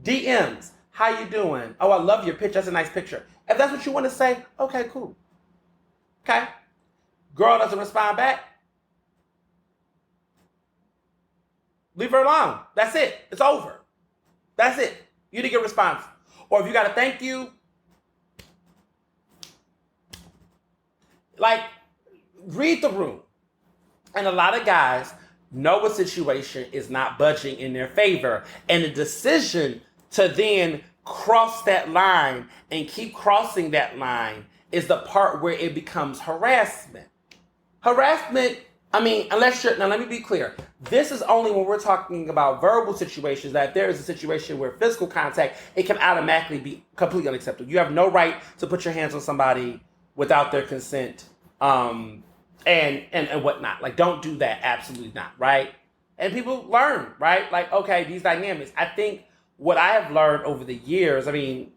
DMs, how you doing? Oh, I love your picture. That's a nice picture. If that's what you want to say, okay, cool. Okay. Girl doesn't respond back. Leave her alone. That's it. It's over. That's it. You didn't get a response. Or if you got to thank you, like, read the room. And a lot of guys know a situation is not budging in their favor. And the decision to then cross that line and keep crossing that line is the part where it becomes harassment. Harassment, I mean, unless you're, now let me be clear. This is only when we're talking about verbal situations, that if there is a situation where physical contact, it can automatically be completely unacceptable. You have no right to put your hands on somebody without their consent, and whatnot. Like, don't do that. Absolutely not, right? And people learn, right? Like, okay, these dynamics. I think what I have learned over the years, I mean,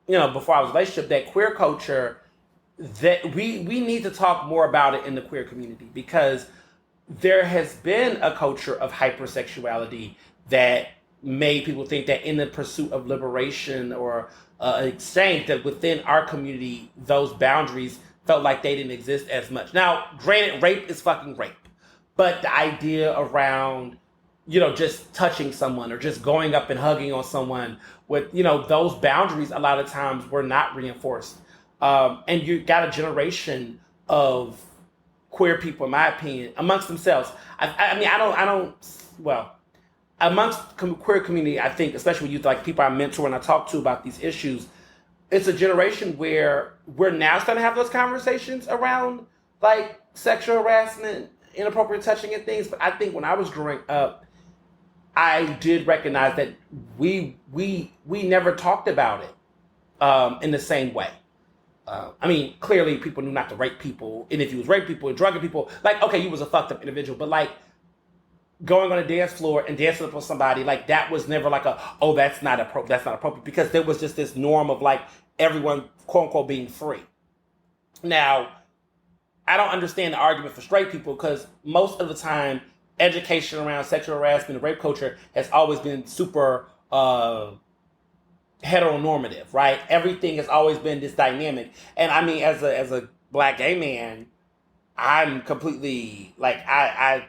you know, before I was in a relationship, that queer culture, that we need to talk more about it in the queer community, because there has been a culture of hypersexuality that made people think that in the pursuit of liberation or exchange, that within our community, those boundaries felt like they didn't exist as much. Now, granted, rape is fucking rape, but the idea around, you know, just touching someone or just going up and hugging on someone with, you know, those boundaries a lot of times were not reinforced. And you got a generation of queer people, in my opinion, amongst themselves. Amongst queer community, I think, especially with youth, like people I mentor and I talk to about these issues, it's a generation where we're now starting to have those conversations around like sexual harassment, inappropriate touching and things. But I think when I was growing up, I did recognize that we never talked about it in the same way. I mean, clearly people knew not to rape people, and if you was raping people and drugging people, like, okay, you was a fucked up individual, but like going on a dance floor and dancing up with somebody, like that was never like that's not appropriate, because there was just this norm of like everyone quote unquote being free. Now, I don't understand the argument for straight people, because most of the time education around sexual harassment and rape culture has always been super heteronormative, right? Everything has always been this dynamic. And I mean, as a black gay man, I'm completely like I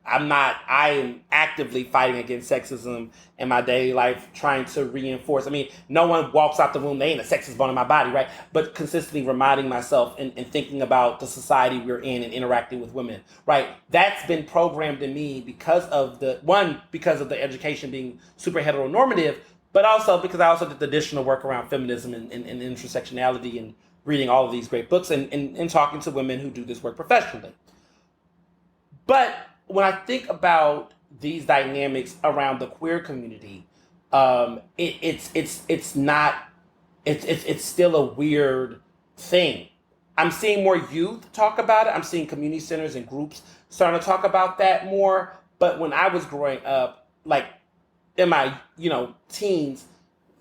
am actively fighting against sexism in my daily life, trying to reinforce. I mean, no one walks out the room, they ain't a sexist bone in my body, right? But consistently reminding myself and thinking about the society we're in and interacting with women, right? That's been programmed in me because of the education being super heteronormative, but also because I also did the additional work around feminism and intersectionality and reading all of these great books and talking to women who do this work professionally. But when I think about these dynamics around the queer community, it's still a weird thing. I'm seeing more youth talk about it. I'm seeing community centers and groups starting to talk about that more. But when I was growing up, like in my, teens,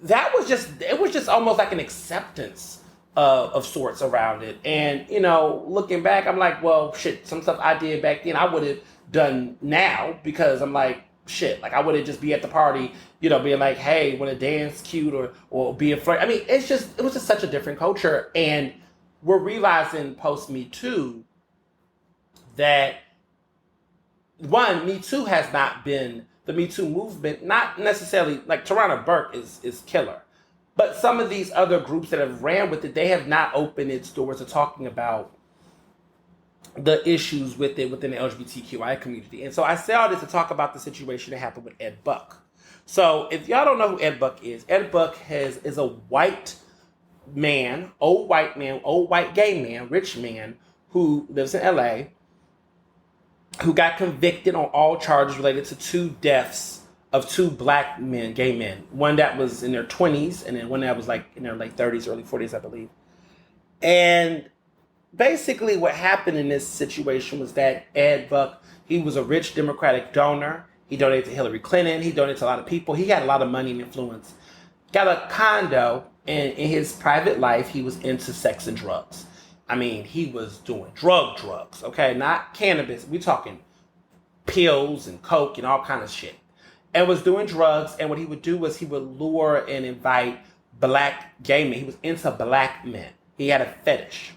it was just almost like an acceptance of sorts around it. And, looking back, I'm like, well, shit, some stuff I did back then, I would have done now, because I'm like, shit, like I wouldn't just be at the party, being like, hey, want to dance cute or be a flirt. I mean, it was just such a different culture. And we're realizing post Me Too that Me Too has not been the Me Too movement, not necessarily like Tarana Burke is killer, but some of these other groups that have ran with it, they have not opened its doors to talking about the issues with it within the LGBTQI community. And so I say all this to talk about the situation that happened with Ed Buck. So if y'all don't know who Ed Buck is a white man, old white gay man, rich man who lives in LA, who got convicted on all charges related to 2 deaths of 2 black men, gay men. One that was in their 20s, and then one that was like in their late 30s, early 40s, I believe. And basically what happened in this situation was that Ed Buck, he was a rich Democratic donor. He donated to Hillary Clinton. He donated to a lot of people. He had a lot of money and influence. Got a condo, and in his private life, he was into sex and drugs. I mean, he was doing drugs, okay? Not cannabis. We're talking pills and coke and all kind of shit, and was doing drugs. And what he would do was he would lure and invite black gay men. He was into black men. He had a fetish,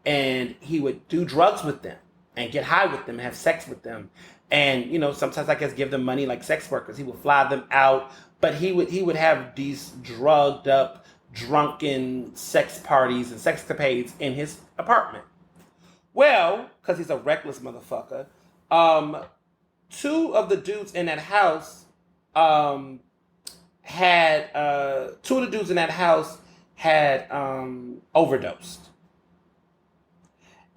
and he would do drugs with them and get high with them and have sex with them. And, you know, sometimes I guess give them money like sex workers. He would fly them out, but he would have these drugged up, drunken sex parties and sexcapades in his apartment. Well, because he's a reckless motherfucker, two of the dudes in that house had overdosed.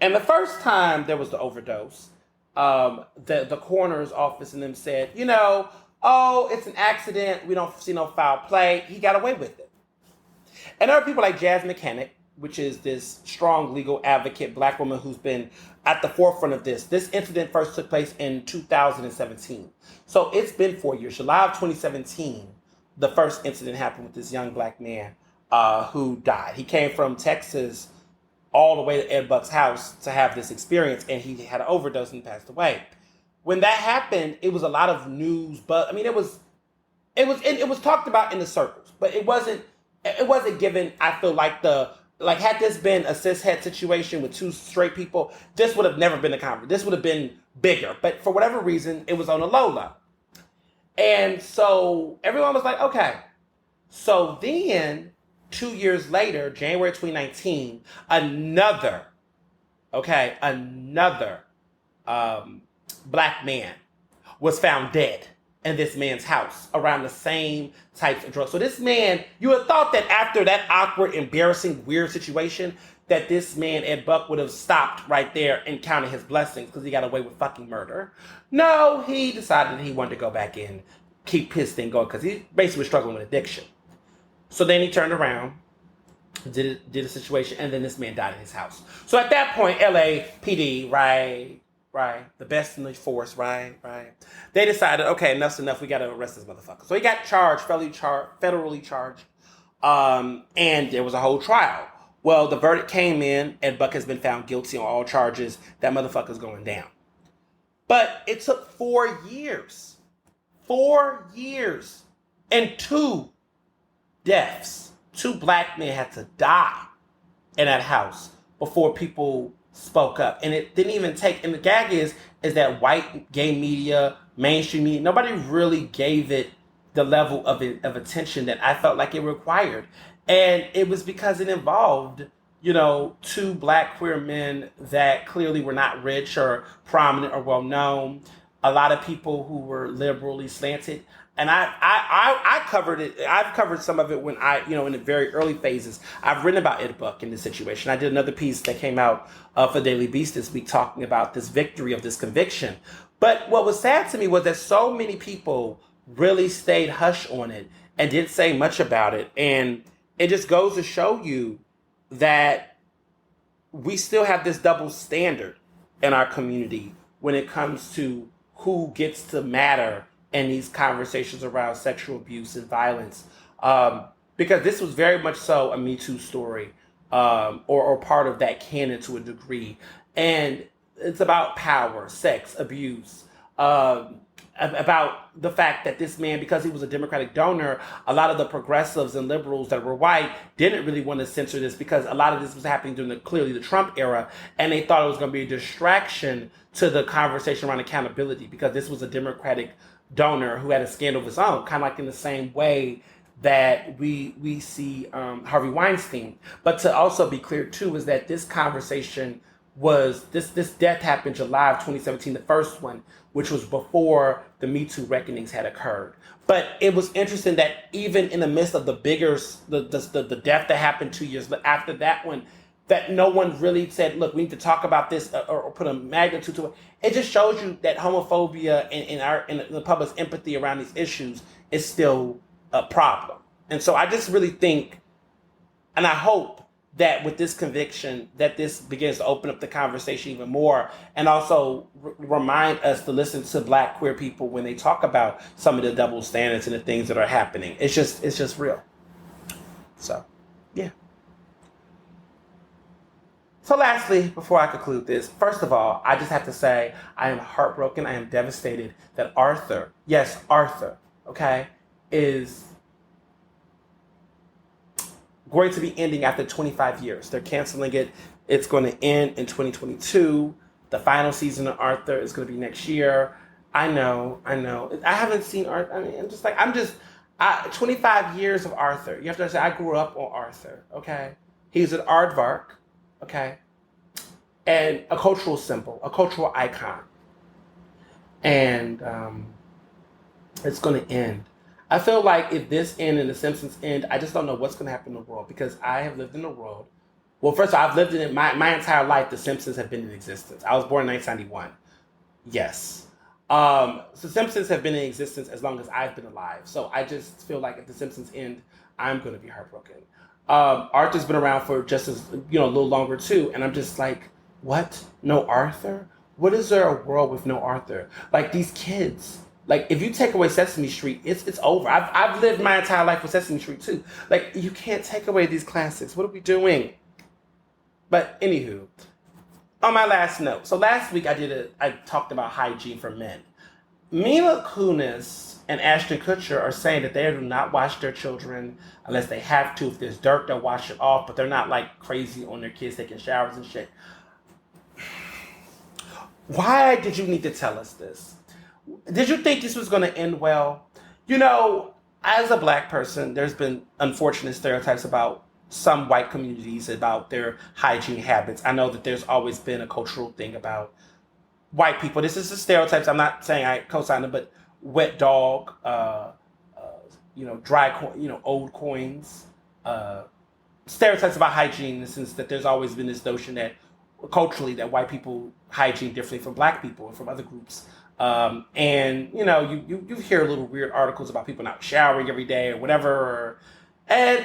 And the first time there was the overdose, the coroner's office and them said, you know, oh, it's an accident. We don't see no foul play. He got away with it. And there are people like Jazz Mechanic, which is this strong legal advocate, black woman who's been at the forefront of this. This incident first took place in 2017. So it's been 4 years. July of 2017, the first incident happened with this young black man who died. He came from Texas all the way to Ed Buck's house to have this experience, and he had an overdose and passed away. When that happened, it was a lot of news, but I mean, it was talked about in the circles, but it wasn't given. I feel like had this been a cishet situation with two straight people, this would have never been a conversation. This would have been bigger, but for whatever reason, it was on a low. And so everyone was like, okay. So then 2 years later, January 2019, another black man was found dead in this man's house around the same types of drugs. So this man, you would have thought that after that awkward, embarrassing, weird situation, that this man, Ed Buck, would have stopped right there and counted his blessings because he got away with fucking murder. No, he decided that he wanted to go back in, keep his thing going, because he basically was struggling with addiction. So then he turned around, did a situation, and then this man died in his house. So at that point, LAPD, right, the best in the force, right. They decided, okay, enough's enough. We got to arrest this motherfucker. So he got charged, federally charged, and there was a whole trial. Well, the verdict came in, and Buck has been found guilty on all charges. That motherfucker's going down. But it took 4 years. 4 years. And 2 deaths. 2 black men had to die in that house before people spoke up. And it didn't even take, and the gag is that white gay media, mainstream media, nobody really gave it the level of attention that I felt like it required. And it was because it involved, you know, 2 black queer men that clearly were not rich or prominent or well known. A lot of people who were liberally slanted. And I covered it. I've covered some of it when in the very early phases. I've written about Ed Buck in this situation. I did another piece that came out for Daily Beast this week talking about this victory of this conviction. But what was sad to me was that so many people really stayed hush on it and didn't say much about it. And it just goes to show you that we still have this double standard in our community when it comes to who gets to matter in these conversations around sexual abuse and violence. Because this was very much so a Me Too story, or part of that canon to a degree. And it's about power, sex, abuse, about the fact that this man, because he was a Democratic donor, a lot of the progressives and liberals that were white didn't really want to censor this because a lot of this was happening during clearly the Trump era, and they thought it was going to be a distraction to the conversation around accountability because this was a Democratic donor who had a scandal of his own, kind of like in the same way that we see Harvey Weinstein. But to also be clear too is that this conversation was, this death happened July of 2017, the first one, which was before the Me Too reckonings had occurred. But it was interesting that even in the midst of the bigger, the death that happened 2 years after that one, that no one really said, look, we need to talk about this or put a magnitude to it. It just shows you that homophobia and the public's empathy around these issues is still a problem. And so I just really think, and I hope that with this conviction, that this begins to open up the conversation even more, and also remind us to listen to Black queer people when they talk about some of the double standards and the things that are happening. It's just real. So, yeah. So lastly, before I conclude this, first of all, I just have to say I am heartbroken. I am devastated that Arthur, yes, Arthur, okay, is going to be ending after 25 years. They're canceling it. It's going to end in 2022. The final season of Arthur is going to be next year. I know. I haven't seen Arthur. I mean, 25 years of Arthur. You have to understand, I grew up on Arthur, okay? He's an aardvark, okay? And a cultural symbol, a cultural icon. And it's going to end. I feel like if this end and The Simpsons end, I just don't know what's going to happen in the world, because I have lived in a world. Well, first of all, I've lived in it my entire life. The Simpsons have been in existence. I was born in 1991. Yes. So Simpsons have been in existence as long as I've been alive. So I just feel like if The Simpsons end, I'm going to be heartbroken. Arthur's been around for just as, a little longer too. And I'm just like, what? No Arthur? What is there a world with no Arthur? Like these kids, like if you take away Sesame Street, it's over. I've lived my entire life with Sesame Street too. Like you can't take away these classics. What are we doing? But anywho, on my last note. So last week I talked about hygiene for men. Mila Kunis and Ashton Kutcher are saying that they do not wash their children unless they have to. If there's dirt, they'll wash it off, but they're not like crazy on their kids taking showers and shit. Why did you need to tell us this? Did you think this was going to end well? As a black person, there's been unfortunate stereotypes about some white communities about their hygiene habits. I know that there's always been a cultural thing about white people. This is the stereotypes. I'm not saying I co-sign them, but wet dog, dry coin, old coins, stereotypes about hygiene in the sense that there's always been this notion that culturally that white people hygiene differently from black people and from other groups. And you hear little weird articles about people not showering every day or whatever. And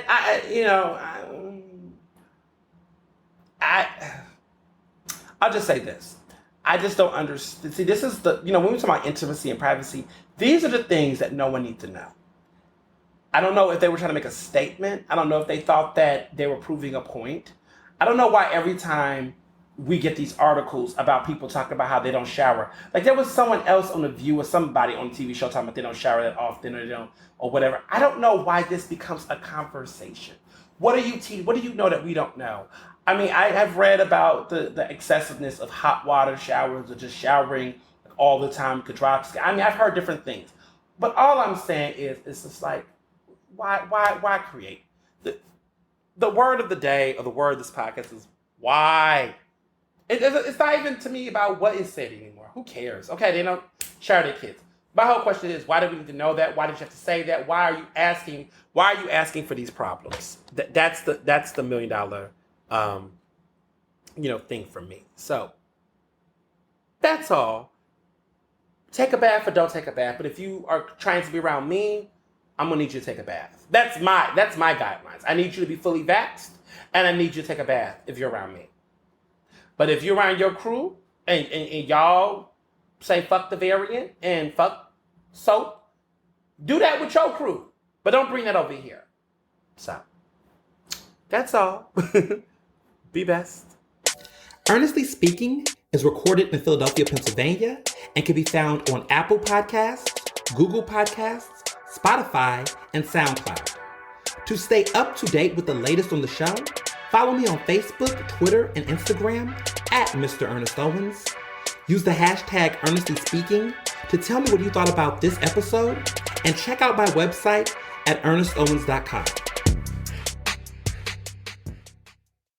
I'll just say this. I just don't understand. See, this is when we talk about intimacy and privacy, these are the things that no one needs to know. I don't know if they were trying to make a statement. I don't know if they thought that they were proving a point. I don't know why every time we get these articles about people talking about how they don't shower. Like there was someone else on The View or somebody on a TV show talking about they don't shower that often or they don't, or whatever. I don't know why this becomes a conversation. What do you teach? What do you know that we don't know? I mean, I have read about the excessiveness of hot water showers or just showering all the time could drop skin. I mean, I've heard different things. But all I'm saying is, it's just like, why create? The word of the day or the word of this podcast is why. It's not even to me about what is said anymore. Who cares? Okay, they don't shower their kids. My whole question is, why do we need to know that? Why did you have to say that? Why are you asking for these problems? That's the $1 million thing for me. So that's all. Take a bath or don't take a bath. But if you are trying to be around me, I'm gonna need you to take a bath. That's my guidelines. I need you to be fully vaxxed, and I need you to take a bath if you're around me. But if you're around your crew and y'all say fuck the variant and fuck soap, do that with your crew. But don't bring that over here. So that's all. Be best. Ernestly Speaking is recorded in Philadelphia, Pennsylvania, and can be found on Apple Podcasts, Google Podcasts, Spotify, and SoundCloud. To stay up to date with the latest on the show, follow me on Facebook, Twitter, and Instagram at Mr. Ernest Owens. Use the hashtag Ernestly Speaking to tell me what you thought about this episode, and check out my website at ernestowens.com.